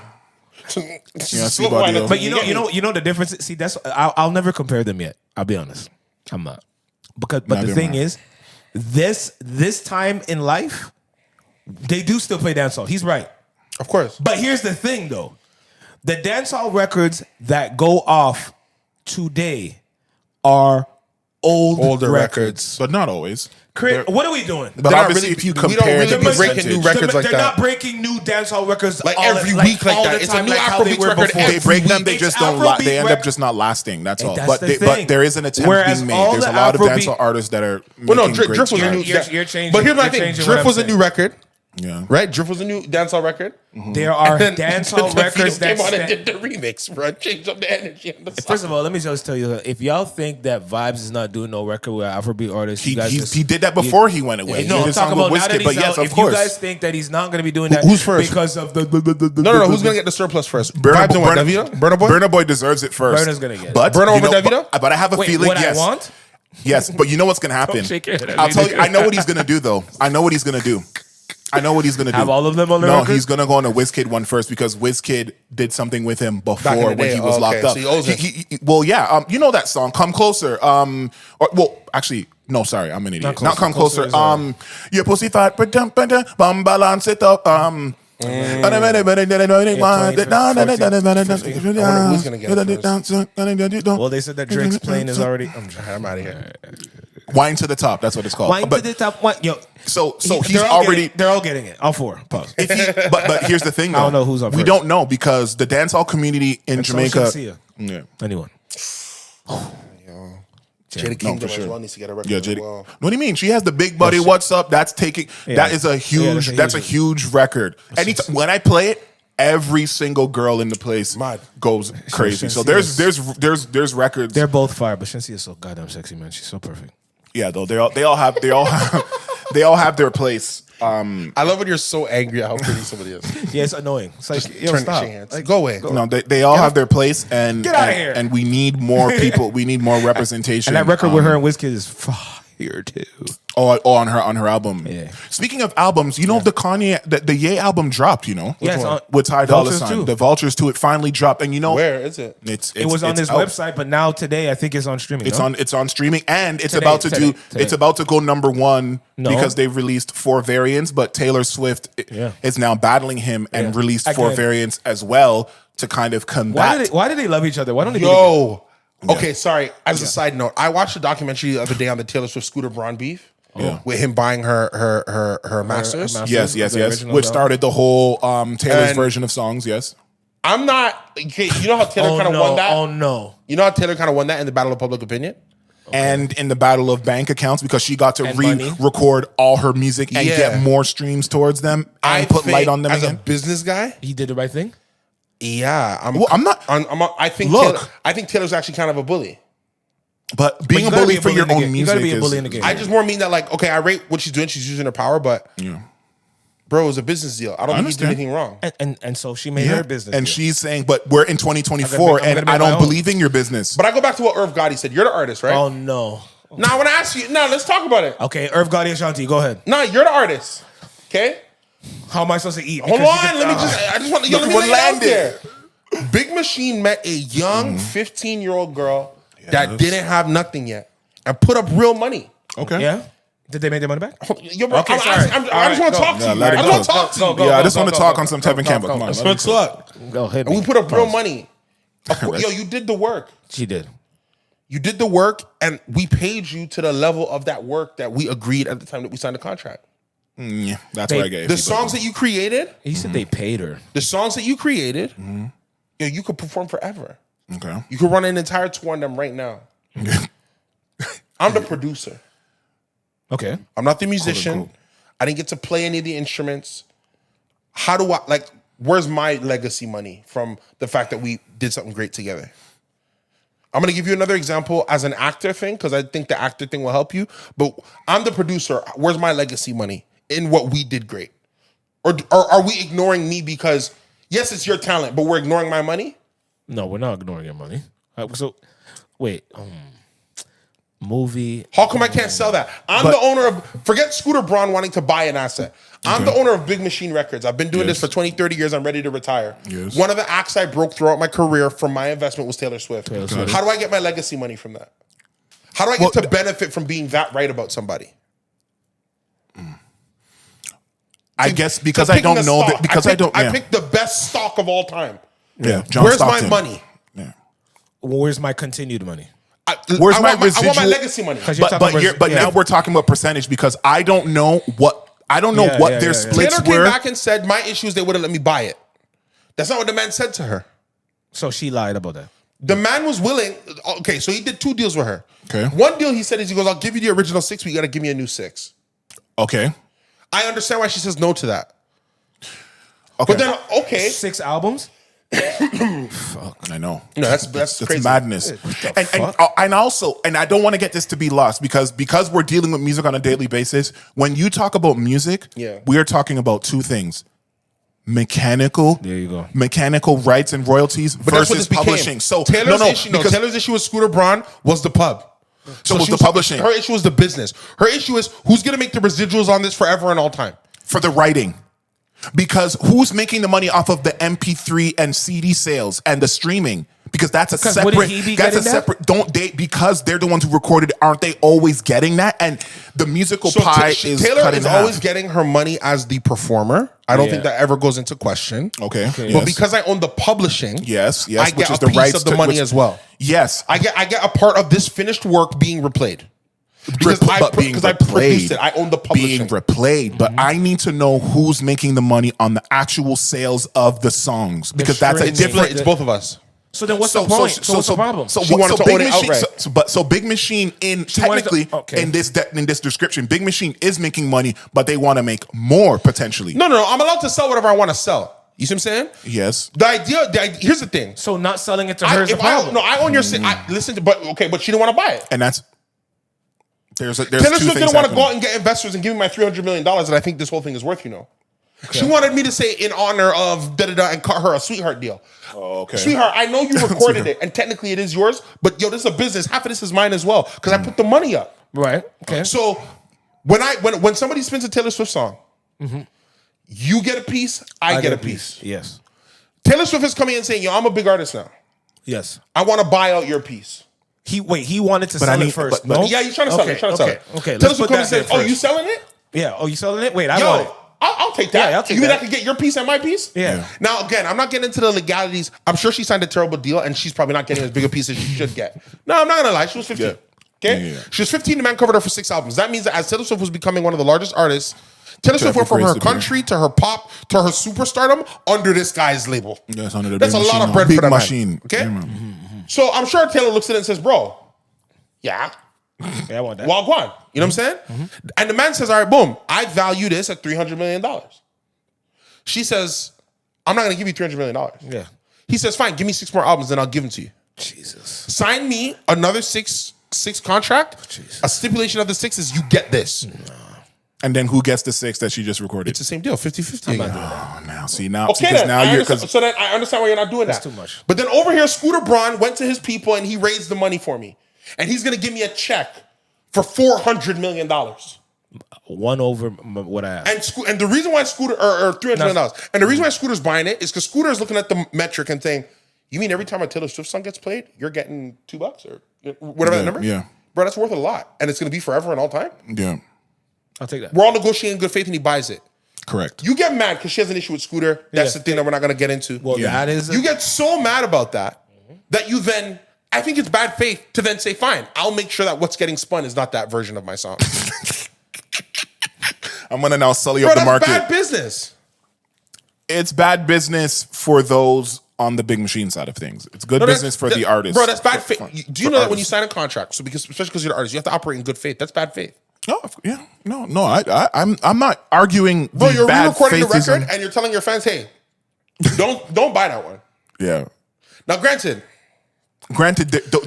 [SPEAKER 1] But you know the difference. See, that's I'll never compare them yet. I'll be honest, I'm not. But the thing is, this time in life, they do still play dancehall. He's right,
[SPEAKER 2] of course.
[SPEAKER 1] But here's the thing, though: the dancehall records that go off today are older records,
[SPEAKER 3] but not always.
[SPEAKER 1] What are we doing?
[SPEAKER 3] But obviously, if you compare,
[SPEAKER 2] we don't really be breaking new records like that.
[SPEAKER 1] They're not breaking new dancehall records
[SPEAKER 2] like every week like that. It's a new Afrobeat record.
[SPEAKER 3] They break them. They just don't. They end up just not lasting. That's all. But there is an attempt being made. There's a lot of dancehall artists that are.
[SPEAKER 2] Well, no, Drift was a new.
[SPEAKER 1] You're changing.
[SPEAKER 2] But here's my thing: Drift was a new record.
[SPEAKER 3] Yeah.
[SPEAKER 2] Right? Drift was a new dancehall record.
[SPEAKER 1] Mm-hmm. There are dancehall records that
[SPEAKER 2] came on and did the remix, bro. Changed up the energy on the song.
[SPEAKER 1] First of all, let me just tell you, if y'all think that Vybz is not doing no record with Afrobeat artists,
[SPEAKER 3] he did that before he went away.
[SPEAKER 1] No, I'm talking about now that he's out. If you guys think that he's not going to be doing that,
[SPEAKER 2] who's first?
[SPEAKER 1] Because of the
[SPEAKER 2] No. Who's going to get the surplus first? Vybz and what? Davido? Burna Boy?
[SPEAKER 3] Burna Boy deserves it first.
[SPEAKER 1] Burna's going to get it.
[SPEAKER 3] But
[SPEAKER 2] Burna over Davido?
[SPEAKER 3] But I have a feeling.
[SPEAKER 1] What
[SPEAKER 3] yes.
[SPEAKER 1] I want?
[SPEAKER 3] Yes, but you know what's going to happen. I'll tell you. I know what he's going to do, though. I know what he's going to do.
[SPEAKER 1] Have all of them on the record?
[SPEAKER 3] No, he's going to go on a WizKid one first because WizKid did something with him before when he was locked up.
[SPEAKER 2] So he owes him.
[SPEAKER 3] You know that song, Come Closer. Actually, no, sorry, I'm an idiot. Not Come Closer. Your pussy fat, balance it up.
[SPEAKER 2] Who's gonna get it first?
[SPEAKER 1] Well, they said that Drake's plane is already.
[SPEAKER 2] I'm out of here.
[SPEAKER 3] Wine to the top. That's what it's called.
[SPEAKER 1] Wine to the top. Yo.
[SPEAKER 3] So he's already.
[SPEAKER 1] They're all getting it. All four. Pause.
[SPEAKER 3] But here's the thing, though.
[SPEAKER 1] I don't know who's on first.
[SPEAKER 3] We don't know because the dancehall community in Jamaica.
[SPEAKER 1] Yeah. Anyone.
[SPEAKER 2] Jada Kingdom as well needs to get a record as well.
[SPEAKER 3] What do you mean? She has the big buddy. What's up? That's taking. That is a huge. That's a huge record. Anytime when I play it, every single girl in the place goes crazy. So there's records.
[SPEAKER 1] They're both fire, but Shensi is so goddamn sexy, man. She's so perfect.
[SPEAKER 3] Yeah, though they all have their place.
[SPEAKER 2] I love when you're so angry at how pretty somebody is.
[SPEAKER 1] Yeah, it's annoying. It's like, yo, stop.
[SPEAKER 2] Like, go away.
[SPEAKER 3] No, they all have their place, and
[SPEAKER 1] get out of here.
[SPEAKER 3] And we need more people. We need more representation.
[SPEAKER 1] And that record with her and WizKid is fire too.
[SPEAKER 3] Oh, on her album.
[SPEAKER 1] Yeah.
[SPEAKER 3] Speaking of albums, you know the Kanye the Ye album dropped. You know, with Ty Dolla $ign. The Vultures 2. It finally dropped, and you know
[SPEAKER 2] where is it?
[SPEAKER 1] It was on his website, but now today I think it's on streaming.
[SPEAKER 3] It's on streaming, and it's about to it's about to go #1 because they've released 4 variants. But Taylor Swift is now battling him and released 4 variants as well to kind of combat.
[SPEAKER 1] Why do they love each other? Why don't they?
[SPEAKER 2] Okay, sorry. As a side note, I watched a documentary the other day on the Taylor Swift Scooter Braun beef. With him buying her masters.
[SPEAKER 3] Yes. Which started the whole Taylor's version of songs, yes.
[SPEAKER 2] I'm not okay, you know how Taylor kind of won that?
[SPEAKER 1] Oh no.
[SPEAKER 2] You know how Taylor kind of won that in the Battle of Public Opinion?
[SPEAKER 3] And in the battle of bank accounts because she got to re-record all her music and get more streams towards them and put light on them
[SPEAKER 2] as
[SPEAKER 3] again.
[SPEAKER 2] A business guy,
[SPEAKER 1] he did the right thing.
[SPEAKER 2] Yeah, I think Taylor's actually kind of a bully.
[SPEAKER 3] But being a bully for your own music,
[SPEAKER 1] you gotta be a bully in the game.
[SPEAKER 2] I just more mean that, like, okay, I rate what she's doing. She's using her power, but bro, it's a business deal. I don't think he's doing anything wrong.
[SPEAKER 1] And so she made her business
[SPEAKER 3] and
[SPEAKER 1] deal.
[SPEAKER 3] She's saying, but we're in 2024, and I don't believe in your business.
[SPEAKER 2] But I go back to what Irv Gotti said. You're the artist, right?
[SPEAKER 1] Oh no.
[SPEAKER 2] Now I want to ask you. Now let's talk about it.
[SPEAKER 1] Okay, Irv Gotti, Ashanti, go ahead.
[SPEAKER 2] No, you're the artist. Okay.
[SPEAKER 1] How am I supposed to eat?
[SPEAKER 2] Hold on. I just want to let me lay it out there. Big Machine met a young 15-year-old girl that didn't have nothing yet and put up real money.
[SPEAKER 1] Okay. Yeah. Did they make their money back?
[SPEAKER 2] Yo, bro, okay, I just want to talk to you. I just want to talk to you.
[SPEAKER 3] I just want to talk on some Tevin Campbell. Come on.
[SPEAKER 2] Let's talk.
[SPEAKER 1] Go ahead.
[SPEAKER 2] And we put up real money. Yo, you did the work.
[SPEAKER 1] She did.
[SPEAKER 2] You did the work, and we paid you to the level of that work that we agreed at the time that we signed the contract.
[SPEAKER 3] Yeah, that's what I gave.
[SPEAKER 2] The songs that you created.
[SPEAKER 1] He said they paid her.
[SPEAKER 2] The songs that you created, you could perform forever.
[SPEAKER 3] Okay.
[SPEAKER 2] You could run an entire tour on them right now. I'm the producer.
[SPEAKER 1] Okay.
[SPEAKER 2] I'm not the musician.
[SPEAKER 3] Quote, unquote.
[SPEAKER 2] I didn't get to play any of the instruments. How do I, like, where's my legacy money from the fact that we did something great together? I'm going to give you another example as an actor thing, because I think the actor thing will help you. But I'm the producer. Where's my legacy money in what we did great? Or are we ignoring me because, yes, it's your talent, but we're ignoring my money?
[SPEAKER 1] No, we're not ignoring your money. So, wait. Movie.
[SPEAKER 2] How come I can't sell that? I'm the owner of, forget Scooter Braun wanting to buy an asset. I'm the owner of Big Machine Records. I've been doing this for 20, 30 years. I'm ready to retire.
[SPEAKER 3] Yes.
[SPEAKER 2] One of the acts I broke throughout my career from my investment was Taylor Swift. How do I get my legacy money from that? How do I get to benefit from being that right about somebody?
[SPEAKER 3] I guess because I don't know that, because I don't.
[SPEAKER 2] I picked the best stock of all time.
[SPEAKER 3] Yeah. John
[SPEAKER 2] Where's
[SPEAKER 3] Stockton.
[SPEAKER 2] my money?
[SPEAKER 3] Yeah.
[SPEAKER 1] Where's my continued money?
[SPEAKER 2] I
[SPEAKER 3] Where's my
[SPEAKER 2] want my
[SPEAKER 3] residual?
[SPEAKER 2] legacy money.
[SPEAKER 3] But now we're talking about percentage because I don't know what their splits
[SPEAKER 2] Taylor came
[SPEAKER 3] were.
[SPEAKER 2] back and said my issue is they wouldn't let me buy it. That's not what the man said to her.
[SPEAKER 1] So she lied about that.
[SPEAKER 2] The man was willing. Okay, so he did 2 deals with her.
[SPEAKER 3] Okay.
[SPEAKER 2] One deal he said is he goes, I'll give you the original 6, but you got to give me a new 6.
[SPEAKER 3] Okay.
[SPEAKER 2] I understand why she says no to that.
[SPEAKER 3] Okay.
[SPEAKER 2] But then, okay.
[SPEAKER 1] 6 albums?
[SPEAKER 3] Fuck. I know.
[SPEAKER 2] No, that's crazy.
[SPEAKER 3] Madness. And also, and I don't want to get this to be lost because we're dealing with music on a daily basis. When you talk about music, we are talking about 2 things. Mechanical rights and royalties versus publishing. So
[SPEAKER 2] Taylor's issue with Scooter Braun was the pub.
[SPEAKER 3] So was the publishing.
[SPEAKER 2] Her issue was the business. Her issue is who's going to make the residuals on this forever and all time.
[SPEAKER 3] For the writing. Because who's making the money off of the MP3 and CD sales and the streaming? Because that's a separate. Because they're the ones who recorded it, aren't they always getting that? And the musical pie is
[SPEAKER 2] Taylor
[SPEAKER 3] cut in
[SPEAKER 2] is
[SPEAKER 3] half.
[SPEAKER 2] always getting her money as the performer. I don't think that ever goes into question.
[SPEAKER 3] Okay.
[SPEAKER 2] But because I own the publishing,
[SPEAKER 3] yes,
[SPEAKER 2] I get a piece of the money as well.
[SPEAKER 3] Yes.
[SPEAKER 2] I get a part of this finished work being replayed. Because I produced it. I own the publishing.
[SPEAKER 3] Being replayed. But I need to know who's making the money on the actual sales of the songs. Because that's a different.
[SPEAKER 2] It's both of us.
[SPEAKER 1] So then what's the point? So what's the problem?
[SPEAKER 2] She wanted to own it outright.
[SPEAKER 3] So Big Machine in this description, Big Machine is making money, but they want to make more potentially.
[SPEAKER 2] No. I'm allowed to sell whatever I want to sell. You see what I'm saying?
[SPEAKER 3] Yes.
[SPEAKER 2] The idea. Here's the thing.
[SPEAKER 1] So not selling it to her is the problem.
[SPEAKER 2] I own your. But she didn't want to buy it.
[SPEAKER 3] And that's. There's
[SPEAKER 2] Taylor Swift didn't want to go out and get investors and give me my $300 million that I think this whole thing is worth, Okay. She wanted me to say in honor of da-da-da and cut her a sweetheart deal.
[SPEAKER 3] Oh, okay.
[SPEAKER 2] Sweetheart, I know you recorded it and technically it is yours, but this is a business. Half of this is mine as well because I put the money up.
[SPEAKER 1] Right. Okay.
[SPEAKER 2] So when somebody spins a Taylor Swift song, you get a piece, I get a piece.
[SPEAKER 1] Yes.
[SPEAKER 2] Taylor Swift is coming in saying, I'm a big artist now.
[SPEAKER 1] Yes.
[SPEAKER 2] I want to buy out your piece.
[SPEAKER 1] He wanted to sell it first. No?
[SPEAKER 2] Yeah, he's trying to sell it.
[SPEAKER 1] Okay.
[SPEAKER 2] Taylor Swift comes and says, you selling it?
[SPEAKER 1] Yeah. Oh, you selling it? Wait, I want it.
[SPEAKER 2] I'll take that.
[SPEAKER 1] Yeah, I'll take
[SPEAKER 2] you mean
[SPEAKER 1] that.
[SPEAKER 2] I can get your piece and my piece?
[SPEAKER 1] Yeah.
[SPEAKER 2] Now, again, I'm not getting into the legalities. I'm sure she signed a terrible deal, and she's probably not getting as big a piece as she should get. No, I'm not going to lie. She was 15.
[SPEAKER 3] Yeah.
[SPEAKER 2] Okay? Yeah. She was 15. The man covered her for 6 albums. That means that as Taylor Swift was becoming one of the largest artists, Taylor Swift went from her country to her pop to her superstardom under this guy's label.
[SPEAKER 3] Yes, under the
[SPEAKER 2] That's a lot of bread for that man. Okay?
[SPEAKER 3] Yeah,
[SPEAKER 2] So I'm sure Taylor looks at it and says, bro, yeah,
[SPEAKER 1] I want that.
[SPEAKER 2] Wagwan. You know what I'm saying? And the man says, all right, boom, I value this at $300 million. She says, I'm not going to give you $300 million.
[SPEAKER 1] Yeah.
[SPEAKER 2] He says, fine, give me 6 more albums, then I'll give them to you.
[SPEAKER 1] Jesus.
[SPEAKER 2] Sign me another six contract.
[SPEAKER 1] Jesus.
[SPEAKER 2] A stipulation of the 6 is you get this.
[SPEAKER 3] And then who gets the 6 that she just recorded?
[SPEAKER 2] It's the same deal, 50-50 again.
[SPEAKER 3] Now, see, now,
[SPEAKER 2] Okay,
[SPEAKER 3] because
[SPEAKER 2] then,
[SPEAKER 3] now you're...
[SPEAKER 2] so then I understand why you're not doing that.
[SPEAKER 1] That's too much.
[SPEAKER 2] But then over here, Scooter Braun went to his people and he raised the money for me. And he's going to give me a check for $400 million.
[SPEAKER 1] One over what I asked.
[SPEAKER 2] And the reason why Scooter, or $300 million. And the reason why Scooter's buying it is because Scooter is looking at the metric and saying, you mean every time a Taylor Swift song gets played, you're getting $2 or whatever that number?
[SPEAKER 3] Yeah.
[SPEAKER 2] Bro, that's worth a lot. And it's going to be forever and all time?
[SPEAKER 3] Yeah.
[SPEAKER 1] I'll take that.
[SPEAKER 2] We're all negotiating in good faith and he buys it.
[SPEAKER 3] Correct.
[SPEAKER 2] You get mad because she has an issue with Scooter. That's the thing that we're not going to get into.
[SPEAKER 1] Well, that is...
[SPEAKER 2] You get so mad about that that you then... I think it's bad faith to then say, fine, I'll make sure that what's getting spun is not that version of my song.
[SPEAKER 3] I'm going to now sully up the market.
[SPEAKER 2] That's bad business.
[SPEAKER 3] It's bad business for those on the big machine side of things. It's good business for the artist.
[SPEAKER 2] Bro, that's bad faith. Do you know that when you sign a contract, especially because you're an artist, you have to operate in good faith. That's bad faith.
[SPEAKER 3] Oh, yeah. No. I'm not arguing.
[SPEAKER 2] Bro, you're re-recording the
[SPEAKER 3] faithism.
[SPEAKER 2] record and you're telling your fans, hey, don't buy that one.
[SPEAKER 3] Yeah.
[SPEAKER 2] Now, granted,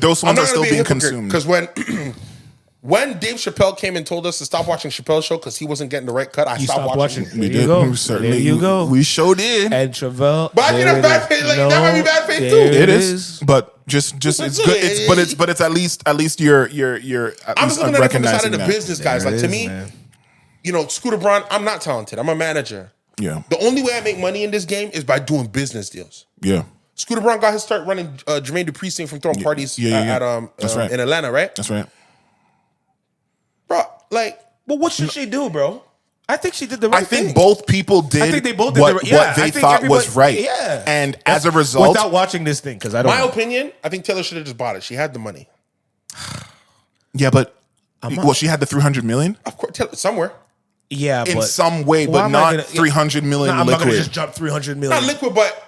[SPEAKER 3] those ones are still being consumed.
[SPEAKER 2] Because when Dave Chappelle came and told us to stop watching Chappelle's show because he wasn't getting the right cut, I stopped watching.
[SPEAKER 1] There you go.
[SPEAKER 3] Certainly.
[SPEAKER 1] There you go.
[SPEAKER 3] We showed it.
[SPEAKER 1] And Trivelle.
[SPEAKER 2] But I think that's bad faith. Like, that might be bad faith too.
[SPEAKER 3] It is. But just it's good. But it's at least you're
[SPEAKER 2] I'm just looking at it from the side of the business guys. Like to me, Scooter Braun, I'm not talented. I'm a manager.
[SPEAKER 3] Yeah.
[SPEAKER 2] The only way I make money in this game is by doing business deals.
[SPEAKER 3] Yeah.
[SPEAKER 2] Scooter Braun got his start running Jermaine Dupri's thing from throwing parties at
[SPEAKER 3] That's right.
[SPEAKER 2] in Atlanta, right?
[SPEAKER 3] That's right.
[SPEAKER 2] Bro, like,
[SPEAKER 1] but what should she do, bro? I think she did the right thing.
[SPEAKER 3] I think both people did.
[SPEAKER 1] I think they both did
[SPEAKER 3] what they thought was right.
[SPEAKER 1] Yeah.
[SPEAKER 3] And as a result,
[SPEAKER 1] without watching this thing, because I don't.
[SPEAKER 2] My opinion, I think Taylor should have just bought it. She had the money.
[SPEAKER 3] Yeah, but she had the 300 million.
[SPEAKER 2] Of course, somewhere.
[SPEAKER 1] Yeah,
[SPEAKER 3] in some way, but not 300 million.
[SPEAKER 1] I'm
[SPEAKER 3] liquid.
[SPEAKER 1] not gonna just jump 300 million.
[SPEAKER 2] Not liquid, but.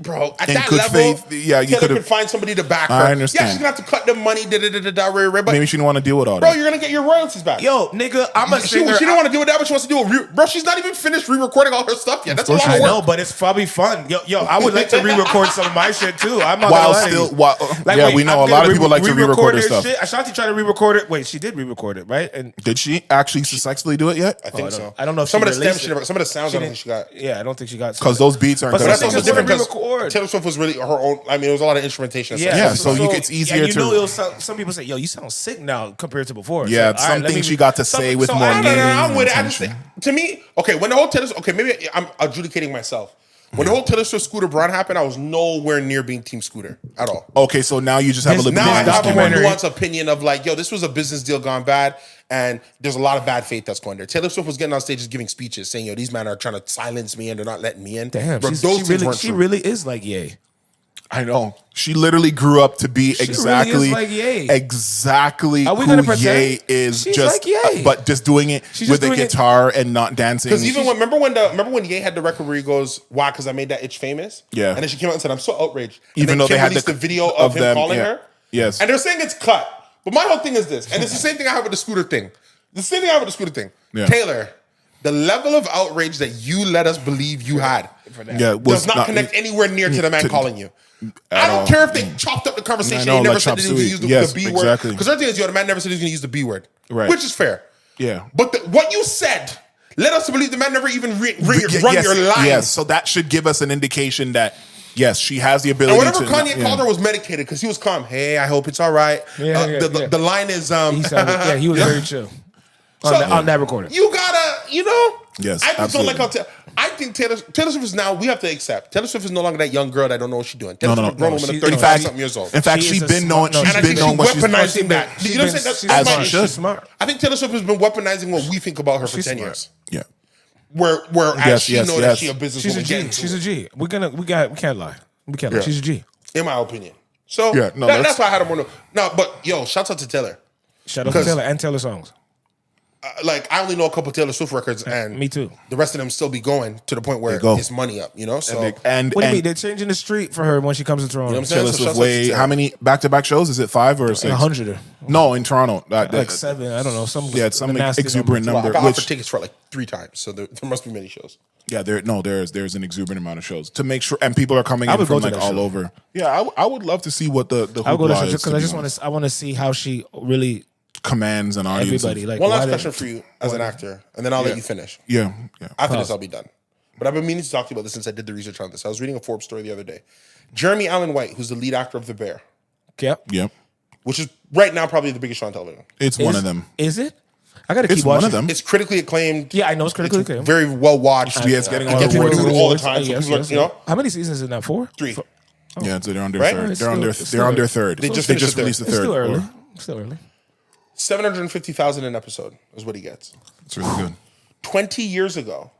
[SPEAKER 2] Bro, at
[SPEAKER 3] in
[SPEAKER 2] that
[SPEAKER 3] good
[SPEAKER 2] level,
[SPEAKER 3] faith, yeah, you
[SPEAKER 2] could find somebody to back her.
[SPEAKER 3] I understand.
[SPEAKER 2] Yeah, she's gonna have to cut the money. But
[SPEAKER 3] maybe she didn't want to deal with all that.
[SPEAKER 2] Bro, you're gonna get your royalties back.
[SPEAKER 1] Yo, nigga, I'm a singer.
[SPEAKER 2] She don't want to deal with that, but she wants to do it. Bro, she's not even finished re-recording all her stuff yet. That's a lot of work.
[SPEAKER 1] I know, but it's probably fun. Yo, I would like to re-record some of my shit too. I'm not gonna lie.
[SPEAKER 3] We know a lot of people like to re-record their stuff.
[SPEAKER 1] Ashanti tried to re-record it. Wait, she did re-record it, right? And
[SPEAKER 3] did she actually successfully do it yet?
[SPEAKER 2] I think so.
[SPEAKER 1] I don't know if
[SPEAKER 2] some of the
[SPEAKER 1] stems,
[SPEAKER 2] some of the sounds I don't think she got.
[SPEAKER 1] Yeah, I don't think she got.
[SPEAKER 3] Because those beats aren't.
[SPEAKER 2] But that's also different because
[SPEAKER 1] re-record.
[SPEAKER 2] Taylor Swift was really her own. I mean, it was a lot of instrumentation.
[SPEAKER 3] Yeah, so it's easier to.
[SPEAKER 1] Some people say, "Yo, you sound sick now compared to before."
[SPEAKER 3] Yeah, some things she got to say with more meaning.
[SPEAKER 2] I'm with it. To me, okay, when the whole Taylor, maybe I'm adjudicating myself. When the whole Taylor Swift Scooter Braun happened, I was nowhere near being Team Scooter at all.
[SPEAKER 3] Okay, so now you just have a little bit.
[SPEAKER 2] Now I have a more nuanced opinion of like, yo, this was a business deal gone bad, and there's a lot of bad faith that's going there. Taylor Swift was getting on stage giving speeches saying, yo, these men are trying to silence me and they're not letting me in.
[SPEAKER 1] Damn,
[SPEAKER 2] bro,
[SPEAKER 1] she really is like Ye.
[SPEAKER 3] I know. She literally grew up to be exactly
[SPEAKER 1] like Ye.
[SPEAKER 3] Exactly
[SPEAKER 1] who
[SPEAKER 3] Ye is.
[SPEAKER 1] She's
[SPEAKER 3] just
[SPEAKER 1] like Ye.
[SPEAKER 3] But just doing it with a guitar and not dancing.
[SPEAKER 2] Because even remember when Ye had the record where he goes, why? Because I made that itch famous?
[SPEAKER 3] Yeah.
[SPEAKER 2] And then she came out and said, I'm so outraged.
[SPEAKER 3] Even
[SPEAKER 2] and
[SPEAKER 3] though they had
[SPEAKER 2] the video of him calling her.
[SPEAKER 3] Yes.
[SPEAKER 2] And they're saying it's cut. But my whole thing is this, and it's the same thing I have with the Scooter thing.
[SPEAKER 3] Yeah.
[SPEAKER 2] Taylor, the level of outrage that you let us believe you had does not connect anywhere near to the man calling you. I don't care if they chopped up the conversation. They never said that he was going to use the B word. Because the thing is, the man never said he was going to use the B word.
[SPEAKER 3] Right.
[SPEAKER 2] Which is fair.
[SPEAKER 3] Yeah.
[SPEAKER 2] But what you said led us to believe the man never even run your line.
[SPEAKER 3] Yes. So that should give us an indication that, yes, she has the ability
[SPEAKER 2] to... And whenever Kanye called her was medicated because he was calm. Hey, I hope it's all right. The line is...
[SPEAKER 1] he was very chill. On that recording.
[SPEAKER 2] You gotta,
[SPEAKER 3] Yes,
[SPEAKER 2] I just don't like how... I think Taylor Swift is now, we have to accept, Taylor Swift is no longer that young girl that don't know what she's doing. Taylor Swift is a grown woman of 35-something years old.
[SPEAKER 3] In fact, she's been known what she's
[SPEAKER 2] weaponizing that. You know what I'm saying?
[SPEAKER 1] As she should. Smart.
[SPEAKER 2] I think Taylor Swift has been weaponizing what we think about her for 10 years.
[SPEAKER 3] Yeah.
[SPEAKER 2] Whereas she knows that she's a businesswoman.
[SPEAKER 1] She's a G. We can't lie. We can't lie. She's a G.
[SPEAKER 2] In my opinion. So that's why I had her more. No, but yo, shout out to Taylor.
[SPEAKER 1] Shout out to Taylor and Taylor songs.
[SPEAKER 2] I only know a couple Taylor Swift records, and
[SPEAKER 1] me too.
[SPEAKER 2] The rest of them still be going to the point where it's money up, So
[SPEAKER 1] what do you mean? They're changing the street for her when she comes to Toronto.
[SPEAKER 2] You know what I'm
[SPEAKER 3] Taylor Swift how many back-to-back shows? Is it 5 or 6?
[SPEAKER 1] 100.
[SPEAKER 3] No, in Toronto,
[SPEAKER 1] like 7. I don't know. Some
[SPEAKER 3] exuberant number.
[SPEAKER 2] I got offered tickets for like 3 times, so there must be many shows.
[SPEAKER 3] Yeah, there's an exuberant amount of shows to make sure, and people are coming in from like all over. Yeah, I would love to see what the
[SPEAKER 1] I would go to show because I want to see how she really
[SPEAKER 3] commands an audience.
[SPEAKER 1] Everybody, like,
[SPEAKER 2] one last question for you as an actor, and then I'll let you finish.
[SPEAKER 3] Yeah.
[SPEAKER 2] After this, I'll be done. But I've been meaning to talk to you about this since I did the research on this. I was reading a Forbes story the other day. Jeremy Allen White, who's the lead actor of The Bear.
[SPEAKER 3] Yep.
[SPEAKER 2] Which is right now probably the biggest show on television.
[SPEAKER 3] It's one of them.
[SPEAKER 1] Is it? I gotta keep watching.
[SPEAKER 3] One of them.
[SPEAKER 2] It's critically acclaimed.
[SPEAKER 1] Yeah, I know it's critically acclaimed.
[SPEAKER 2] Very well watched.
[SPEAKER 3] Yeah, it's getting
[SPEAKER 2] all the awards all the time.
[SPEAKER 1] Yes. How many seasons is that? 4?
[SPEAKER 2] 3.
[SPEAKER 3] Yeah, so they're on their third. They're on their third.
[SPEAKER 2] They just
[SPEAKER 3] released the third.
[SPEAKER 1] Still early.
[SPEAKER 2] $750,000 an episode is what he gets.
[SPEAKER 3] It's really good.
[SPEAKER 2] 20 years ago,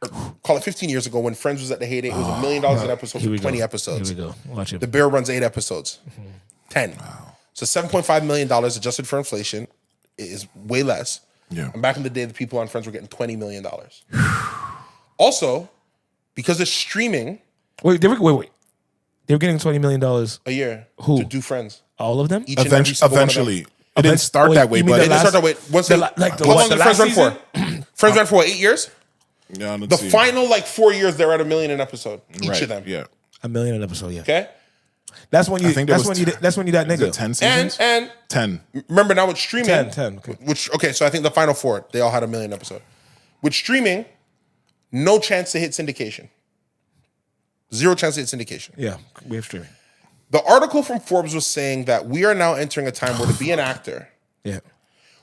[SPEAKER 2] or call it 15 years ago, when Friends was at the heyday, it was $1 million an episode for 20 episodes.
[SPEAKER 1] Here we go. Watch it.
[SPEAKER 2] The Bear runs 8 episodes. 10. Wow. So $7.5 million adjusted for inflation is way less.
[SPEAKER 3] Yeah.
[SPEAKER 2] And back in the day, the people on Friends were getting $20 million. Also, because it's streaming,
[SPEAKER 1] Wait. They were getting $20 million
[SPEAKER 2] a year.
[SPEAKER 1] Who?
[SPEAKER 2] To do Friends?
[SPEAKER 1] All of them?
[SPEAKER 2] Each and every single one of them.
[SPEAKER 3] Eventually. It didn't start that way,
[SPEAKER 1] you mean
[SPEAKER 3] but
[SPEAKER 2] It didn't start that way. Once they, how long did Friends run for? Friends ran for what, 8 years?
[SPEAKER 3] yeah,
[SPEAKER 2] The final 4 years, they're at $1 million an episode. Each of them.
[SPEAKER 3] Yeah.
[SPEAKER 1] $1 million an episode. Yeah.
[SPEAKER 2] Okay.
[SPEAKER 1] That's when you.
[SPEAKER 3] think
[SPEAKER 1] That's
[SPEAKER 3] there
[SPEAKER 1] when
[SPEAKER 3] was
[SPEAKER 1] you. That's when you that nigga.
[SPEAKER 3] 10 seasons?
[SPEAKER 2] And
[SPEAKER 3] 10.
[SPEAKER 2] remember now with streaming,
[SPEAKER 1] 10.
[SPEAKER 2] Okay, so I think the final 4 they all had $1 million episode. With streaming, no chance to hit syndication. 0 chance to hit syndication.
[SPEAKER 1] Yeah, we have streaming.
[SPEAKER 2] The article from Forbes was saying that we are now entering a time where to be an actor,
[SPEAKER 1] Yeah,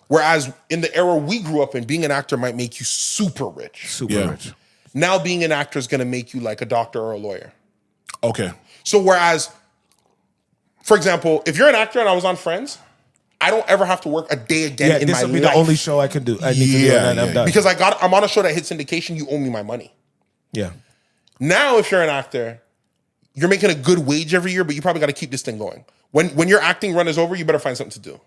[SPEAKER 2] whereas in the era we grew up in, being an actor might make you super rich.
[SPEAKER 1] super rich.
[SPEAKER 2] Now being an actor is going to make you like a doctor or a lawyer.
[SPEAKER 3] Okay.
[SPEAKER 2] So whereas, for example, if you're an actor and I was on Friends, I don't ever have to work a day again
[SPEAKER 1] Yeah,
[SPEAKER 2] in
[SPEAKER 1] this
[SPEAKER 2] my
[SPEAKER 1] will be
[SPEAKER 2] life.
[SPEAKER 1] the only show I can do. I need to do it, and I'm done.
[SPEAKER 2] Because I'm on a show that hits syndication, you owe me my money.
[SPEAKER 1] Yeah,
[SPEAKER 2] Now, if you're an actor, you're making a good wage every year, but you probably got to keep this thing going. When your acting run is over, you better find something to do.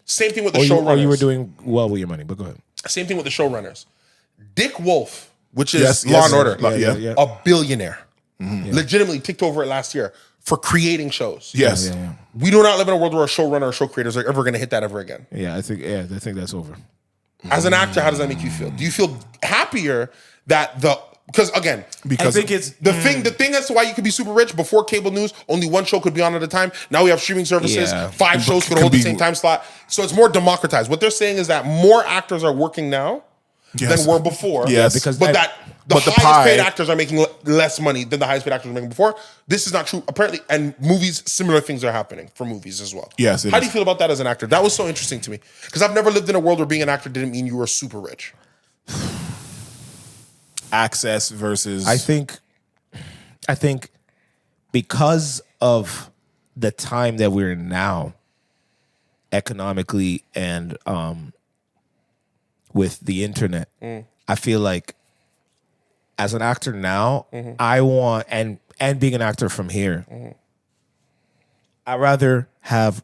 [SPEAKER 2] Same thing with the showrunners.
[SPEAKER 1] or you were doing well with your money, but go ahead.
[SPEAKER 2] Same thing with the showrunners. Dick Wolf, which is Law and Order,
[SPEAKER 1] Yeah.
[SPEAKER 2] a billionaire, legitimately ticked over it last year for creating shows.
[SPEAKER 3] Yes.
[SPEAKER 1] Yeah.
[SPEAKER 2] We do not live in a world where a showrunner or show creators are ever going to hit that ever again.
[SPEAKER 1] Yeah, I think that's over.
[SPEAKER 2] As an actor, how does that make you feel? Do you feel happier that because
[SPEAKER 1] I think it's
[SPEAKER 2] the thing as to why you could be super rich before cable news, only one show could be on at a time. Now we have streaming services,
[SPEAKER 1] Yeah.
[SPEAKER 2] 5 shows could hold the same time slot. So it's more democratized. What they're saying is that more actors are working now than were before.
[SPEAKER 3] Yes.
[SPEAKER 1] because
[SPEAKER 2] But the
[SPEAKER 3] the
[SPEAKER 2] highest paid
[SPEAKER 3] pie-
[SPEAKER 2] actors are making less money than the highest paid actors were making before. This is not true. Apparently, and movies, similar things are happening for movies as well.
[SPEAKER 3] Yes, it
[SPEAKER 2] How
[SPEAKER 3] is.
[SPEAKER 2] do you feel about that as an actor? That was so interesting to me. Because I've never lived in a world where being an actor didn't mean you were super rich.
[SPEAKER 3] Access versus.
[SPEAKER 1] I think because of the time that we're in now, economically and with the internet, I feel like as an actor now, I want and being an actor from here, I'd rather have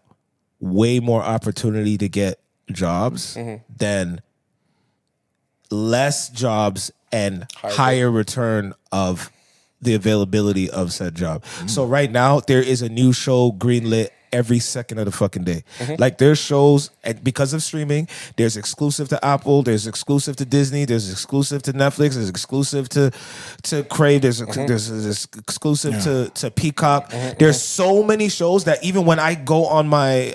[SPEAKER 1] way more opportunity to get jobs than less jobs and higher return of the availability of said job. So right now there is a new show greenlit every second of the fucking day. Like there's shows, and because of streaming, there's exclusive to Apple, there's exclusive to Disney, there's exclusive to Netflix, there's exclusive to Crave, there's exclusive to Peacock. There's so many shows that even when I go on my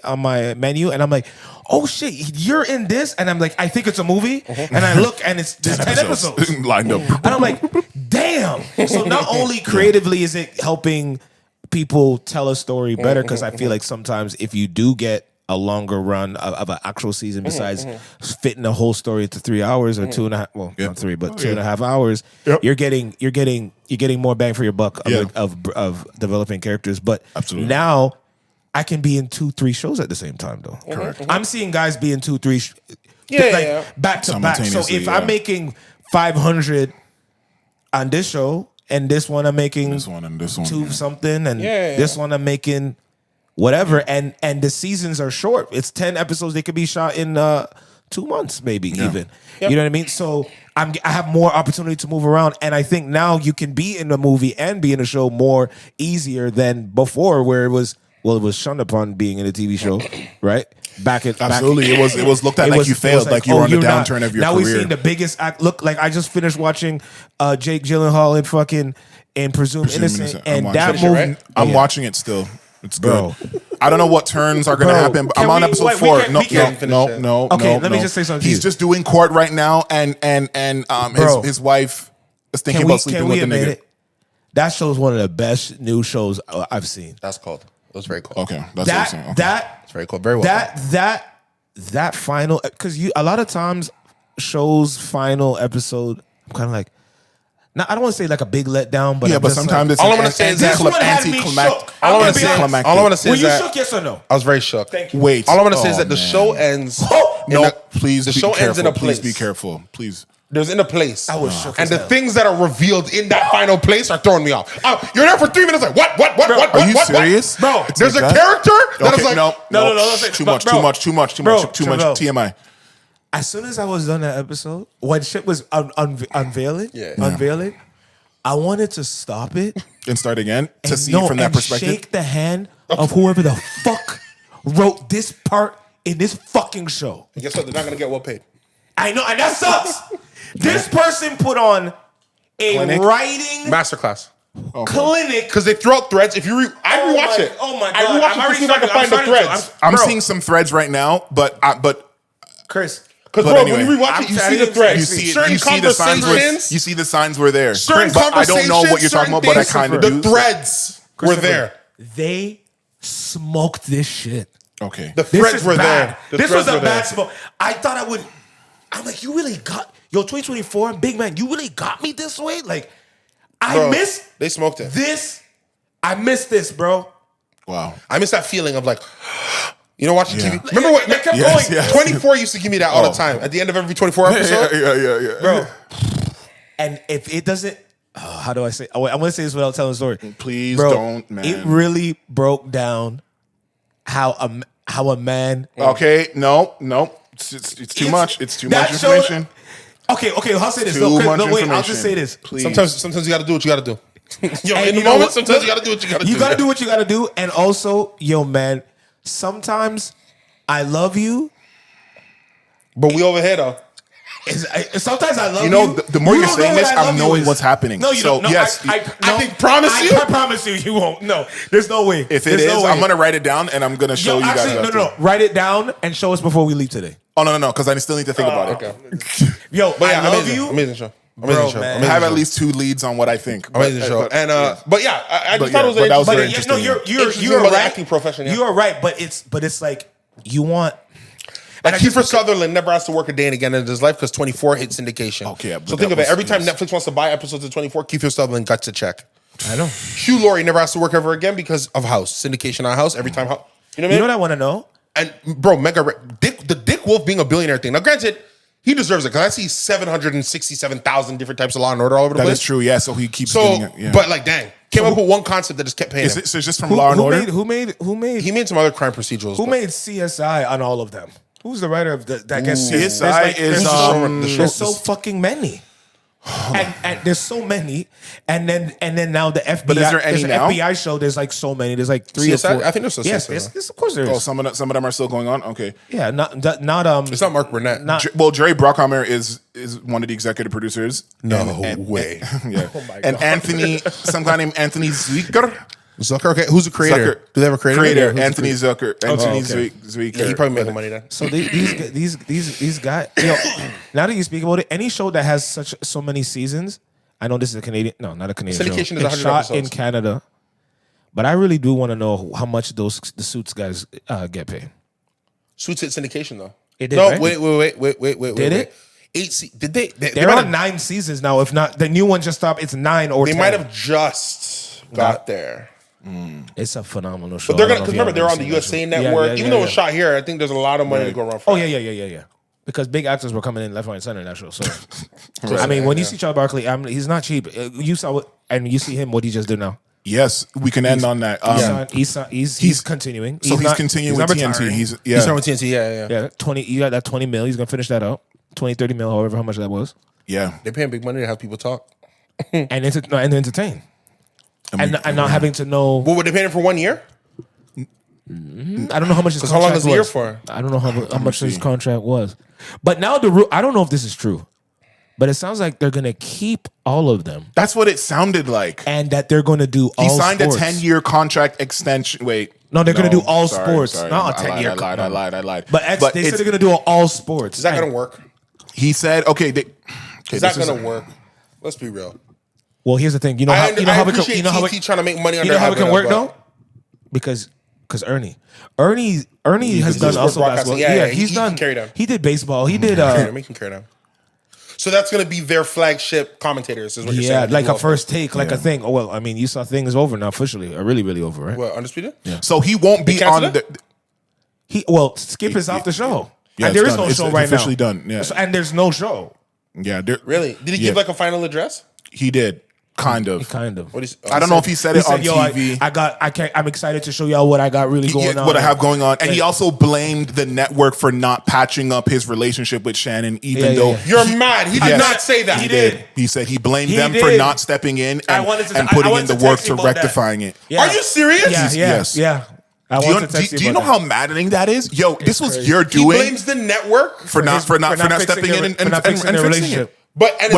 [SPEAKER 1] menu and I'm like, oh shit, you're in this, and I'm like, I think it's a movie, and I look and it's 10 episodes
[SPEAKER 3] lined up.
[SPEAKER 1] and I'm like, damn. So not only creatively is it helping people tell a story better, because I feel like sometimes if you do get a longer run of an actual season, besides fitting the whole story into 3 hours or 2.5, well, not 3, but 2.5 hours, you're getting more bang for your buck of developing characters. But
[SPEAKER 3] Absolutely.
[SPEAKER 1] now I can be in 2-3 shows at the same time, though.
[SPEAKER 3] Correct.
[SPEAKER 1] I'm seeing guys be in 2-3 back to back. So
[SPEAKER 3] Simultaneously,
[SPEAKER 1] if I'm making 500 on this show, and this one I'm making
[SPEAKER 3] This one and this one.
[SPEAKER 1] 2 something, and this one I'm making whatever, and the seasons are short. It's 10 episodes. They could be shot in 2 months, maybe even. You know what I mean? So I have more opportunity to move around, and I think now you can be in a movie and be in a show more easier than before, where it was shunned upon being in a TV show, right?
[SPEAKER 3] Absolutely. It was looked at like you failed, like you were on the downturn of your
[SPEAKER 1] now
[SPEAKER 3] career.
[SPEAKER 1] Now we've seen the biggest act. Look, like I just finished watching Jake Gyllenhaal in Presumed Innocent, and that movie.
[SPEAKER 3] I'm watching it still. It's good. I don't know what turns are going to happen, but I'm on episode 4. No.
[SPEAKER 1] Okay, let me just say something.
[SPEAKER 3] He's just doing court right now, and his wife is thinking about sleeping with the nigga.
[SPEAKER 1] That show is one of the best new shows I've seen.
[SPEAKER 2] That's called. It was very cool.
[SPEAKER 3] Okay, that's what I'm saying. Okay.
[SPEAKER 2] It's very cool. Very well.
[SPEAKER 1] That final, because a lot of times shows final episode, I'm kind of like, now I don't want to say like a big letdown, but
[SPEAKER 3] but sometimes it's
[SPEAKER 2] all I'm gonna say is that
[SPEAKER 1] All I want to say
[SPEAKER 2] is that
[SPEAKER 1] you shook, yes or no?
[SPEAKER 2] I was very shook.
[SPEAKER 1] Thank you.
[SPEAKER 3] Wait.
[SPEAKER 2] All I want to say is that the show ends.
[SPEAKER 3] Please.
[SPEAKER 2] The
[SPEAKER 3] be
[SPEAKER 2] show
[SPEAKER 3] careful.
[SPEAKER 2] ends in a place.
[SPEAKER 3] Please be careful. Please.
[SPEAKER 2] There's in a place.
[SPEAKER 1] I was shook
[SPEAKER 2] and
[SPEAKER 1] as
[SPEAKER 2] the
[SPEAKER 1] hell.
[SPEAKER 2] things that are revealed in that final place are throwing me off. You're there for 3 minutes, like what?
[SPEAKER 3] Are you serious?
[SPEAKER 2] Bro, there's a character that is like
[SPEAKER 3] no. Too much TMI.
[SPEAKER 1] As soon as I was done that episode, when shit was unveiling, I wanted to stop it
[SPEAKER 3] and start again to see it from that perspective.
[SPEAKER 1] Shake the hand of whoever the fuck wrote this part in this fucking show.
[SPEAKER 2] And guess what? They're not gonna get well paid.
[SPEAKER 1] I know, and that sucks. This person put on a writing
[SPEAKER 2] masterclass
[SPEAKER 1] clinic
[SPEAKER 2] because they throw out threads. If you I rewatch it.
[SPEAKER 1] Oh my god!
[SPEAKER 2] I rewatch it to see if I can find the threads.
[SPEAKER 3] I'm seeing some threads right now, but
[SPEAKER 1] Chris.
[SPEAKER 2] Because bro, anyway, when you rewatch it, you see the threads.
[SPEAKER 3] You see the signs where you see the signs were there.
[SPEAKER 2] Certain
[SPEAKER 3] but I don't know what you're talking about, but I kind of do.
[SPEAKER 2] The threads were there.
[SPEAKER 1] They smoked this shit.
[SPEAKER 3] Okay.
[SPEAKER 2] The threads were there.
[SPEAKER 1] This was a bad smoke. I thought I would. I'm like, you really got 2024, big man. You really got me this way. Like, I missed.
[SPEAKER 2] They smoked it.
[SPEAKER 1] I missed this, bro.
[SPEAKER 3] Wow.
[SPEAKER 2] I miss that feeling of like. You know, watching TV. Remember what?
[SPEAKER 1] That kept going.
[SPEAKER 2] Yes. 24 used to give me that all the time. At the end of every 24 episode.
[SPEAKER 3] Yeah.
[SPEAKER 1] Bro. And if it doesn't, how do I say? I'm going to say this without telling the story.
[SPEAKER 3] Please
[SPEAKER 1] bro,
[SPEAKER 3] don't, man.
[SPEAKER 1] It really broke down how a man.
[SPEAKER 3] Okay, no. It's too much. It's too much information.
[SPEAKER 1] Okay, I'll say this.
[SPEAKER 3] Too much
[SPEAKER 1] Wait, I'll just say this.
[SPEAKER 3] Please.
[SPEAKER 2] Sometimes you got to do what you got to do. In the moment, sometimes you got to do what you got to do.
[SPEAKER 1] You got to do what you got to do. And also, man, sometimes I love you.
[SPEAKER 2] But we over here, though.
[SPEAKER 1] Sometimes I love you.
[SPEAKER 3] You know, the more you're saying this, I'm knowing what's happening.
[SPEAKER 1] No, you don't. No,
[SPEAKER 3] yes.
[SPEAKER 1] I promise you won't. No, there's no way.
[SPEAKER 3] If it is, I'm going to write it down and I'm going to show you guys.
[SPEAKER 1] No. Write it down and show us before we leave today.
[SPEAKER 3] Oh, no, because I still need to think about it.
[SPEAKER 2] Okay.
[SPEAKER 1] Yo, but I love you.
[SPEAKER 2] Amazing show.
[SPEAKER 1] Man.
[SPEAKER 3] I have at least 2 leads on what I think.
[SPEAKER 2] Amazing show. But yeah, I just thought it was an interesting.
[SPEAKER 1] No, you're right.
[SPEAKER 2] Acting profession. Yeah.
[SPEAKER 1] You are right, but it's like you want.
[SPEAKER 2] Like Kiefer Sutherland never has to work a day again in his life because 24 hit syndication.
[SPEAKER 3] Okay,
[SPEAKER 2] so think of it. Every time Netflix wants to buy episodes of 24, Kiefer Sutherland gets a check.
[SPEAKER 1] I know.
[SPEAKER 2] Hugh Laurie never has to work ever again because of House syndication on House. Every time, you know what I mean?
[SPEAKER 1] You know what I want to know?
[SPEAKER 2] And bro, the Dick Wolf being a billionaire thing. Now, granted, he deserves it because I see 767,000 different types of Law and Order all over the place.
[SPEAKER 3] That is true. Yeah. So he keeps getting it. Yeah.
[SPEAKER 2] But like, dang, came up with one concept that just kept paying.
[SPEAKER 3] So it's just from Law and Order.
[SPEAKER 1] Who made?
[SPEAKER 2] He made some other crime procedurals.
[SPEAKER 1] Who made CSI on all of them? Who's the writer of that gets
[SPEAKER 3] CSI
[SPEAKER 1] there's so fucking many. And there's so many, and then now the FBI.
[SPEAKER 3] But is there any now?
[SPEAKER 1] FBI show. There's like so many. There's like 3
[SPEAKER 2] CSI?
[SPEAKER 1] or 4.
[SPEAKER 2] I think there's a
[SPEAKER 1] yes,
[SPEAKER 2] CSI.
[SPEAKER 1] of course there is.
[SPEAKER 3] Oh, some of them are still going on. Okay.
[SPEAKER 1] Yeah, not
[SPEAKER 2] It's not Mark Burnett.
[SPEAKER 3] Jerry Bruckheimer is one of the executive producers.
[SPEAKER 2] No way.
[SPEAKER 3] Yeah. Oh my God. And Anthony, some guy named Anthony Zuiker.
[SPEAKER 2] Zucker, okay. Who's the creator? Do they have a creator?
[SPEAKER 3] Anthony Zucker. Anthony Zuiker.
[SPEAKER 2] Yeah, he probably making money then.
[SPEAKER 1] So these guys. Now that you speak about it, any show that has so many seasons. I know this is a Canadian. No, not a Canadian
[SPEAKER 2] syndication
[SPEAKER 1] show.
[SPEAKER 2] Is 100
[SPEAKER 1] shot
[SPEAKER 2] episodes.
[SPEAKER 1] in Canada, but I really do want to know how much the Suits guys get paid.
[SPEAKER 2] Suits hit syndication though.
[SPEAKER 1] It did.
[SPEAKER 2] No,
[SPEAKER 1] right?
[SPEAKER 2] wait.
[SPEAKER 1] Did it?
[SPEAKER 2] 8 did they?
[SPEAKER 1] They're on 9 seasons now. If not, the new one just stopped. It's 9 or 10.
[SPEAKER 2] They might have just got there.
[SPEAKER 1] It's a phenomenal show.
[SPEAKER 2] But they're gonna because remember they're on the USA Network. Even though it was shot here, I think there's a lot of money to go around for.
[SPEAKER 1] Oh yeah. Because big actors were coming in left, right, and center in that show. So, I mean, when you see Charles Barkley, he's not cheap. You saw and you see him what he just did now.
[SPEAKER 3] Yes, we can end on that.
[SPEAKER 1] He's continuing.
[SPEAKER 3] So he's continuing with TNT. He's
[SPEAKER 2] on with TNT. Yeah.
[SPEAKER 1] 20. You got that 20 mil. He's gonna finish that out. 20, 30 mil, however how much that was.
[SPEAKER 3] Yeah,
[SPEAKER 2] they're paying big money to have people talk
[SPEAKER 1] and entertain. And not having to know.
[SPEAKER 2] What were they paying for 1 year?
[SPEAKER 1] I don't know how much his contract was.
[SPEAKER 2] How long is the year for?
[SPEAKER 1] I don't know how much his contract was. But now I don't know if this is true, but it sounds like they're going to keep all of them.
[SPEAKER 3] That's what it sounded like.
[SPEAKER 1] And that they're going to do all sports.
[SPEAKER 3] He signed a 10-year contract extension. Wait.
[SPEAKER 1] No, they're going to do all sports.
[SPEAKER 3] Sorry.
[SPEAKER 1] Not a 10-year.
[SPEAKER 3] I lied.
[SPEAKER 1] But they said they're going to do all sports.
[SPEAKER 2] Is that going to work?
[SPEAKER 3] He said, okay.
[SPEAKER 2] Is that going to work? Let's be real.
[SPEAKER 1] Well, here's the thing. You know how it
[SPEAKER 2] trying to make money on
[SPEAKER 1] you know how it can work though? Because Ernie has done also basketball. Yeah, he's done. He did baseball. He did.
[SPEAKER 2] He can carry down. So that's going to be their flagship commentators. Is what you're saying?
[SPEAKER 1] Yeah, like a first take, like a thing. Oh well, I mean, you saw things over now officially, really, really over, right?
[SPEAKER 2] What, Undisputed?
[SPEAKER 3] Yeah. So he won't be on the.
[SPEAKER 1] Skip is off the show,
[SPEAKER 3] yeah,
[SPEAKER 1] and there is no show right now.
[SPEAKER 3] Officially done. Yeah,
[SPEAKER 1] and there's no show.
[SPEAKER 3] Yeah,
[SPEAKER 2] really. Did he give like a final address?
[SPEAKER 3] He did. Kind of. I don't know if he said it on TV.
[SPEAKER 1] I'm excited to show y'all what I got really going on.
[SPEAKER 3] What I have going on. And he also blamed the network for not patching up his relationship with Shannon, even though...
[SPEAKER 2] You're mad. He did not say that.
[SPEAKER 3] He did. He said he blamed them for not stepping in and putting in the work to rectifying it.
[SPEAKER 2] Are you serious?
[SPEAKER 3] Yes.
[SPEAKER 1] Yeah.
[SPEAKER 3] Do you know how maddening that is? Yo, this was your doing.
[SPEAKER 2] He blames the network
[SPEAKER 3] for not stepping in and fixing the relationship.
[SPEAKER 2] But it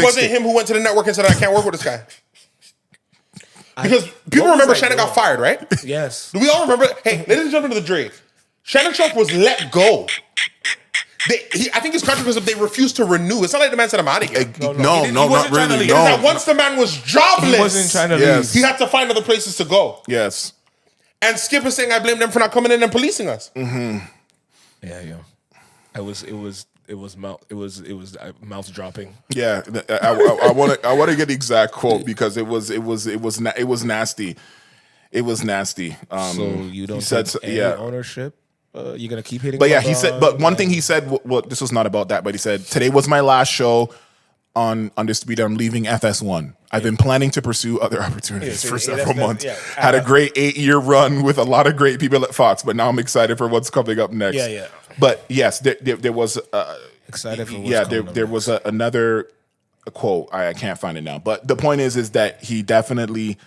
[SPEAKER 2] wasn't him who went to the network and said, I can't work with this guy. Because people remember Shannon got fired, right?
[SPEAKER 1] Yes.
[SPEAKER 2] Do we all remember? Hey, ladies and gentlemen of the Dre, Shannon Sharp was let go. I think his contract was up. They refused to renew. It's not like the man said, I'm out of here.
[SPEAKER 3] No, not really.
[SPEAKER 2] No. Once the man was jobless,
[SPEAKER 1] he wasn't trying to leave.
[SPEAKER 2] He had to find other places to go.
[SPEAKER 3] Yes.
[SPEAKER 2] And Skip is saying, I blame them for not coming in and policing us.
[SPEAKER 1] Mm-hmm. Yeah. It was mouth dropping.
[SPEAKER 3] Yeah, I want to get the exact quote because it was nasty. It was nasty.
[SPEAKER 1] So you don't take any ownership? You're gonna keep hitting.
[SPEAKER 3] But yeah, he said. But one thing he said. Well, this was not about that. But he said today was my last show on Undisputed. I'm leaving FS1. I've been planning to pursue other opportunities for several months. Had a great 8-year run with a lot of great people at Fox. But now I'm excited for what's coming up next.
[SPEAKER 1] Yeah.
[SPEAKER 3] But yes, there was
[SPEAKER 1] excited for what's coming up
[SPEAKER 3] there was another quote. I can't find it now. But the point is that he definitely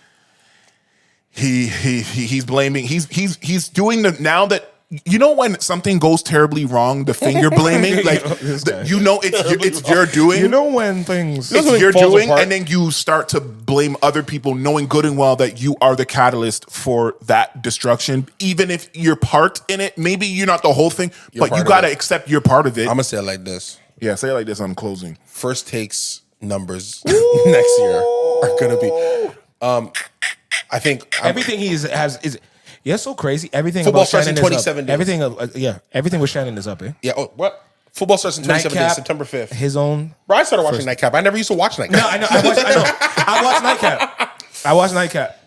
[SPEAKER 3] he's blaming. He's doing the now that. You know when something goes terribly wrong, the finger blaming, like it's your doing.
[SPEAKER 1] You know when things
[SPEAKER 3] it's your doing, and then you start to blame other people, knowing good and well that you are the catalyst for that destruction. Even if you're part in it, maybe you're not the whole thing, but you gotta accept you're part of it.
[SPEAKER 2] I'm gonna say it like this.
[SPEAKER 3] Yeah, say it like this. I'm closing.
[SPEAKER 2] First takes numbers next year are gonna be. I think
[SPEAKER 1] everything is. Yeah, so crazy. Everything
[SPEAKER 2] football
[SPEAKER 1] about
[SPEAKER 2] starts
[SPEAKER 1] Shannon
[SPEAKER 2] in 27 days.
[SPEAKER 1] Everything with Shannon is up.
[SPEAKER 2] Yeah. Oh, what? Football starts in 27 days, September 5th.
[SPEAKER 1] His own.
[SPEAKER 2] Bro, I started watching Nightcap. I never used to watch Nightcap.
[SPEAKER 1] No, I know. I watched Nightcap. I watched Nightcap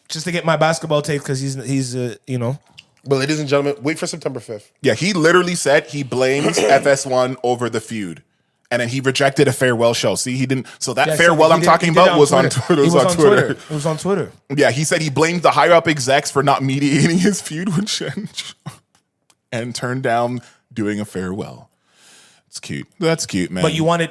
[SPEAKER 1] just to get my basketball tape because he's you know.
[SPEAKER 2] But ladies and gentlemen, wait for September 5th.
[SPEAKER 3] Yeah, he literally said he blames FS1 over the feud. And then he rejected a farewell show. See, he didn't. So that farewell I'm talking about was on Twitter. It
[SPEAKER 1] was on Twitter.
[SPEAKER 3] Yeah, he said he blamed the higher up execs for not mediating his feud with Shannon and turned down doing a farewell. It's cute. That's cute, man.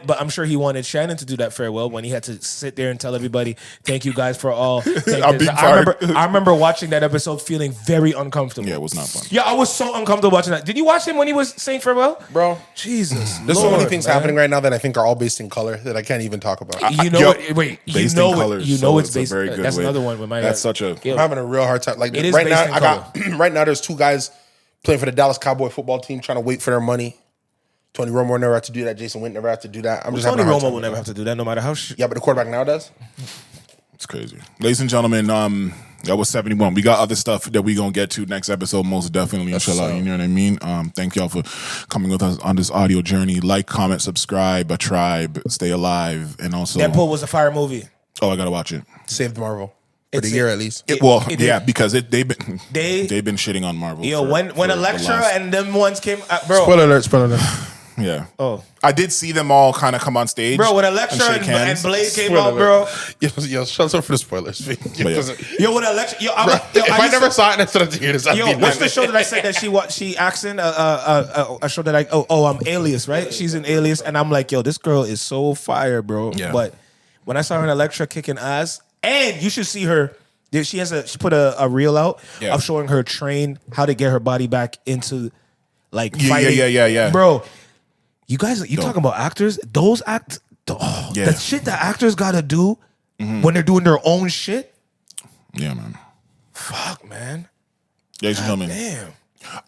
[SPEAKER 1] But I'm sure he wanted Shannon to do that farewell when he had to sit there and tell everybody, "Thank you guys for all." I remember watching that episode feeling very uncomfortable.
[SPEAKER 3] Yeah, it was not fun.
[SPEAKER 1] Yeah, I was so uncomfortable watching that. Did you watch him when he was saying farewell,
[SPEAKER 2] bro?
[SPEAKER 1] Jesus,
[SPEAKER 2] there's so many things happening right now that I think are all based in color that I can't even talk about.
[SPEAKER 3] It's
[SPEAKER 1] based.
[SPEAKER 3] Very good.
[SPEAKER 1] That's another one with my.
[SPEAKER 3] That's such a.
[SPEAKER 2] I'm having a real hard time. Like right now, right now there's two guys playing for the Dallas Cowboy football team trying to wait for their money. Tony Romo never had to do that. Jason Witten never had to do that. Tony
[SPEAKER 1] Romo will never have to do that, no matter how.
[SPEAKER 2] Yeah, but the quarterback now does.
[SPEAKER 3] It's crazy, ladies and gentlemen. That was 71. We got other stuff that we gonna get to next episode, most definitely. Inshallah, you know what I mean. Thank y'all for coming with us on this audio journey. Like, comment, subscribe, a tribe, stay alive, and also
[SPEAKER 1] Deadpool was a fire movie.
[SPEAKER 3] Oh, I gotta watch it.
[SPEAKER 2] Saved Marvel. For the year at least.
[SPEAKER 3] Because they've been shitting on Marvel.
[SPEAKER 1] Yo, when Elektra and them ones came, bro.
[SPEAKER 2] Spoiler alert.
[SPEAKER 3] Yeah.
[SPEAKER 1] Oh.
[SPEAKER 3] I did see them all kind of come on stage.
[SPEAKER 1] Bro, when Elektra and Blade came out, bro.
[SPEAKER 2] Yo, shut up for the spoilers.
[SPEAKER 1] Yo, when Elektra...
[SPEAKER 2] if I never saw it, I started to hear this.
[SPEAKER 1] What's the show that I said that she acts in? A show that I'm Alias, right? She's in Alias, and I'm like, yo, this girl is so fire, bro. Yeah. But when I saw her in Elektra kicking ass, and you should see her... She put a reel out of showing her train how to get her body back into like fighting.
[SPEAKER 3] Yeah.
[SPEAKER 1] Bro, you guys, talking about actors? Those the shit that actors gotta do when they're doing their own shit.
[SPEAKER 3] Yeah, man.
[SPEAKER 1] Fuck, man.
[SPEAKER 3] Ladies and gentlemen.
[SPEAKER 1] Damn.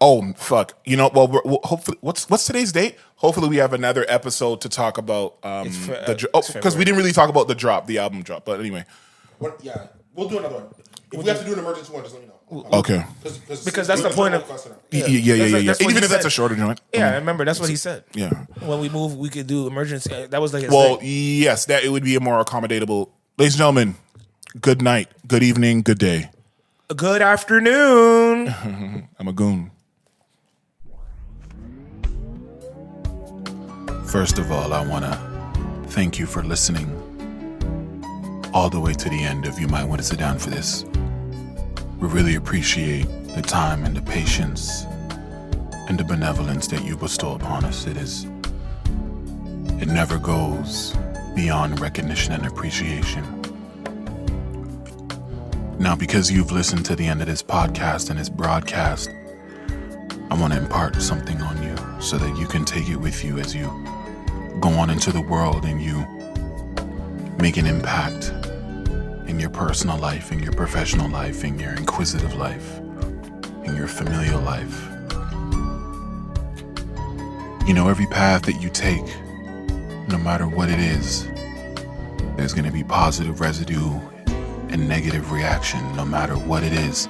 [SPEAKER 3] Oh, fuck. You know, well, hopefully, what's today's date? Hopefully we have another episode to talk about because we didn't really talk about the album drop. But anyway.
[SPEAKER 2] We'll do another one. If we have to do an emergency one, just let me know.
[SPEAKER 3] Okay.
[SPEAKER 1] Because that's the point of...
[SPEAKER 3] Yeah. Even if that's a shorter joint.
[SPEAKER 1] Yeah, I remember. That's what he said.
[SPEAKER 3] Yeah.
[SPEAKER 1] When we move, we could do emergency. That was like his
[SPEAKER 3] thing.
[SPEAKER 1] Yes,
[SPEAKER 3] that it would be a more accommodatable. Ladies and gentlemen, good night, good evening, good day.
[SPEAKER 1] Good afternoon.
[SPEAKER 3] I'm a goon. First of all, I want to thank you for listening. all the way to the end of You Might Want to Sit Down for This. We really appreciate the time and the patience and the benevolence that you bestow upon us. It never goes beyond recognition and appreciation. Now, because you've listened to the end of this podcast and this broadcast, I want to impart something on you so that you can take it with you as you go on into the world and you make an impact in your personal life, in your professional life, in your inquisitive life, in your familial life. You know, every path that you take, no matter what it is, there's going to be positive residue and negative reaction, no matter what it is.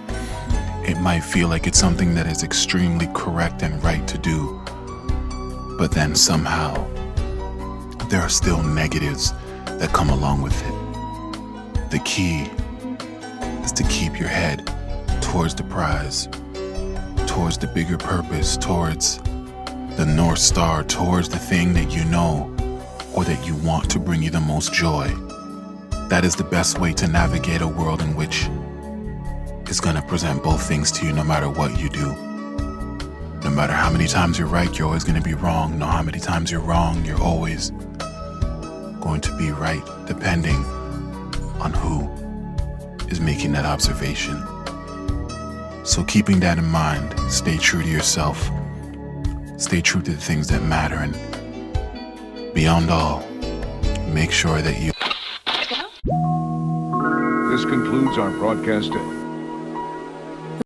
[SPEAKER 3] It might feel like it's something that is extremely correct and right to do, but then somehow there are still negatives that come along with it. The key is to keep your head towards the prize, towards the bigger purpose, towards the North Star, towards the thing that you know or that you want to bring you the most joy. That is the best way to navigate a world in which is going to present both things to you no matter what you do. No matter how many times you're right, you're always going to be wrong. No, how many times you're wrong, you're always going to be right, depending on who is making that observation. So keeping that in mind, stay true to yourself. Stay true to the things that matter, and beyond all, make sure that you...
[SPEAKER 4] This concludes our broadcast day.